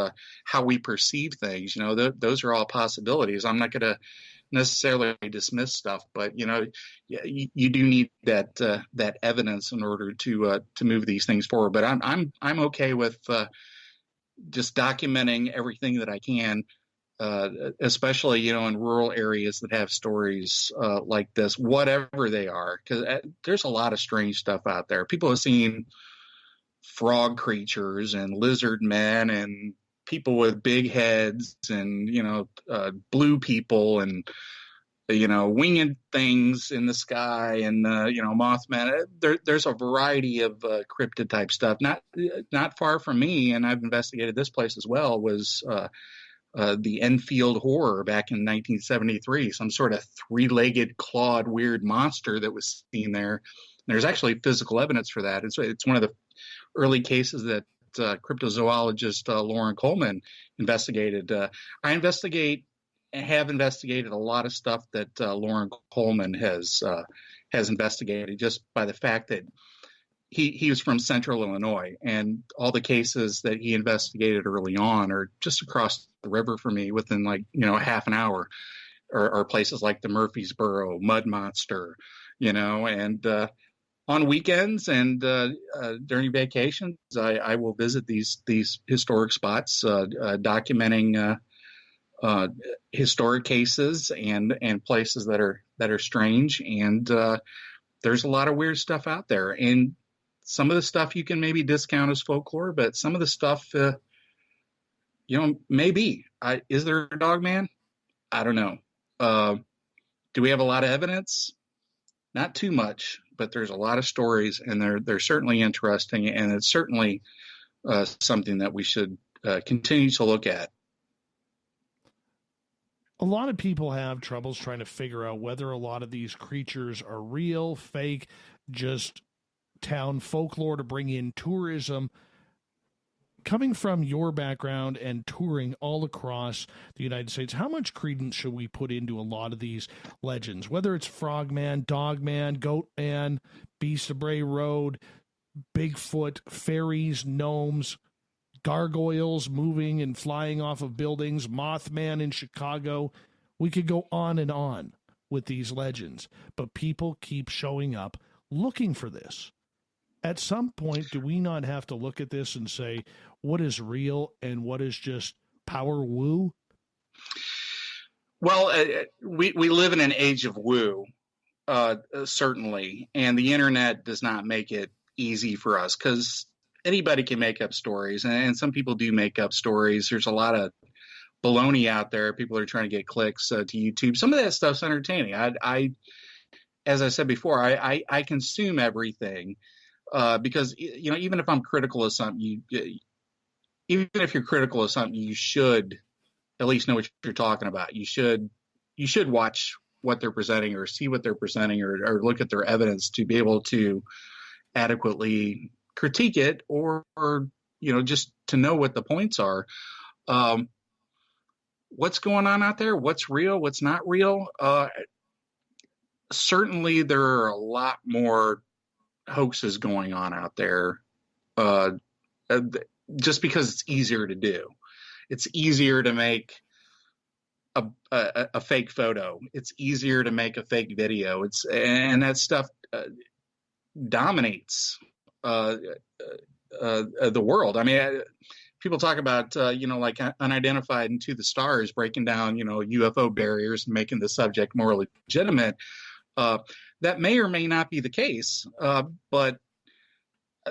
how we perceive things. Those are all possibilities. I'm not going to necessarily dismiss stuff, but you do need that evidence in order to move these things forward. But I'm okay with just documenting everything that I can. Especially, in rural areas that have stories like this, whatever they are, because there's a lot of strange stuff out there. People have seen frog creatures and lizard men and people with big heads and, blue people and, winged things in the sky and, Mothman. There's a variety of cryptid type stuff. Not far from me, and I've investigated this place as well, was the Enfield Horror back in 1973, some sort of three-legged, clawed, weird monster that was seen there. There's actually physical evidence for that. It's one of the early cases that cryptozoologist Lauren Coleman investigated. I have investigated a lot of stuff that Lauren Coleman has investigated, just by the fact that he was from Central Illinois, and all the cases that he investigated early on are just across the river for me within half an hour, or places like the Murfreesboro Mud Monster, and on weekends and during vacations, I will visit these historic spots, documenting historic cases and places that are strange. And there's a lot of weird stuff out there, and some of the stuff you can maybe discount as folklore, but some of the stuff, maybe. Is there a Dogman? I don't know. Do we have a lot of evidence? Not too much, but there's a lot of stories, and they're certainly interesting, and it's certainly something that we should continue to look at. A lot of people have troubles trying to figure out whether a lot of these creatures are real, fake, just town folklore to bring in tourism. Coming from your background and touring all across the United States, how much credence should we put into a lot of these legends, whether it's Frogman, Dogman, Goatman, Beast of Bray Road, Bigfoot, fairies, gnomes, gargoyles moving and flying off of buildings, Mothman in Chicago. We could go on with these legends, but people keep showing up looking for this. At some point, do we not have to look at this and say, what is real and what is just power woo? Well, we live in an age of woo, certainly, and the internet does not make it easy for us because anybody can make up stories, and some people do make up stories. There's a lot of baloney out there. People are trying to get clicks to YouTube. Some of that stuff's entertaining. I as I said before, I consume everything because, you know, even if I'm critical of something, even if you're critical of something, you should at least know what you're talking about. You should watch what they're presenting or see what they're presenting or look at their evidence to be able to adequately critique it or you know, just to know what the points are. What's going on out there? What's real? What's not real? Certainly there are a lot more hoaxes going on out there just because it's easier to do. It's easier to make a fake photo. It's easier to make a fake video. And that stuff dominates the world. I mean, people talk about, you know, like unidentified and to the stars, breaking down, you know, UFO barriers and making the subject more legitimate. That may or may not be the case, but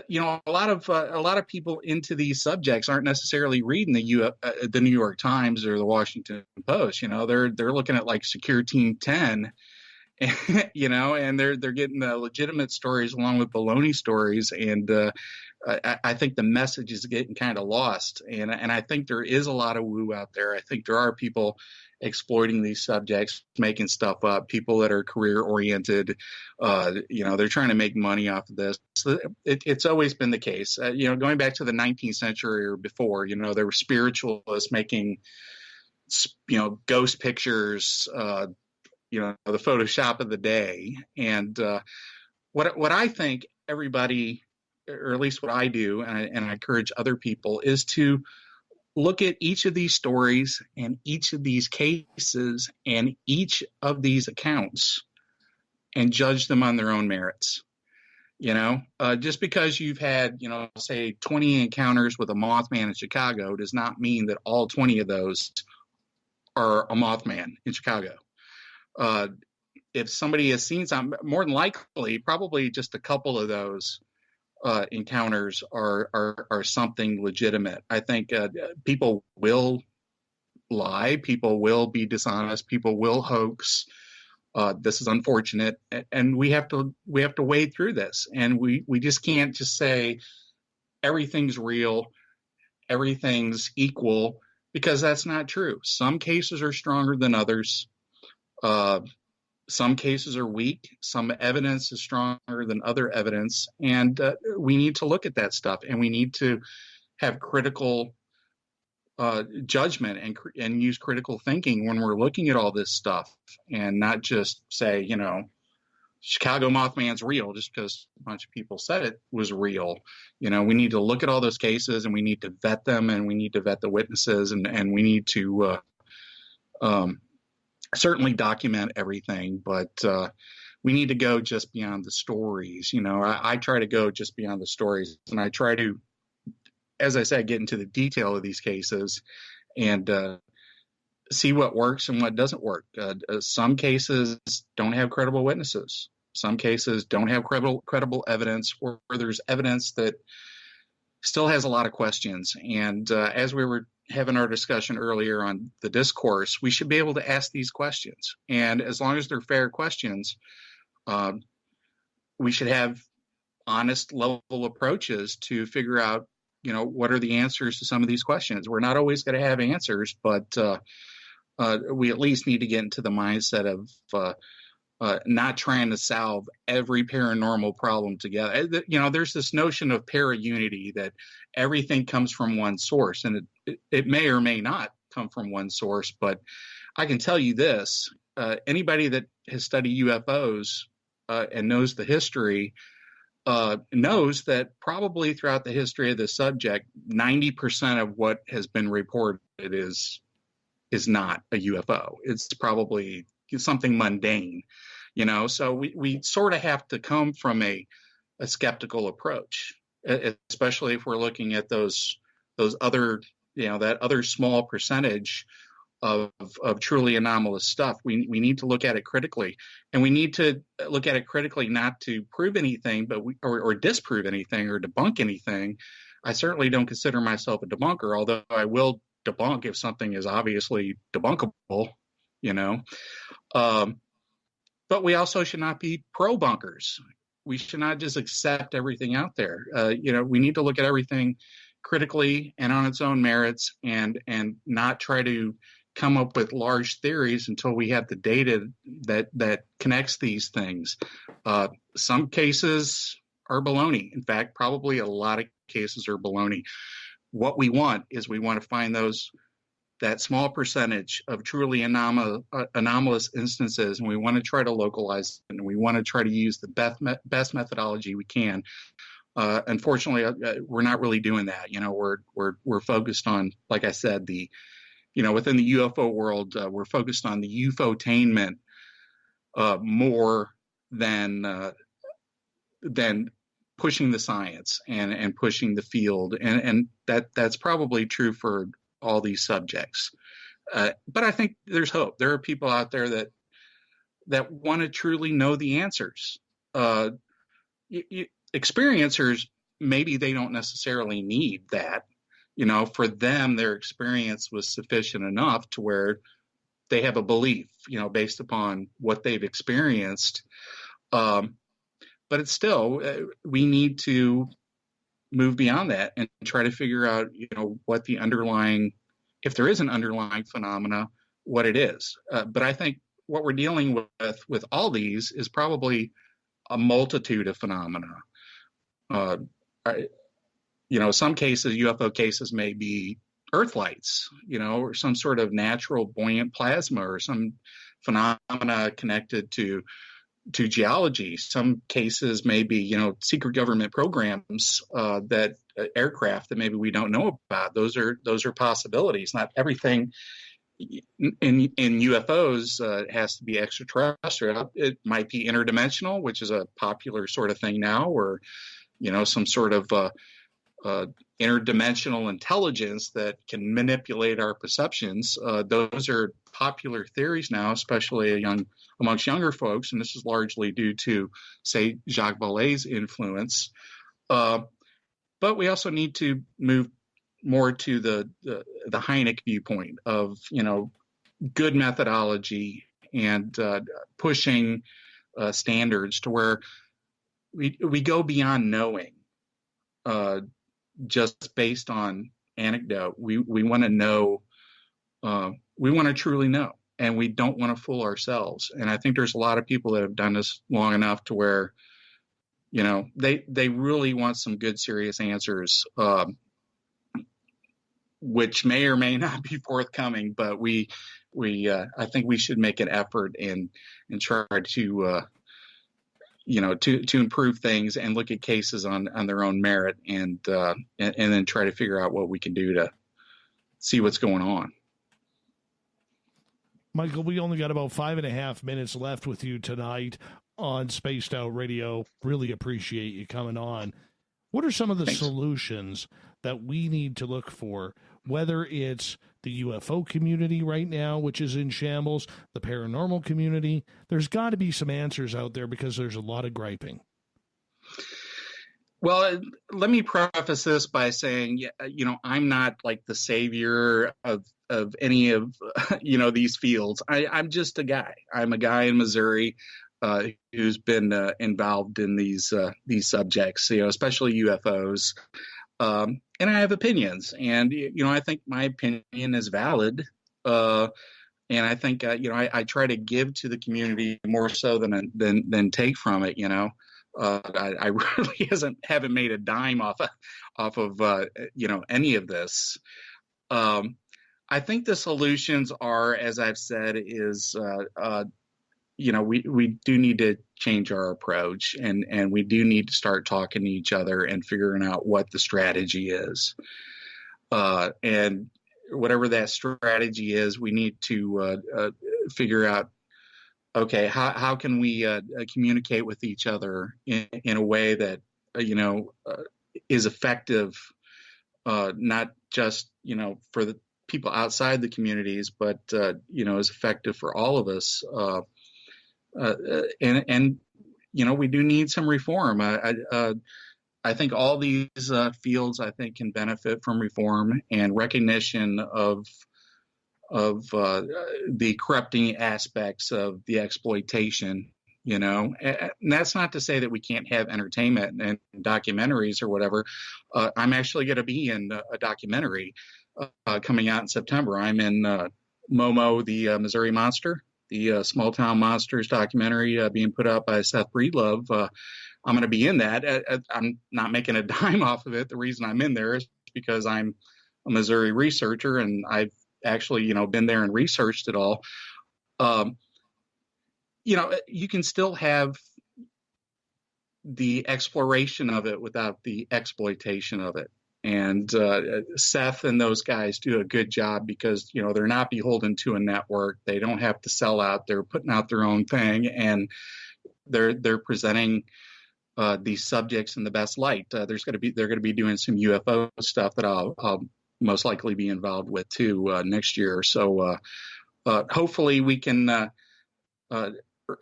you know, a lot of people into these subjects aren't necessarily reading the New York Times or the Washington Post. You know, they're looking at like Secure Team 10, you know, and they're getting the legitimate stories along with baloney stories, and I think the message is getting kind of lost, and I think there is a lot of woo out there. I think there are people exploiting these subjects, making stuff up, people that are career oriented, you know, they're trying to make money off of this. So it's always been the case, you know, going back to the 19th century or before, you know, there were spiritualists making, you know, ghost pictures, you know, the Photoshop of the day. And what I think everybody, or at least what I do, and I encourage other people, is to look at each of these stories and each of these cases and each of these accounts and judge them on their own merits. You know, just because you've had, you know, say 20 encounters with a Mothman in Chicago does not mean that all 20 of those are a Mothman in Chicago. If somebody has seen something, more than likely, probably just a couple of those encounters are something legitimate. I think people will lie, people will be dishonest, people will hoax. This is unfortunate, and we have to wade through this, and we just can't just say everything's real, everything's equal, because that's not true. Some cases are stronger than others. Some cases are weak. Some evidence is stronger than other evidence. And we need to look at that stuff, and we need to have critical judgment and use critical thinking when we're looking at all this stuff, and not just say, you know, Chicago Mothman's real just because a bunch of people said it was real. You know, we need to look at all those cases, and we need to vet them, and we need to vet the witnesses, and we need to certainly document everything, but we need to go just beyond the stories. You know, I try to go just beyond the stories, and I try to, as I said, get into the detail of these cases and see what works and what doesn't work. Some cases don't have credible witnesses. Some cases don't have credible evidence, or there's evidence that still has a lot of questions. And as we were having our discussion earlier on the discourse, we should be able to ask these questions. And as long as they're fair questions, we should have honest level approaches to figure out, you know, what are the answers to some of these questions. We're not always going to have answers, but we at least need to get into the mindset of not trying to solve every paranormal problem together. You know, there's this notion of para-unity, that everything comes from one source, and it may or may not come from one source. But I can tell you this, anybody that has studied UFOs and knows the history, knows that probably throughout the history of the subject, 90% of what has been reported is not a UFO. It's probably something mundane, so we sort of have to come from a skeptical approach, especially if we're looking at those other, that other small percentage of truly anomalous stuff. We need to look at it critically, and we need to look at it critically not to prove anything, but or disprove anything or debunk anything. I certainly don't consider myself a debunker, although I will debunk if something is obviously debunkable, but we also should not be pro-bunkers. We should not just accept everything out there. We need to look at everything critically and on its own merits, and not try to come up with large theories until we have the data that connects these things. Some cases are baloney. In fact, probably a lot of cases are baloney. What we want is we want to find that small percentage of truly anomalous instances, and we want to try to localize it, and we want to try to use the best methodology we can. Unfortunately, we're not really doing that. We're focused on, like I said, within the UFO world, we're focused on the UFOtainment more than pushing the science and pushing the field, and that's probably true for all these subjects. But I think there's hope. There are people out there that want to truly know the answers. Experiencers, maybe they don't necessarily need that. For them, their experience was sufficient enough to where they have a belief, based upon what they've experienced. But it's still, we need to move beyond that and try to figure out, what the underlying, if there is an underlying phenomena, what it is. But I think what we're dealing with all these is probably a multitude of phenomena. Some cases, UFO cases may be earth lights, or some sort of natural buoyant plasma, or some phenomena connected to geology. Some cases may be, secret government programs, that aircraft that maybe we don't know about. Those are possibilities. Not everything in UFOs has to be extraterrestrial. It might be interdimensional, which is a popular sort of thing now, or some sort of interdimensional intelligence that can manipulate our perceptions. Those are popular theories now, especially amongst younger folks, and this is largely due to, say, Jacques Vallée's influence. But we also need to move more to the Hynek viewpoint of, good methodology and pushing standards to where we go beyond knowing, just based on anecdote. We want to know, we want to truly know, and we don't want to fool ourselves. And I think there's a lot of people that have done this long enough to where, they really want some good, serious answers, which may or may not be forthcoming, but I think we should make an effort and try to, to improve things and look at cases on their own merit, and then try to figure out what we can do to see what's going on. Michael, we only got about 5.5 minutes left with you tonight on Spaced Out Radio. Really appreciate you coming on. What are some of the solutions that we need to look for, whether it's the UFO community right now, which is in shambles, the paranormal community? There's got to be some answers out there, because there's a lot of griping. Well, let me preface this by saying, I'm not like the savior of any of, these fields. I'm just a guy. I'm a guy in Missouri who's been involved in these subjects, especially UFOs. And I have opinions, and, I think my opinion is valid. And I think, I try to give to the community more so than take from it. I really haven't made a dime off of any of this. I think the solutions are, as I've said, is we do need to change our approach, and we do need to start talking to each other and figuring out what the strategy is. And whatever that strategy is, we need to figure out, okay, how can we communicate with each other in a way that, is effective, not just, for the people outside the communities, but, is effective for all of us. And we do need some reform. I think all these fields, I think, can benefit from reform and recognition of the corrupting aspects of the exploitation. And that's not to say that we can't have entertainment and documentaries or whatever. I'm actually going to be in a documentary coming out in September. I'm in Momo, the Missouri Monster, the Small Town Monsters documentary being put out by Seth Breedlove. I'm going to be in that. I'm not making a dime off of it. The reason I'm in there is because I'm a Missouri researcher, and I've actually, been there and researched it all. You can still have the exploration of it without the exploitation of it. And Seth and those guys do a good job because, they're not beholden to a network. They don't have to sell out. They're putting out their own thing, and they're presenting these subjects in the best light. They're going to be doing some UFO stuff that I'll most likely be involved with too next year. So hopefully we can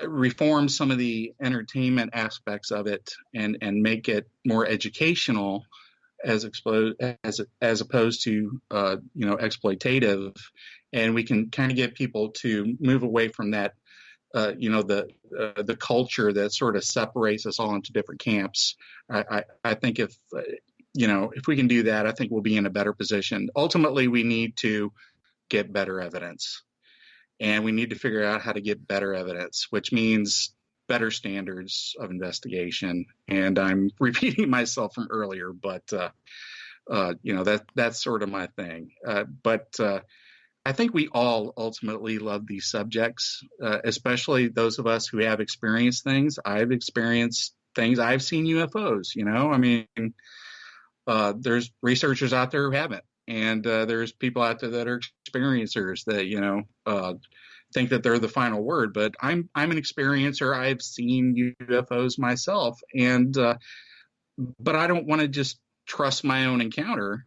reform some of the entertainment aspects of it and make it more educational as opposed to exploitative, and we can kind of get people to move away from that. The culture that sort of separates us all into different camps. I think if we can do that, I think we'll be in a better position. Ultimately, we need to get better evidence, and we need to figure out how to get better evidence, which means better standards of investigation. And I'm repeating myself from earlier, but that's sort of my thing. But I think we all ultimately love these subjects, especially those of us who have experienced things. I've experienced things. I've seen UFOs, there's researchers out there who haven't. And there's people out there that are experiencers that, think that they're the final word. But I'm an experiencer. I've seen UFOs myself. And but I don't want to just trust my own encounter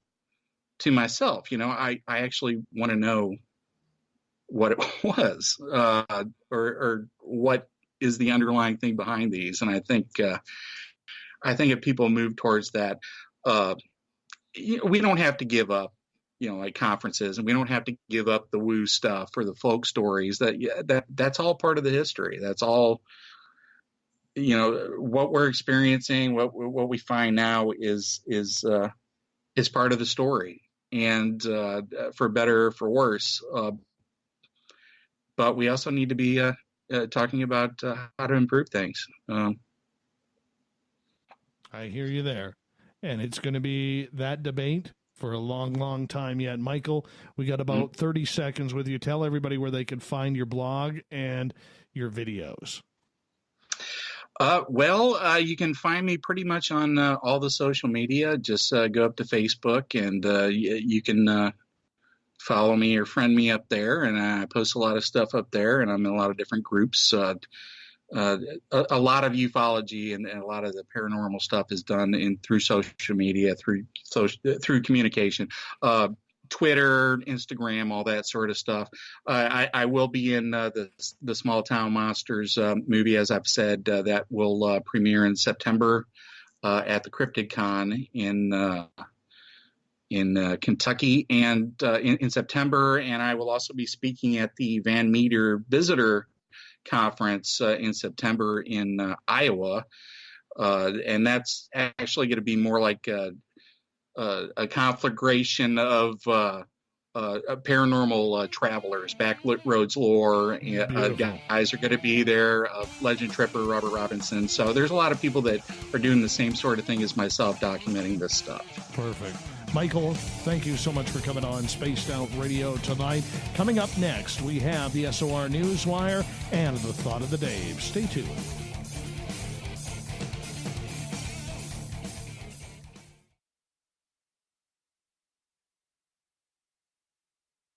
to myself. I actually want to know what it was, or what is the underlying thing behind these. And I think if people move towards that, we don't have to give up, like conferences, and we don't have to give up the woo stuff or the folk stories. That's all part of the history. That's all, what we're experiencing, what we find now is part of the story. And for better or for worse. But we also need to be talking about how to improve things. I hear you there. And it's going to be that debate for a long, long time yet. Michael, we got about 30 seconds with you. Tell everybody where they can find your blog and your videos. You can find me pretty much on all the social media. Just go up to Facebook, and you can follow me or friend me up there. And I post a lot of stuff up there, and I'm in a lot of different groups. A lot of ufology and a lot of the paranormal stuff is done through social media, through communication. Twitter, Instagram, all that sort of stuff. I will be in the Small Town Monsters movie, as I've said, that will premiere in September at the Cryptid Con in Kentucky, and in September. And I will also be speaking at the Van Meter Visitor Conference in September in Iowa, and that's actually going to be more like a conflagration of paranormal travelers, backlit roads lore. Guys are going to be there, legend tripper Robert Robinson. So there's a lot of people that are doing the same sort of thing as myself, documenting this stuff. Perfect. Michael, thank you so much for coming on Spaced Out Radio tonight. Coming up next, we have the SOR Newswire and the Thought of the Dave. Stay tuned.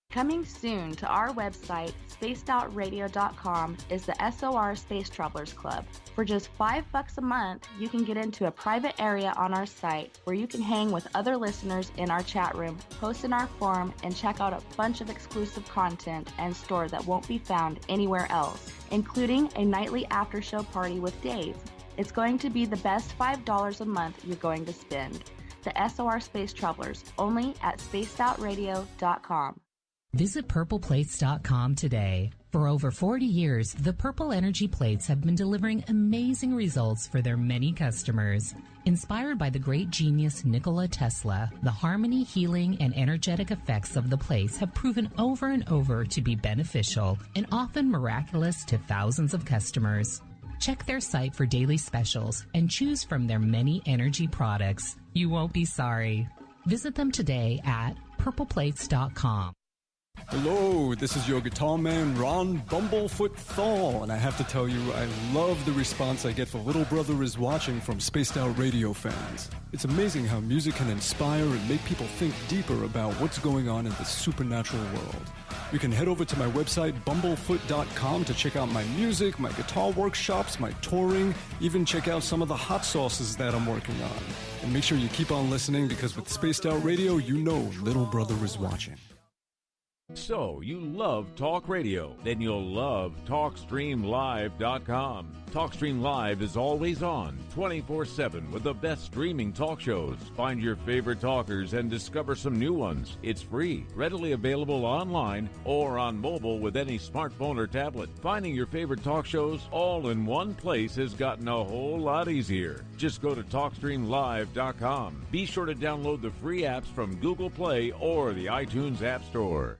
Coming soon to our website, spacedoutradio.com, is the SOR Space Travelers Club. For just $5 a month, you can get into a private area on our site where you can hang with other listeners in our chat room, post in our forum, and check out a bunch of exclusive content and store that won't be found anywhere else, including a nightly after-show party with Dave. It's going to be the best $5 a month you're going to spend. The SOR Space Travelers, only at spacedoutradio.com. Visit purpleplates.com today. For over 40 years, the Purple Energy Plates have been delivering amazing results for their many customers. Inspired by the great genius Nikola Tesla, the harmony, healing, and energetic effects of the plates have proven over and over to be beneficial and often miraculous to thousands of customers. Check their site for daily specials and choose from their many energy products. You won't be sorry. Visit them today at purpleplates.com. Hello, this is your guitar man, Ron Bumblefoot THAL, and I have to tell you, I love the response I get for Little Brother is Watching from Spaced Out Radio fans. It's amazing how music can inspire and make people think deeper about what's going on in the supernatural world. You can head over to my website, bumblefoot.com, to check out my music, my guitar workshops, my touring, even check out some of the hot sauces that I'm working on. And make sure you keep on listening, because with Spaced Out Radio, you know Little Brother is watching. So, you love talk radio? Then you'll love TalkStreamLive.com. TalkStream Live is always on, 24/7, with the best streaming talk shows. Find your favorite talkers and discover some new ones. It's free, readily available online or on mobile with any smartphone or tablet. Finding your favorite talk shows all in one place has gotten a whole lot easier. Just go to TalkStreamLive.com. Be sure to download the free apps from Google Play or the iTunes App Store.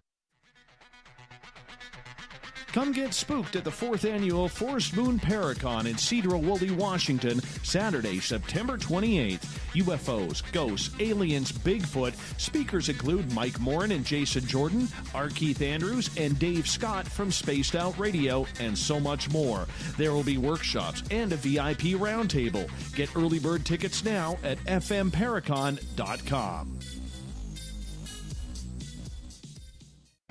Come get spooked at the 4th Annual Forest Moon Paracon in Cedar-Woolley, Washington, Saturday, September 28th. UFOs, ghosts, aliens, Bigfoot. Speakers include Mike Morin and Jason Jordan, R. Keith Andrews, and Dave Scott from Spaced Out Radio, and so much more. There will be workshops and a VIP roundtable. Get early bird tickets now at fmparacon.com.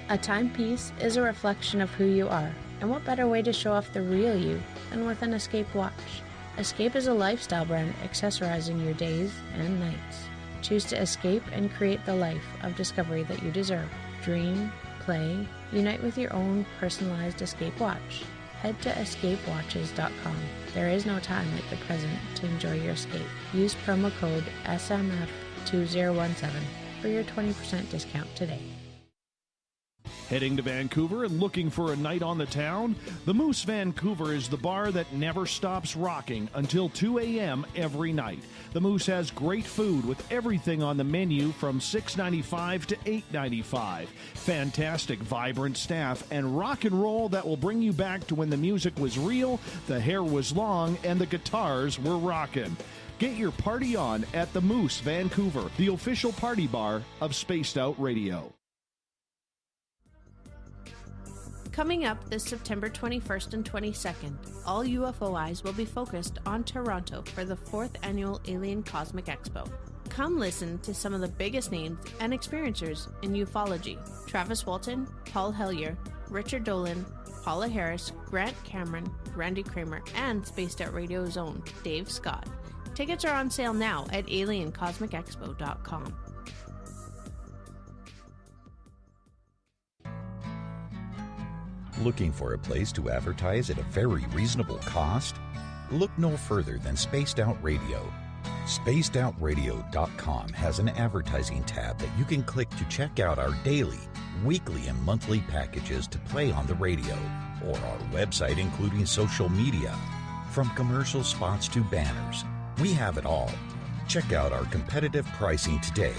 A timepiece is a reflection of who you are, and what better way to show off the real you than with an Escape watch. Escape is a lifestyle brand accessorizing your days and nights. Choose to escape and create the life of discovery that you deserve. Dream, play, unite with your own personalized Escape watch. Head to escapewatches.com. There is no time like the present to enjoy your escape. Use promo code SMF2017 for your 20% discount today. Heading to Vancouver and looking for a night on the town? The Moose Vancouver is the bar that never stops rocking until 2 a.m. every night. The Moose has great food with everything on the menu from $6.95 to $8.95. Fantastic, vibrant staff and rock and roll that will bring you back to when the music was real, the hair was long, and the guitars were rocking. Get your party on at the Moose Vancouver, the official party bar of Spaced Out Radio. Coming up this September 21st and 22nd, all UFO eyes will be focused on Toronto for the 4th Annual Alien Cosmic Expo. Come listen to some of the biggest names and experiencers in ufology. Travis Walton, Paul Hellyer, Richard Dolan, Paula Harris, Grant Cameron, Randy Kramer, and Spaced Out Radio's own Dave Scott. Tickets are on sale now at aliencosmicexpo.com. Looking for a place to advertise at a very reasonable cost? Look no further than Spaced Out Radio. SpacedOutRadio.com has an advertising tab that you can click to check out our daily, weekly, and monthly packages to play on the radio, or our website including social media. From commercial spots to banners, we have it all. Check out our competitive pricing today.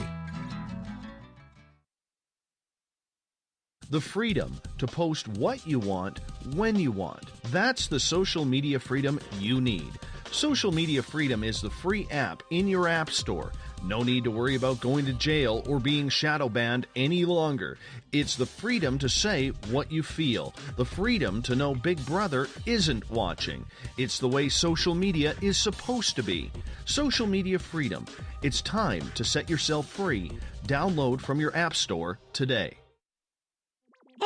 The freedom to post what you want, when you want. That's the social media freedom you need. Social Media Freedom is the free app in your app store. No need to worry about going to jail or being shadow banned any longer. It's the freedom to say what you feel, the freedom to know Big Brother isn't watching. It's the way social media is supposed to be. Social media freedom. It's time to set yourself free. Download from your app store today.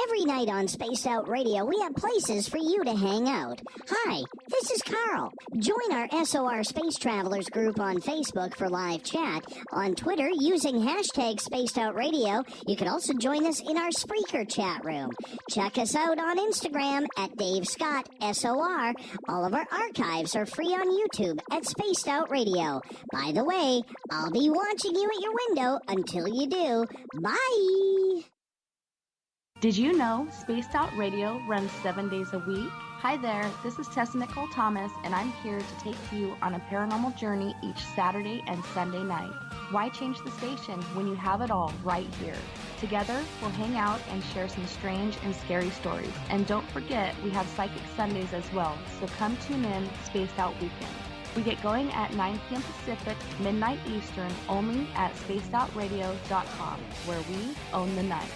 Every night on Spaced Out Radio, we have places for you to hang out. Hi, this is Carl. Join our SOR Space Travelers group on Facebook for live chat. On Twitter, using hashtag Spaced Out Radio, you can also join us in our Spreaker chat room. Check us out on Instagram at Dave Scott SOR. All of our archives are free on YouTube at Spaced Out Radio. By the way, I'll be watching you at your window until you do. Bye! Did you know Spaced Out Radio runs 7 days a week? Hi there, this is Tessa Nicole Thomas, and I'm here to take you on a paranormal journey each Saturday and Sunday night. Why change the station when you have it all right here? Together, we'll hang out and share some strange and scary stories. And don't forget, we have Psychic Sundays as well, so come tune in Spaced Out Weekend. We get going at 9 p.m. Pacific, midnight Eastern, only at spacedoutradio.com, where we own the night.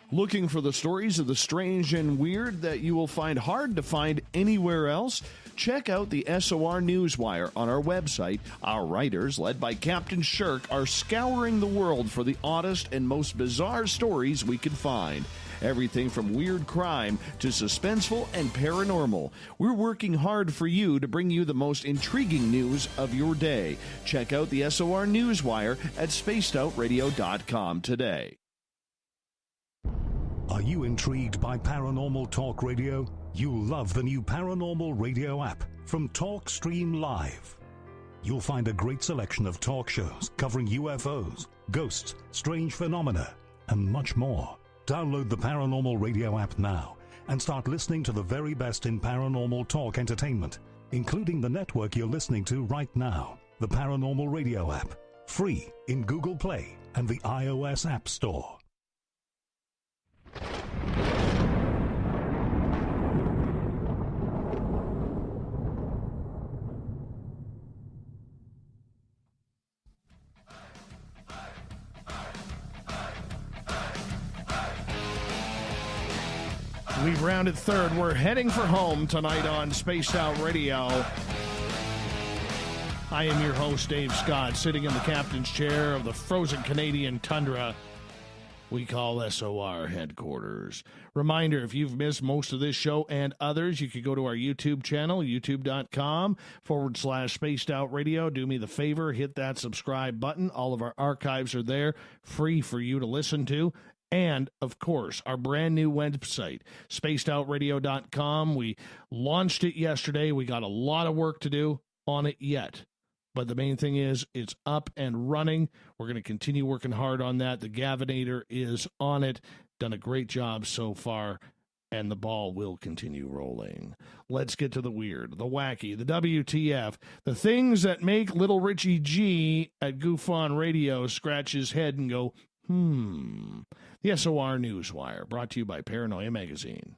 Looking for the stories of the strange and weird that you will find hard to find anywhere else? Check out the SOR Newswire on our website. Our writers, led by Captain Shirk, are scouring the world for the oddest and most bizarre stories we can find. Everything from weird crime to suspenseful and paranormal. We're working hard for you to bring you the most intriguing news of your day. Check out the SOR Newswire at spacedoutradio.com today. Are you intrigued by Paranormal Talk Radio? You'll love the new Paranormal Radio app from TalkStream Live. You'll find a great selection of talk shows covering UFOs, ghosts, strange phenomena, and much more. Download the Paranormal Radio app now and start listening to the very best in paranormal talk entertainment, including the network you're listening to right now, the Paranormal Radio app, free in Google Play and the iOS App Store. We've rounded third. We're heading for home tonight on Spaced Out Radio. I am your host, Dave Scott, sitting in the captain's chair of the frozen Canadian tundra we call SOR headquarters. Reminder, if you've missed most of this show and others, you could go to our YouTube channel, youtube.com/Spaced Out Radio. Do me the favor, hit that subscribe button. All of our archives are there, free for you to listen to. And, of course, our brand new website, spacedoutradio.com. We launched it yesterday. We got a lot of work to do on it yet. But the main thing is it's up and running. We're going to continue working hard on that. The Gavinator is on it. Done a great job so far, and the ball will continue rolling. Let's get to the weird, the wacky, the WTF, the things that make little Richie G at Goof On Radio scratch his head and go, The SOR Newswire, brought to you by Paranoia Magazine.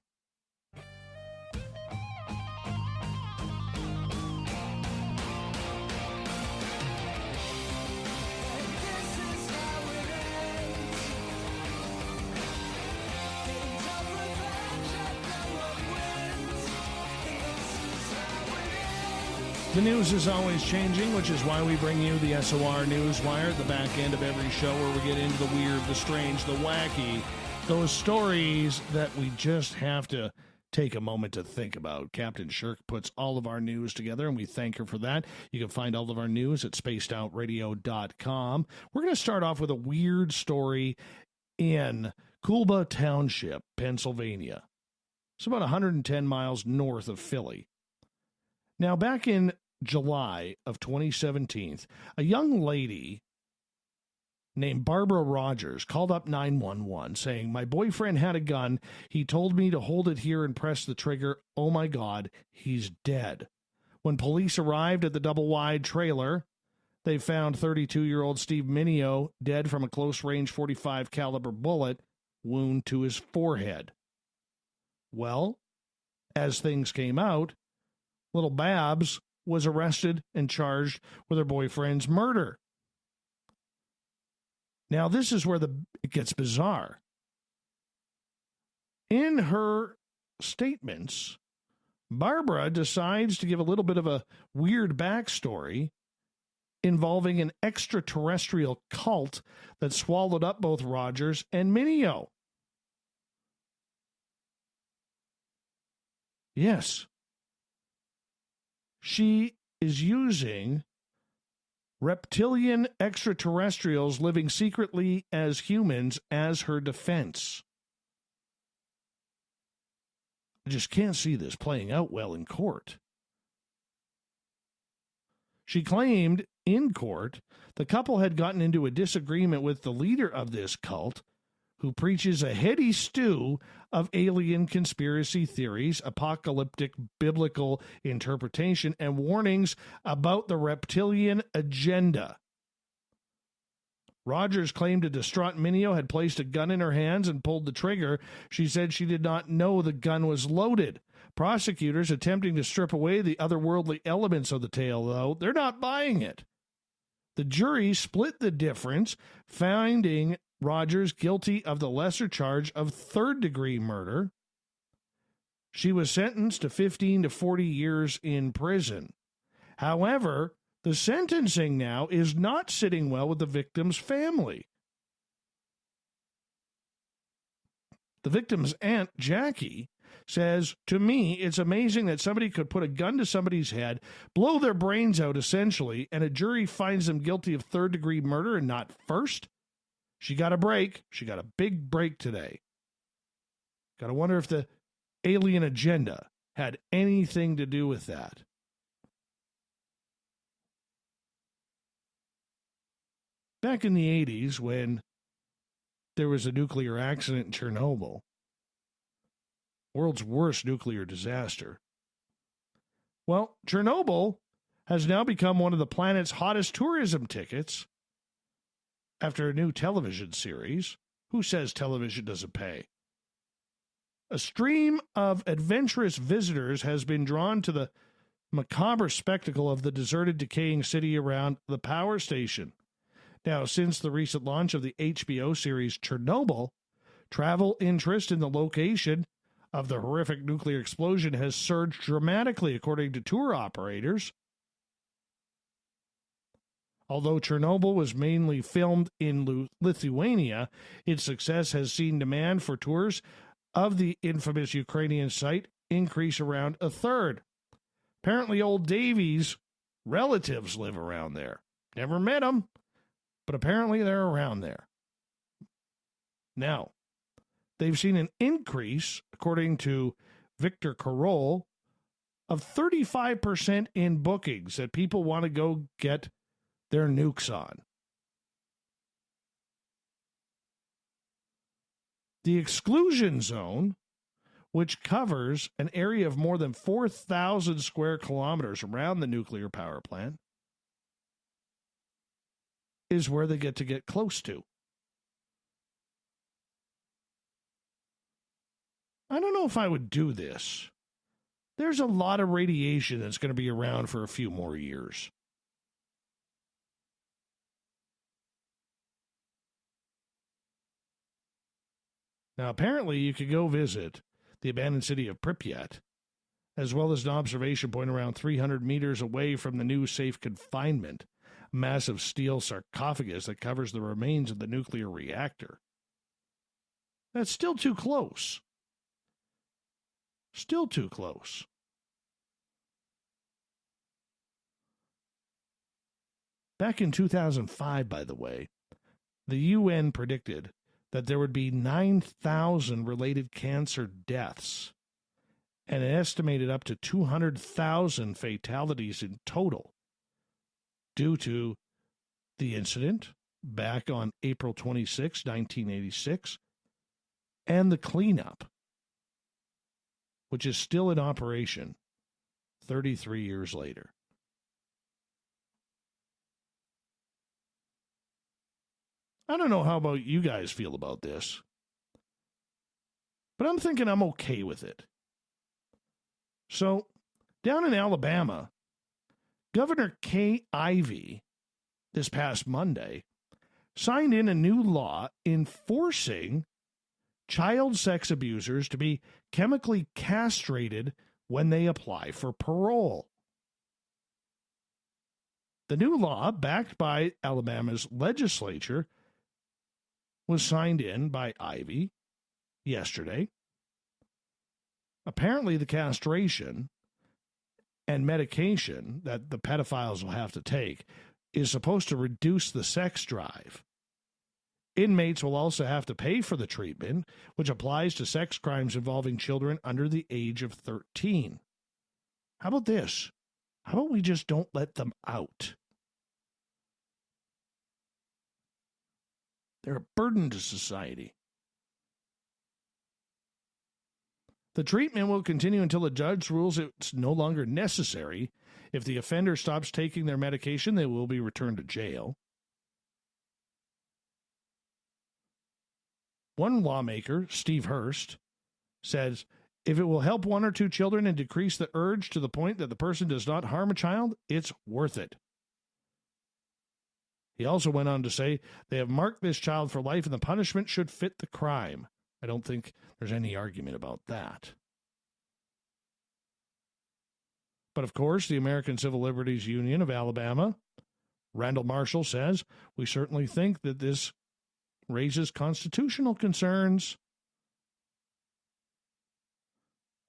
The news is always changing, which is why we bring you the SOR Newswire at the back end of every show, where we get into the weird, the strange, the wacky, those stories that we just have to take a moment to think about. Captain Shirk puts all of our news together, and we thank her for that. You can find all of our news at spacedoutradio.com. We're going to start off with a weird story in Coolba Township, Pennsylvania. It's about 110 miles north of Philly. Now, back in July of 2017, a young lady named Barbara Rogers called up 911 saying, "My boyfriend had a gun. He told me to hold it here and press the trigger. Oh my God, he's dead." When police arrived at the double-wide trailer, they found 32-year-old Steve Mineo dead from a close-range .45 caliber bullet wound to his forehead. Well, as things came out, little Babs was arrested and charged with her boyfriend's murder. Now, this is where it gets bizarre. In her statements, Barbara decides to give a little bit of a weird backstory involving an extraterrestrial cult that swallowed up both Rogers and Mineo. Yes. She is using reptilian extraterrestrials living secretly as humans as her defense. I just can't see this playing out well in court. She claimed in court the couple had gotten into a disagreement with the leader of this cult, who preaches a heady stew of alien conspiracy theories, apocalyptic biblical interpretation, and warnings about the reptilian agenda. Rogers claimed a distraught Mineo had placed a gun in her hands and pulled the trigger. She said she did not know the gun was loaded. Prosecutors attempting to strip away the otherworldly elements of the tale, though, they're not buying it. The jury split the difference, finding Rogers guilty of the lesser charge of third-degree murder. She was sentenced to 15 to 40 years in prison. However, the sentencing now is not sitting well with the victim's family. The victim's aunt, Jackie, says, "To me, it's amazing that somebody could put a gun to somebody's head, blow their brains out essentially, and a jury finds them guilty of third-degree murder and not first. She got a break. She got a big break today. Got to wonder if the alien agenda had anything to do with that." Back in the 80s, when there was a nuclear accident in Chernobyl, world's worst nuclear disaster. Well, Chernobyl has now become one of the planet's hottest tourism tickets after a new television series. Who says television doesn't pay? A stream of adventurous visitors has been drawn to the macabre spectacle of the deserted, decaying city around the power station. Now, since the recent launch of the HBO series Chernobyl, travel interest in the location of the horrific nuclear explosion has surged dramatically, according to tour operators. Although Chernobyl was mainly filmed in Lithuania, its success has seen demand for tours of the infamous Ukrainian site increase around a third. Apparently, old Davy's relatives live around there. Never met them, but apparently they're around there. Now, they've seen an increase, according to Victor Carroll, of 35% in bookings that people want to go get their nukes on. The exclusion zone, which covers an area of more than 4,000 square kilometers around the nuclear power plant, is where they get close to. I don't know if I would do this. There's a lot of radiation that's going to be around for a few more years. Now, apparently, you could go visit the abandoned city of Pripyat, as well as an observation point around 300 meters away from the new safe confinement, a massive steel sarcophagus that covers the remains of the nuclear reactor. That's still too close. Still too close. Back in 2005, by the way, the UN predicted that there would be 9,000 related cancer deaths and an estimated up to 200,000 fatalities in total due to the incident back on April 26, 1986, and the cleanup, which is still in operation 33 years later. I don't know how about you guys feel about this, but I'm thinking I'm okay with it. So, down in Alabama, Governor Kay Ivey, this past Monday, signed in a new law enforcing child sex abusers to be chemically castrated when they apply for parole. The new law, backed by Alabama's legislature, was signed in by Ivy yesterday. Apparently, the castration and medication that the pedophiles will have to take is supposed to reduce the sex drive. Inmates will also have to pay for the treatment, which applies to sex crimes involving children under the age of 13. How about this? How about we just don't let them out? They're a burden to society. The treatment will continue until a judge rules it's no longer necessary. If the offender stops taking their medication, they will be returned to jail. One lawmaker, Steve Hurst, says, if it will help one or two children and decrease the urge to the point that the person does not harm a child, it's worth it. He also went on to say, they have marked this child for life and the punishment should fit the crime. I don't think there's any argument about that. But of course, the American Civil Liberties Union of Alabama, Randall Marshall, says, we certainly think that this raises constitutional concerns.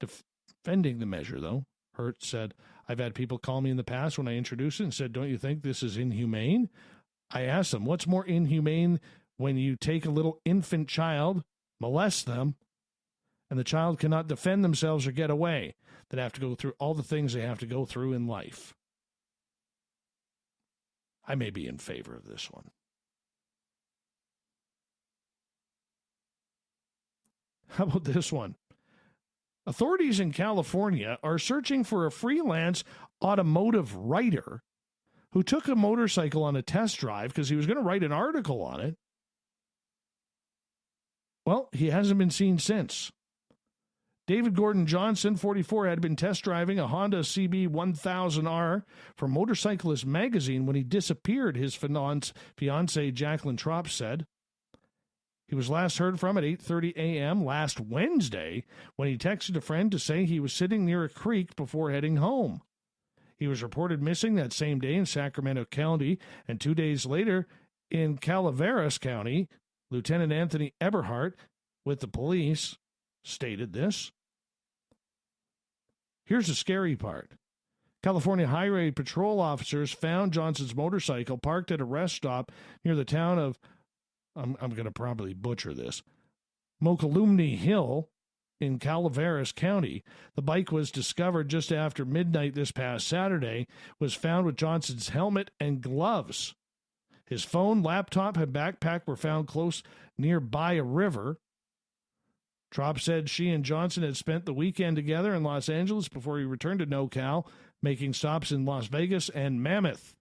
Defending the measure, though, Hurt said, I've had people call me in the past when I introduced it and said, don't you think this is inhumane? I asked them, what's more inhumane when you take a little infant child, molest them, and the child cannot defend themselves or get away, that have to go through all the things they have to go through in life? I may be in favor of this one. How about this one? Authorities in California are searching for a freelance automotive writer who took a motorcycle on a test drive because he was going to write an article on it. Well, he hasn't been seen since. David Gordon Johnson, 44, had been test driving a Honda CB 1000R for Motorcyclist magazine when he disappeared, his fiancée Jacqueline Trop said. He was last heard from at 8:30 a.m. last Wednesday when he texted a friend to say he was sitting near a creek before heading home. He was reported missing that same day in Sacramento County, and 2 days later in Calaveras County. Lieutenant Anthony Eberhardt with the police stated this. Here's the scary part. California Highway Patrol officers found Johnson's motorcycle parked at a rest stop near the town of, I'm going to probably butcher this, Mokelumne Hill in Calaveras County. The bike was discovered just after midnight this past Saturday, was found with Johnson's helmet and gloves. His phone, laptop, and backpack were found close nearby a river. Trop said she and Johnson had spent the weekend together in Los Angeles before he returned to NoCal, making stops in Las Vegas and Mammoth.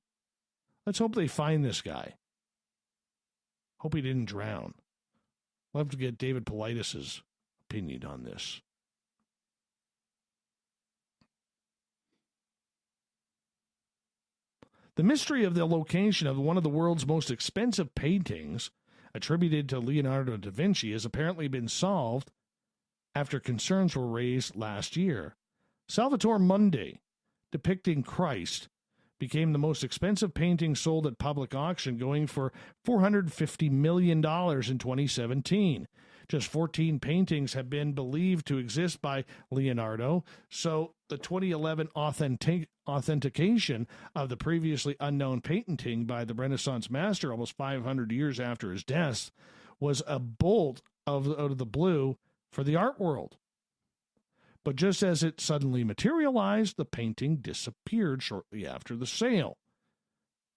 Let's hope they find this guy. Hope he didn't drown. We'll have to get David Politis' opinion on this. The mystery of the location of one of the world's most expensive paintings, attributed to Leonardo da Vinci, has apparently been solved after concerns were raised last year. Salvador Mundi, depicting Christ, became the most expensive painting sold at public auction, going for $450 million in 2017. Just 14 paintings have been believed to exist by Leonardo, so the 2011 authentication of the previously unknown painting by the Renaissance master almost 500 years after his death was a bolt out of the blue for the art world. But just as it suddenly materialized, the painting disappeared shortly after the sale.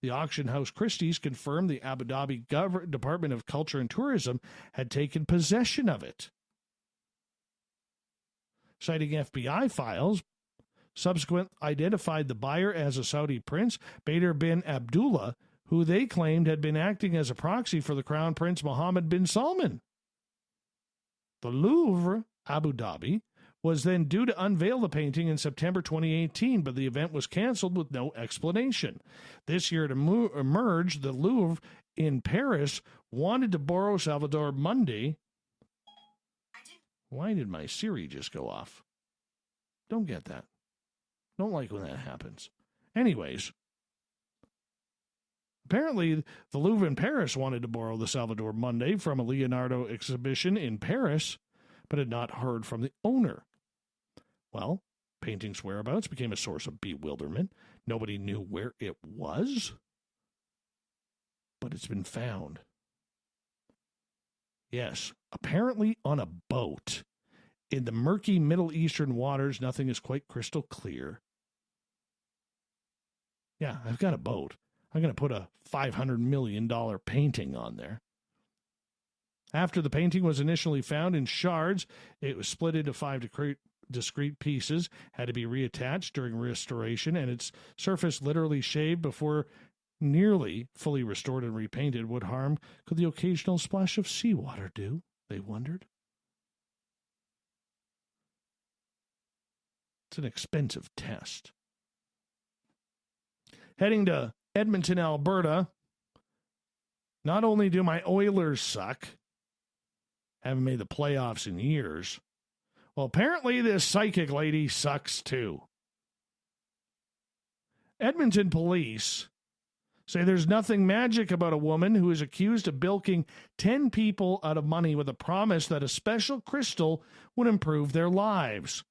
The auction house Christie's confirmed the Abu Dhabi Department of Culture and Tourism had taken possession of it. Citing FBI files, subsequent identified the buyer as a Saudi prince, Badr bin Abdullah, who they claimed had been acting as a proxy for the Crown Prince Mohammed bin Salman. The Louvre, Abu Dhabi, was then due to unveil the painting in September 2018, but the event was canceled with no explanation. This year it emerged the Louvre in Paris wanted to borrow Salvador Mundi. Why did my Siri just go off? Don't get that. Don't like when that happens. Anyways, apparently the Louvre in Paris wanted to borrow the Salvador Mundi from a Leonardo exhibition in Paris, but had not heard from the owner. Well, painting's whereabouts became a source of bewilderment. Nobody knew where it was, but it's been found. Yes, apparently on a boat. In the murky Middle Eastern waters, nothing is quite crystal clear. Yeah, I've got a boat. I'm going to put a $500 million painting on there. After the painting was initially found in shards, it was split into 5 discrete pieces, had to be reattached during restoration, and its surface literally shaved before nearly fully restored and repainted. What harm could the occasional splash of seawater do, they wondered. It's an expensive test. Heading to Edmonton, Alberta. Not only do my Oilers suck, haven't made the playoffs in years, well, apparently this psychic lady sucks too. Edmonton police say there's nothing magic about a woman who is accused of bilking 10 people out of money with a promise that a special crystal would improve their lives.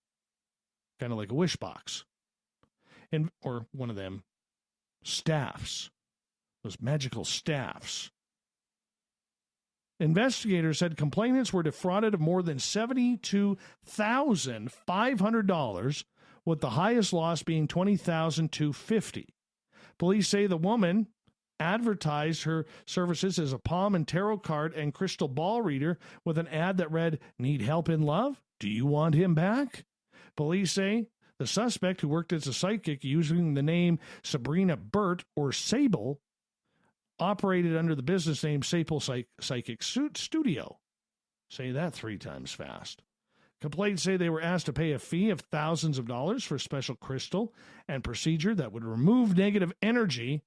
Kind of like a wish box. Or one of them staffs. Those magical staffs. Investigators said complainants were defrauded of more than $72,500, with the highest loss being $20,250. Police say the woman advertised her services as a palm and tarot card and crystal ball reader with an ad that read, "Need help in love? Do you want him back?" Police say the suspect, who worked as a psychic using the name Sabrina Burt or Sable, operated under the business name Sable Psychic Studio. Say that 3 times fast. Complaints say they were asked to pay a fee of thousands of dollars for a special crystal and procedure that would remove negative energy.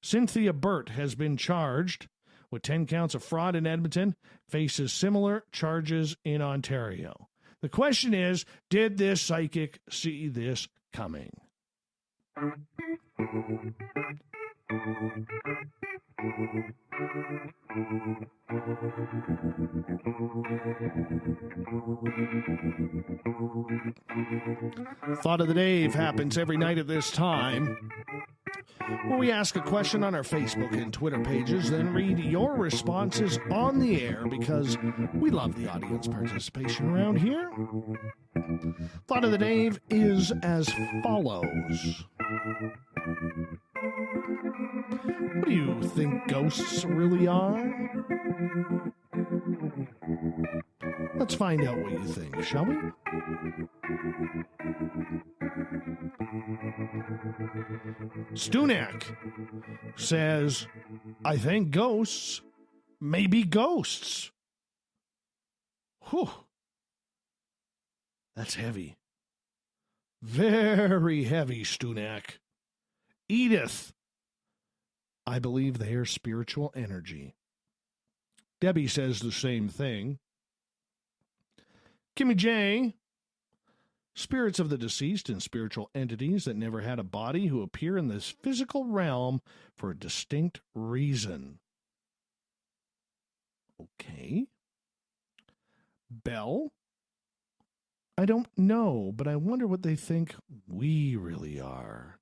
Cynthia Burt has been charged with 10 counts of fraud in Edmonton, faces similar charges in Ontario. The question is, did this psychic see this coming? Thought of the Dave happens every night at this time, where we ask a question on our Facebook and Twitter pages, then read your responses on the air because we love the audience participation around here. Thought of the Dave is as follows. What do you think ghosts really are? Let's find out what you think, shall we? Stunak says, I think ghosts may be ghosts. Whew. That's heavy. Very heavy, Stunak. Edith, I believe they are spiritual energy. Debbie says the same thing. Kimmy J, spirits of the deceased and spiritual entities that never had a body who appear in this physical realm for a distinct reason. Okay. Belle, I don't know, but I wonder what they think we really are.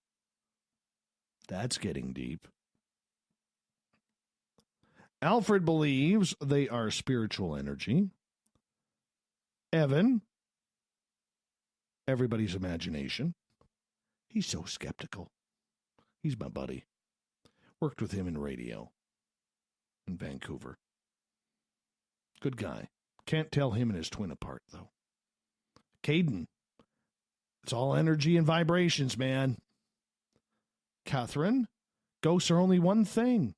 That's getting deep. Alfred believes they are spiritual energy. Evan, everybody's imagination. He's so skeptical. He's my buddy. Worked with him in radio in Vancouver. Good guy. Can't tell him and his twin apart, though. Caden, it's all energy and vibrations, man. Catherine, ghosts are only one thing.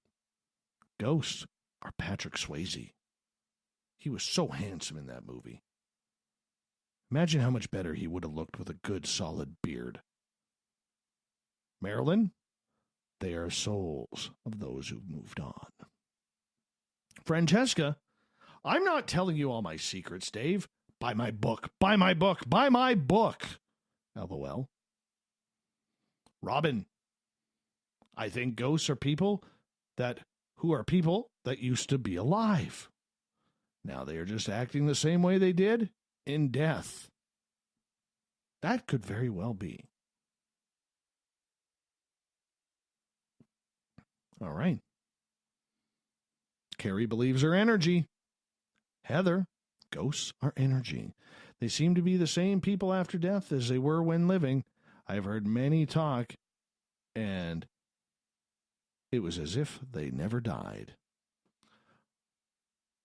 Ghosts are Patrick Swayze. He was so handsome in that movie. Imagine how much better he would have looked with a good, solid beard. Marilyn, they are souls of those who've moved on. Francesca, I'm not telling you all my secrets, Dave. Buy my book. Buy my book. Buy my book. LOL. Robin, I think ghosts are people that used to be alive. Now they are just acting the same way they did in death. That could very well be. All right. Carrie believes her energy. Heather, ghosts are energy. They seem to be the same people after death as they were when living. I've heard many talk, and it was as if they never died.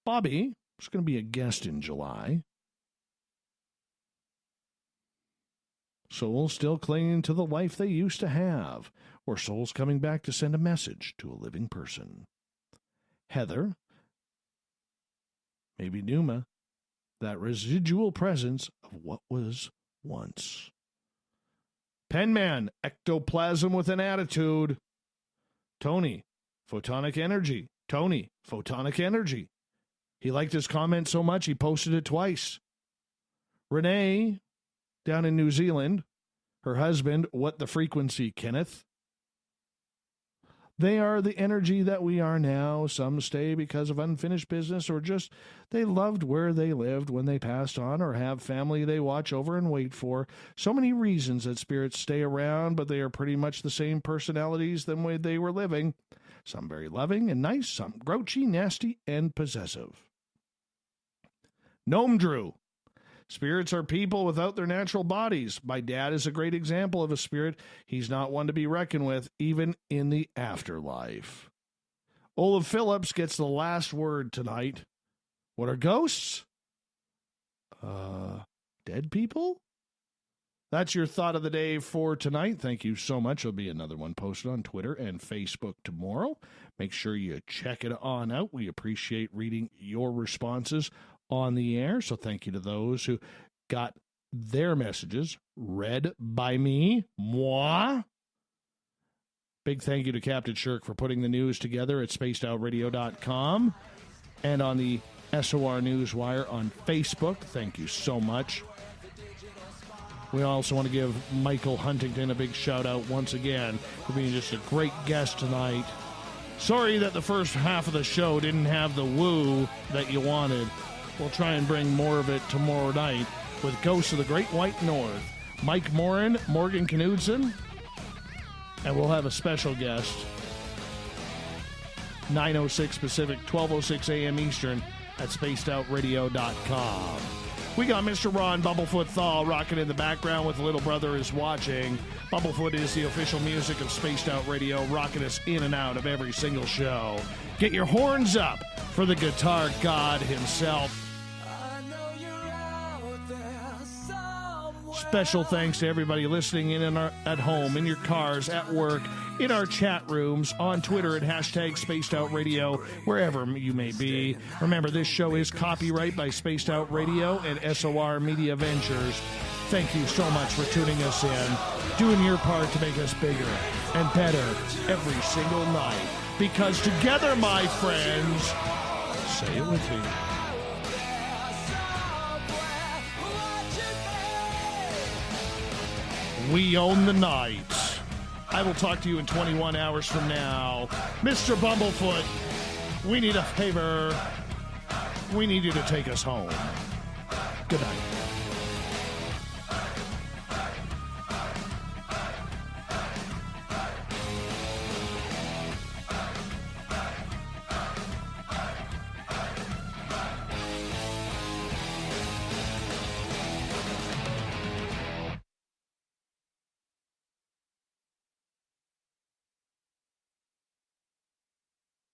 Bobby is going to be a guest in July. Souls still clinging to the life they used to have, or souls coming back to send a message to a living person. Heather, maybe Numa, that residual presence of what was once. Penman, ectoplasm with an attitude. Tony, photonic energy. Tony, photonic energy. He liked his comment so much he posted it twice. Renee, down in New Zealand, her husband, what the frequency, Kenneth? They are the energy that we are now. Some stay because of unfinished business or just they loved where they lived when they passed on or have family they watch over and wait for. So many reasons that spirits stay around, but they are pretty much the same personalities than when they were living. Some very loving and nice, some grouchy, nasty, and possessive. Gnome Drew. Spirits are people without their natural bodies. My dad is a great example of a spirit. He's not one to be reckoned with, even in the afterlife. Olaf Phillips gets the last word tonight. What are ghosts? Dead people? That's your thought of the day for tonight. Thank you so much. There'll be another one posted on Twitter and Facebook tomorrow. Make sure you check it on out. We appreciate reading your responses on the air. So thank you to those who got their messages read by me, moi. Big thank you to Captain Shirk for putting the news together at spacedoutradio.com and on the SOR Newswire on Facebook. Thank you so much. We also want to give Michael Huntington a big shout out once again for being just a great guest tonight. Sorry that the first half of the show didn't have the woo that you wanted. We'll try and bring more of it tomorrow night with Ghosts of the Great White North, Mike Morin, Morgan Knudsen, and we'll have a special guest, 9:06 Pacific, 12:06 a.m. Eastern at spacedoutradio.com. We got Mr. Ron Bumblefoot THAL rocking in the background with Little Brother is Watching. Bumblefoot is the official music of Spaced Out Radio, rocking us in and out of every single show. Get your horns up for the guitar god himself. Special thanks to everybody listening in at home, in your cars, at work, in our chat rooms, on Twitter at hashtag Spaced Out Radio, wherever you may be. Remember, this show is copyright by Spaced Out Radio and SOR Media Ventures. Thank you so much for tuning us in, doing your part to make us bigger and better every single night. Because together, my friends, say it with me, we own the night. I will talk to you in 21 hours from now. Mr. Bumblefoot, we need a favor. We need you to take us home. Good night.